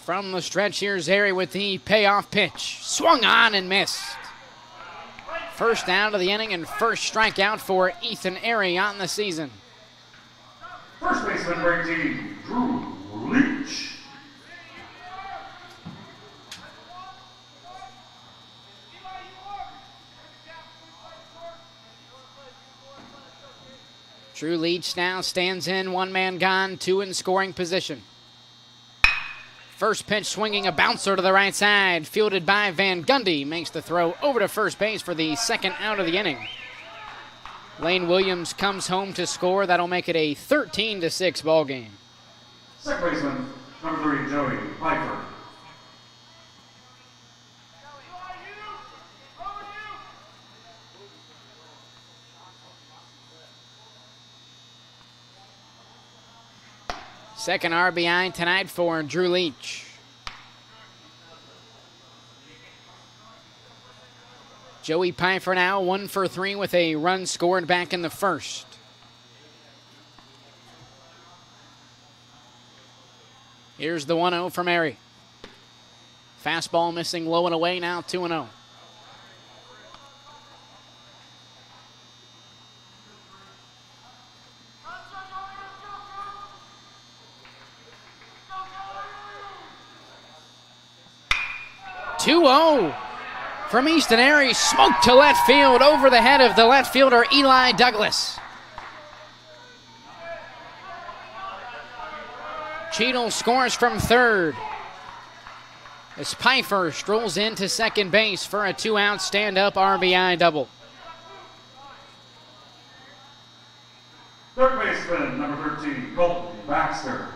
Speaker 1: From the stretch, here's Airy with the payoff pitch. Swung on and missed. First out of the inning and first strikeout for Ethan Airy on the season.
Speaker 2: First baseman, break team, Drew Leach.
Speaker 1: Drew Leach now stands in, 1 man gone, 2 in scoring position. First pitch swinging, a bouncer to the right side, fielded by Van Gundy, makes the throw over to first base for the second out of the inning. Lane Williams comes home to score. That'll make it a 13-6 ball game.
Speaker 2: Second baseman, number 3, Joey Piper.
Speaker 1: Second RBI tonight for Drew Leach. Joey Piper now 1 for 3 with a run scored back in the first. Here's the 1-0 from Airy. Fastball missing low and away, now 2-0. From Easton Airy, smoked to left field over the head of the left fielder Eli Douglas. Cheadle scores from third as Piper strolls into second base for a 2-out stand-up RBI double.
Speaker 2: Third baseman, number 13, Colton Baxter.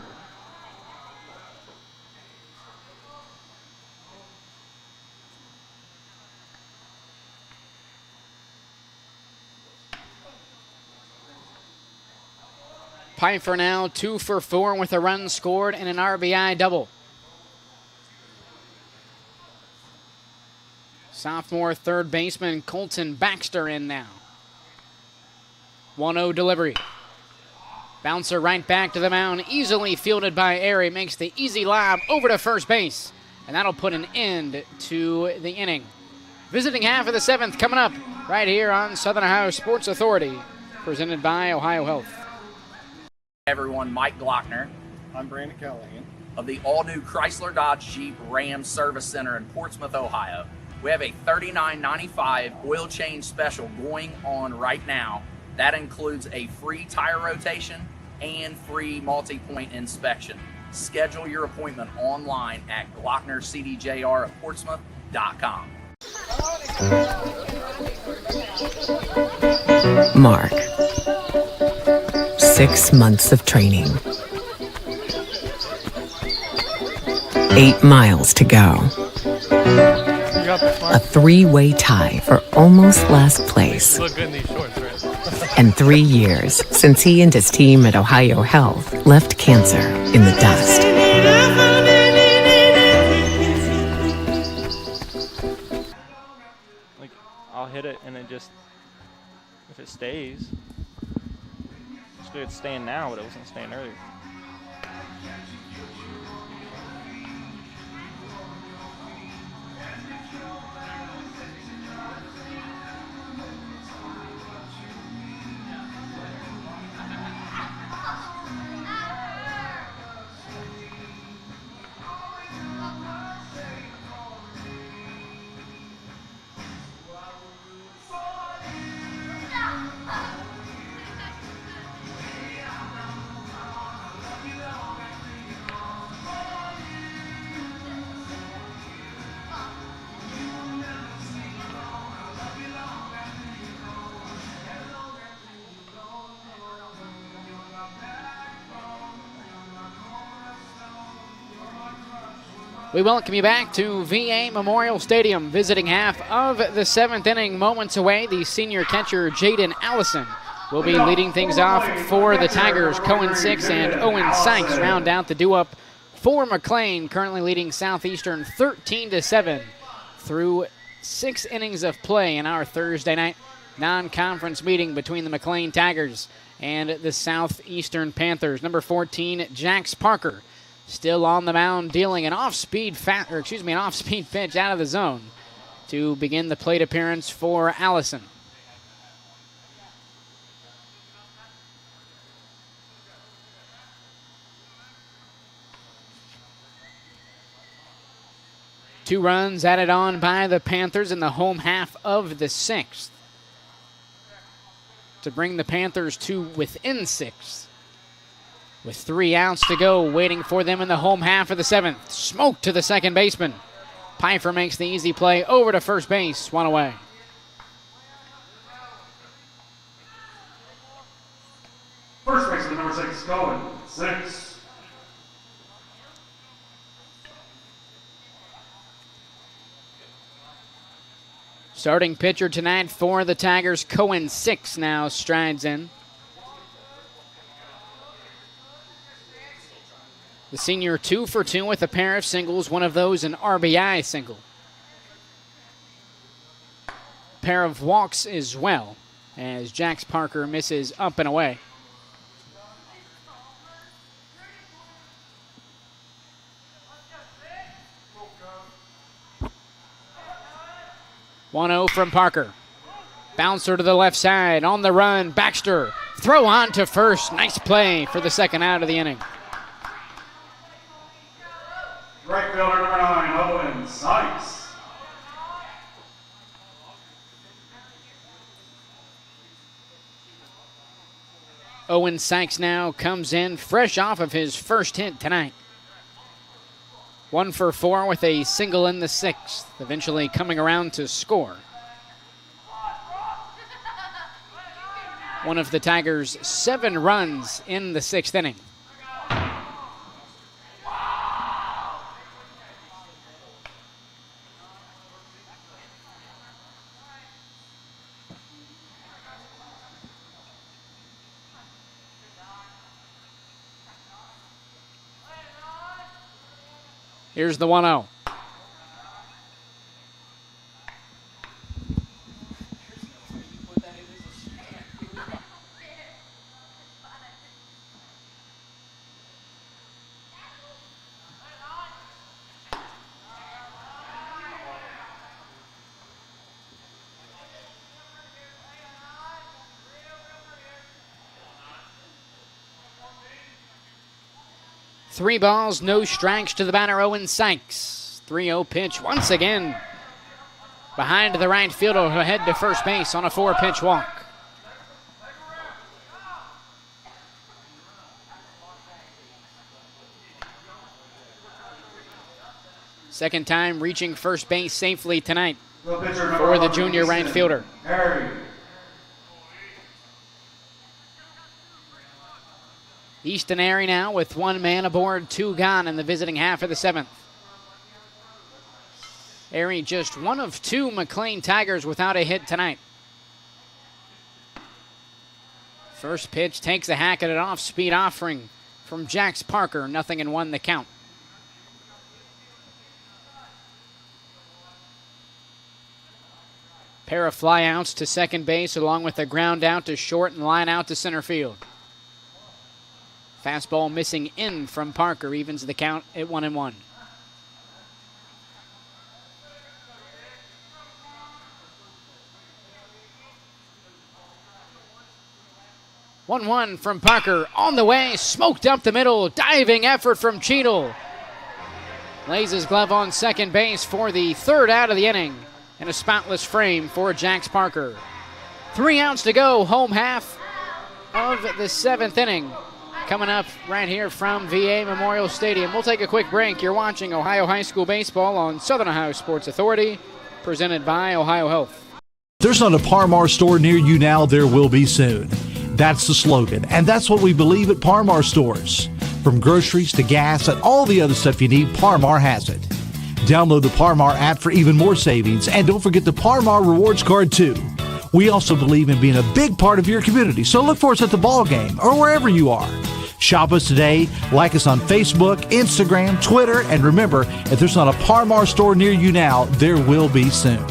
Speaker 1: Piper now 2 for 4 with a run scored and an RBI double. Sophomore third baseman Colton Baxter in now. 1-0 delivery. Bouncer right back to the mound, easily fielded by Airy, makes the easy lob over to first base, and that'll put an end to the inning. Visiting half of the 7th coming up right here on Southern Ohio Sports Authority, presented by OhioHealth.
Speaker 3: Everyone, Mike Glockner.
Speaker 13: I'm Brandon Callahan.
Speaker 3: Of the all-new Chrysler Dodge Jeep Ram Service Center in Portsmouth, Ohio. We have a $39.95 oil change special going on right now. That includes a free tire rotation and free multi-point inspection. Schedule your appointment online at GlocknerCDJR@Portsmouth.com.
Speaker 5: Mark. 6 months of training. 8 miles to go. A 3-way tie for almost last place.
Speaker 12: You look good in these shorts, right?
Speaker 5: And 3 years since he and his team at OhioHealth left cancer in the dust.
Speaker 12: Like, I'll hit it and it just, if it stays, it's staying now, but it wasn't staying earlier.
Speaker 1: We welcome you back to VA Memorial Stadium. Visiting half of the 7th inning, moments away. The senior catcher, Jaden Allison, will be leading things off for the Tigers. Cohen Six and Owen Sykes round out the do-up for McClain, currently leading Southeastern 13-7 through 6 innings of play in our Thursday night non-conference meeting between the McClain Tigers and the Southeastern Panthers. Number 14, Jax Parker, still on the mound, dealing an off-speed pitch out of the zone to begin the plate appearance for Allison. Two runs added on by the Panthers in the home half of the 6th to bring the Panthers to within 6. With 3 outs to go, waiting for them in the home half of the 7th. Smoke to the second baseman. Pfeiffer makes the easy play over to first base, 1 away.
Speaker 2: First baseman, number 6, Cohen Six.
Speaker 1: Starting pitcher tonight for the Tigers, Cohen Six now strides in. The senior 2 for 2 with a pair of singles, one of those an RBI single. Pair of walks as well, as Jax Parker misses up and away. One-0 from Parker. Bouncer to the left side, on the run, Baxter. Throw on to first, nice play for the second out of the inning.
Speaker 2: Right fielder, number 9, Owen Sykes.
Speaker 1: Owen Sykes now comes in fresh off of his first hit tonight. 1 for 4 with a single in the 6th, eventually coming around to score. One of the Tigers' 7 runs in the 6th inning. Here's the 1-0. Three balls, no strikes to the batter, Owen Sykes. 3-0 pitch once again. Behind the right fielder who head to first base on a 4-pitch walk. Second time reaching first base safely tonight for the junior right fielder. Easton Airy now with 1 man aboard, 2 gone in the visiting half of the 7th. Airy just 1 of 2 McClain Tigers without a hit tonight. First pitch takes a hack at an off-speed offering from Jax Parker. 0-1 the count. Pair of flyouts to second base along with a ground out to short and line out to center field. Fastball missing in from Parker evens the count at 1-1. One from Parker on the way, smoked up the middle, diving effort from Cheadle. Lays his glove on second base for the 3rd out of the inning, and a spotless frame for Jax Parker. 3 outs to go, home half of the 7th inning. Coming up right here from VA Memorial Stadium. We'll take a quick break. You're watching Ohio High School Baseball on Southern Ohio Sports Authority, presented by OhioHealth.
Speaker 7: There's not a Parmar store near you now, there will be soon. That's the slogan, and that's what we believe at Parmar stores. From groceries to gas and all the other stuff you need, Parmar has it. Download the Parmar app for even more savings, and don't forget the Parmar Rewards Card too. We also believe in being a big part of your community, so look for us at the ball game or wherever you are. Shop us today, like us on Facebook, Instagram, Twitter, and remember, if there's not a Parmar store near you now, there will be soon.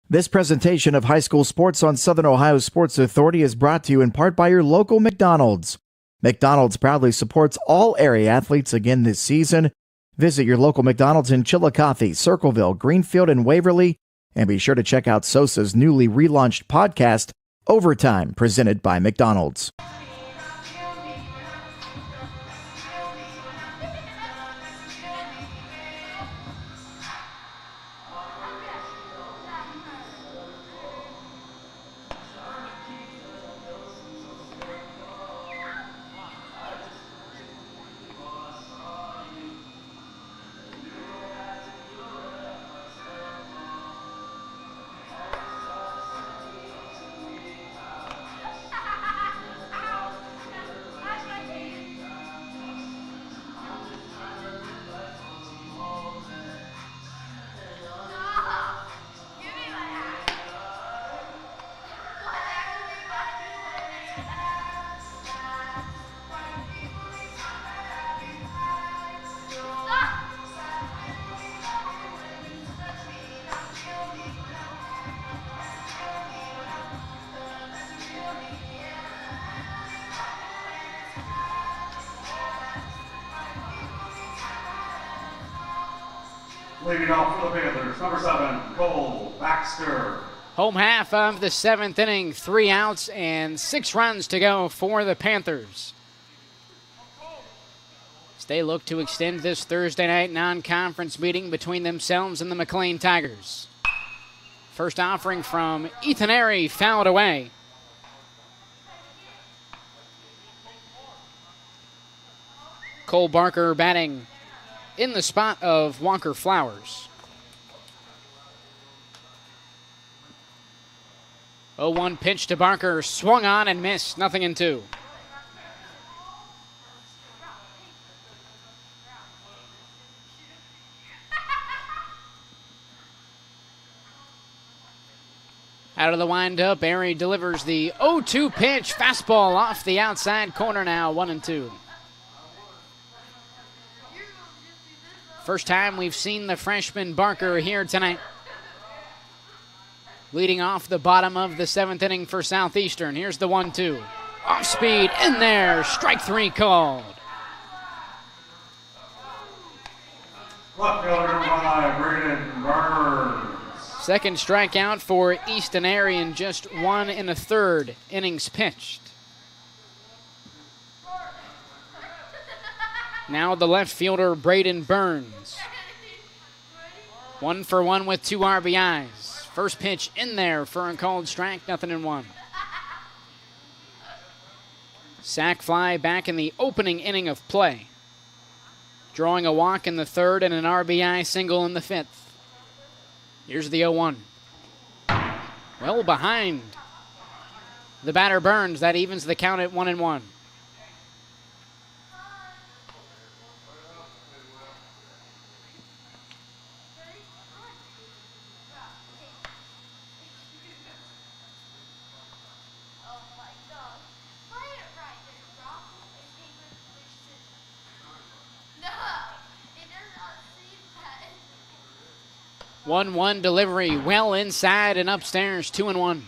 Speaker 6: This presentation of high school sports on Southern Ohio Sports Authority is brought to you in part by your local McDonald's. McDonald's proudly supports all area athletes again this season. Visit your local McDonald's in Chillicothe, Circleville, Greenfield, and Waverly, and be sure to check out SOSA's newly relaunched podcast, Overtime, presented by McDonald's.
Speaker 2: Leading off for the Panthers, number 7, Cole Baxter.
Speaker 1: Home half of the 7th inning, 3 outs and 6 runs to go for the Panthers. As they look to extend this Thursday night non-conference meeting between themselves and the McClain Tigers. First offering from Ethan Airy, fouled away. Cole Barker batting in the spot of Walker Flowers. 0-1 pitch to Barker, swung on and missed, 0-2. Out of the windup, Airy delivers the 0-2 pitch, fastball off the outside corner now, 1-2. First time we've seen the freshman Barker here tonight. Leading off the bottom of the 7th inning for Southeastern. Here's the 1-2. Off speed, in there, strike 3 called.
Speaker 2: Left fielder number 5, Braden Burns.
Speaker 1: Second strikeout for Easton Airy in just 1 1/3 innings pitched. Now the left fielder, Braden Burns. 1 for 1 with 2 RBIs. First pitch in there for a called strike, 0-1. Sac fly back in the opening inning of play. Drawing a walk in the 3rd and an RBI single in the 5th. Here's the 0-1. Well behind the batter Burns. That evens the count at 1-1. 1-1 delivery, well inside and upstairs, 2-1.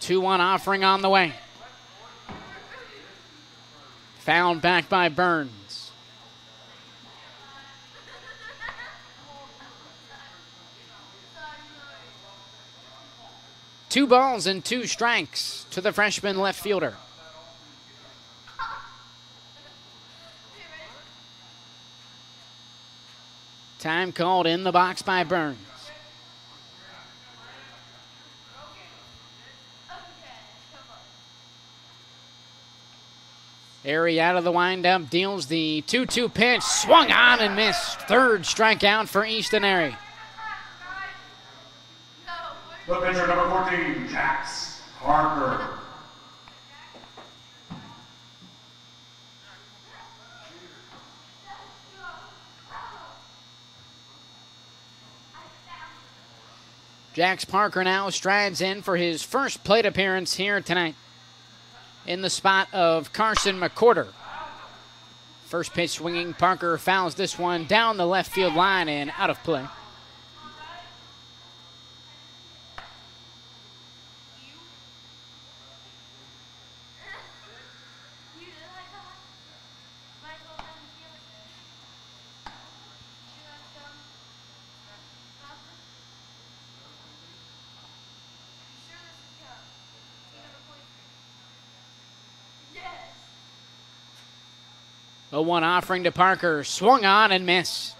Speaker 1: Two-one offering on the way. Fouled back by Burns. Two balls and two strikes to the freshman left fielder. Time called in the box by Burns. Airy out of the windup, deals the 2-2 pitch, swung on and missed. Third strikeout for Easton Airy.
Speaker 2: The pitcher, number 14, Jax Parker.
Speaker 1: Jax Parker now strides in for his first plate appearance here tonight in the spot of Carson McCorder. First pitch swinging, Parker fouls this one down the left field line and out of play. A 1 offering to Parker, swung on and missed.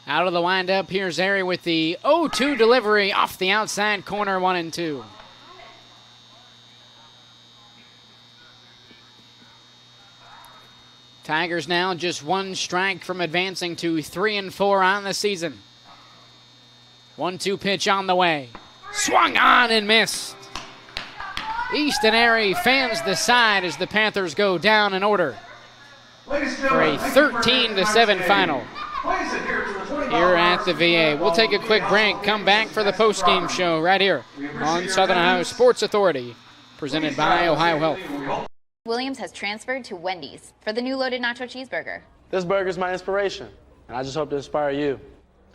Speaker 1: Out of the windup, here's Airy with the 0-2 delivery off the outside corner, 1-2. Tigers now just one strike from advancing to 3-4 on the season. 1-2 pitch on the way. Swung on and missed. Easton Airy fans the side as the Panthers go down in order for a 13-7 final here at the VA. We'll take a quick break, come back for the postgame show right here on Southern Ohio Sports Authority, presented by OhioHealth.
Speaker 8: Williams has transferred to Wendy's for the new loaded nacho cheeseburger.
Speaker 9: This burger's my inspiration, and I just hope to inspire you.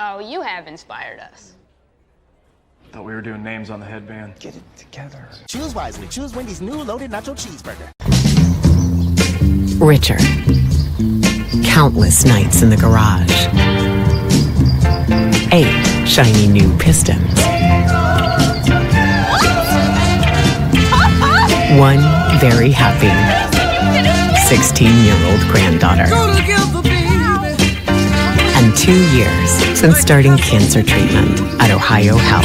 Speaker 10: Oh, you have inspired us.
Speaker 4: Thought we were doing names on the headband.
Speaker 11: Get it together. Choose wisely. Choose Wendy's new loaded nacho cheeseburger.
Speaker 5: Richer. Countless nights in the garage. 8 shiny new pistons. 1 very happy 16-year-old granddaughter. And 2 years since starting cancer treatment at OhioHealth.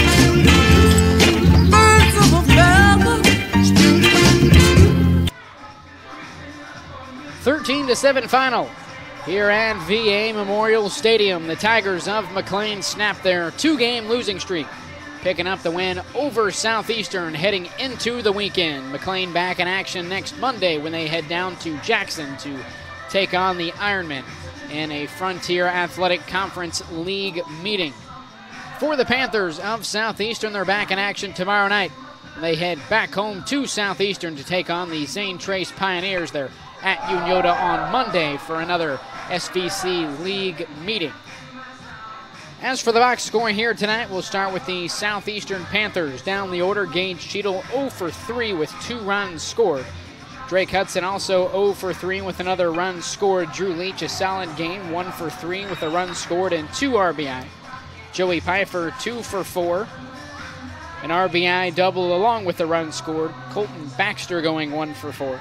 Speaker 1: 13-7 final here at VA Memorial Stadium. The Tigers of McClain snapped their 2-game losing streak, picking up the win over Southeastern heading into the weekend. McClain back in action next Monday when they head down to Jackson to take on the Ironmen in a Frontier Athletic Conference League meeting. For the Panthers of Southeastern, they're back in action tomorrow night. They head back home to Southeastern to take on the St. Trace Pioneers. They're at Unyoda on Monday for another SVC League meeting. As for the box score here tonight, we'll start with the Southeastern Panthers. Down the order, Gage Cheadle 0 for 3 with 2 runs scored. Drake Hudson also 0 for 3 with another run scored. Drew Leach, a solid game, 1 for 3 with a run scored and 2 RBI. Joey Pfeiffer 2 for 4. An RBI double along with the run scored. Colton Baxter going 1 for 4.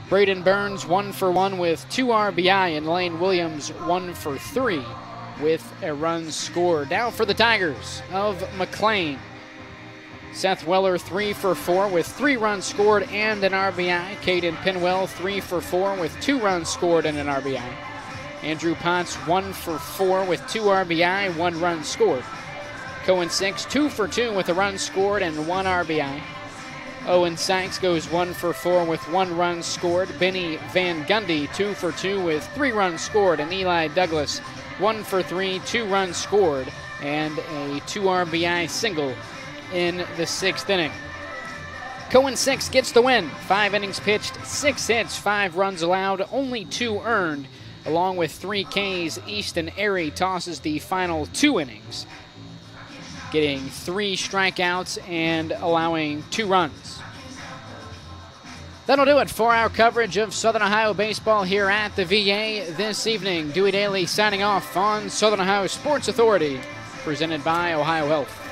Speaker 1: Braden Burns 1 for 1 with 2 RBI, and Lane Williams 1 for 3 with a run scored. Now for the Tigers of McClain. Seth Weller 3 for 4 with 3 runs scored and an RBI. Caden Pinwell 3 for 4 with 2 runs scored and an RBI. Andrew Potts 1 for 4 with 2 RBI, 1 run scored. Cohen 6, 2 for 2 with a run scored and 1 RBI. Owen Sykes goes 1 for 4 with 1 run scored. Benny Van Gundy 2 for 2 with 3 runs scored. And Eli Douglas 1 for 3, 2 runs scored, and a 2 RBI single in the 6th inning. Cohen 6 gets the win. 5 innings pitched, 6 hits, 5 runs allowed, only 2 earned. Along with 3 Ks, Easton Airy tosses the final 2 innings, getting 3 strikeouts and allowing 2 runs. That'll do it for our coverage of Southern Ohio baseball here at the VA this evening. Dewey Daly signing off on Southern Ohio Sports Authority, presented by OhioHealth.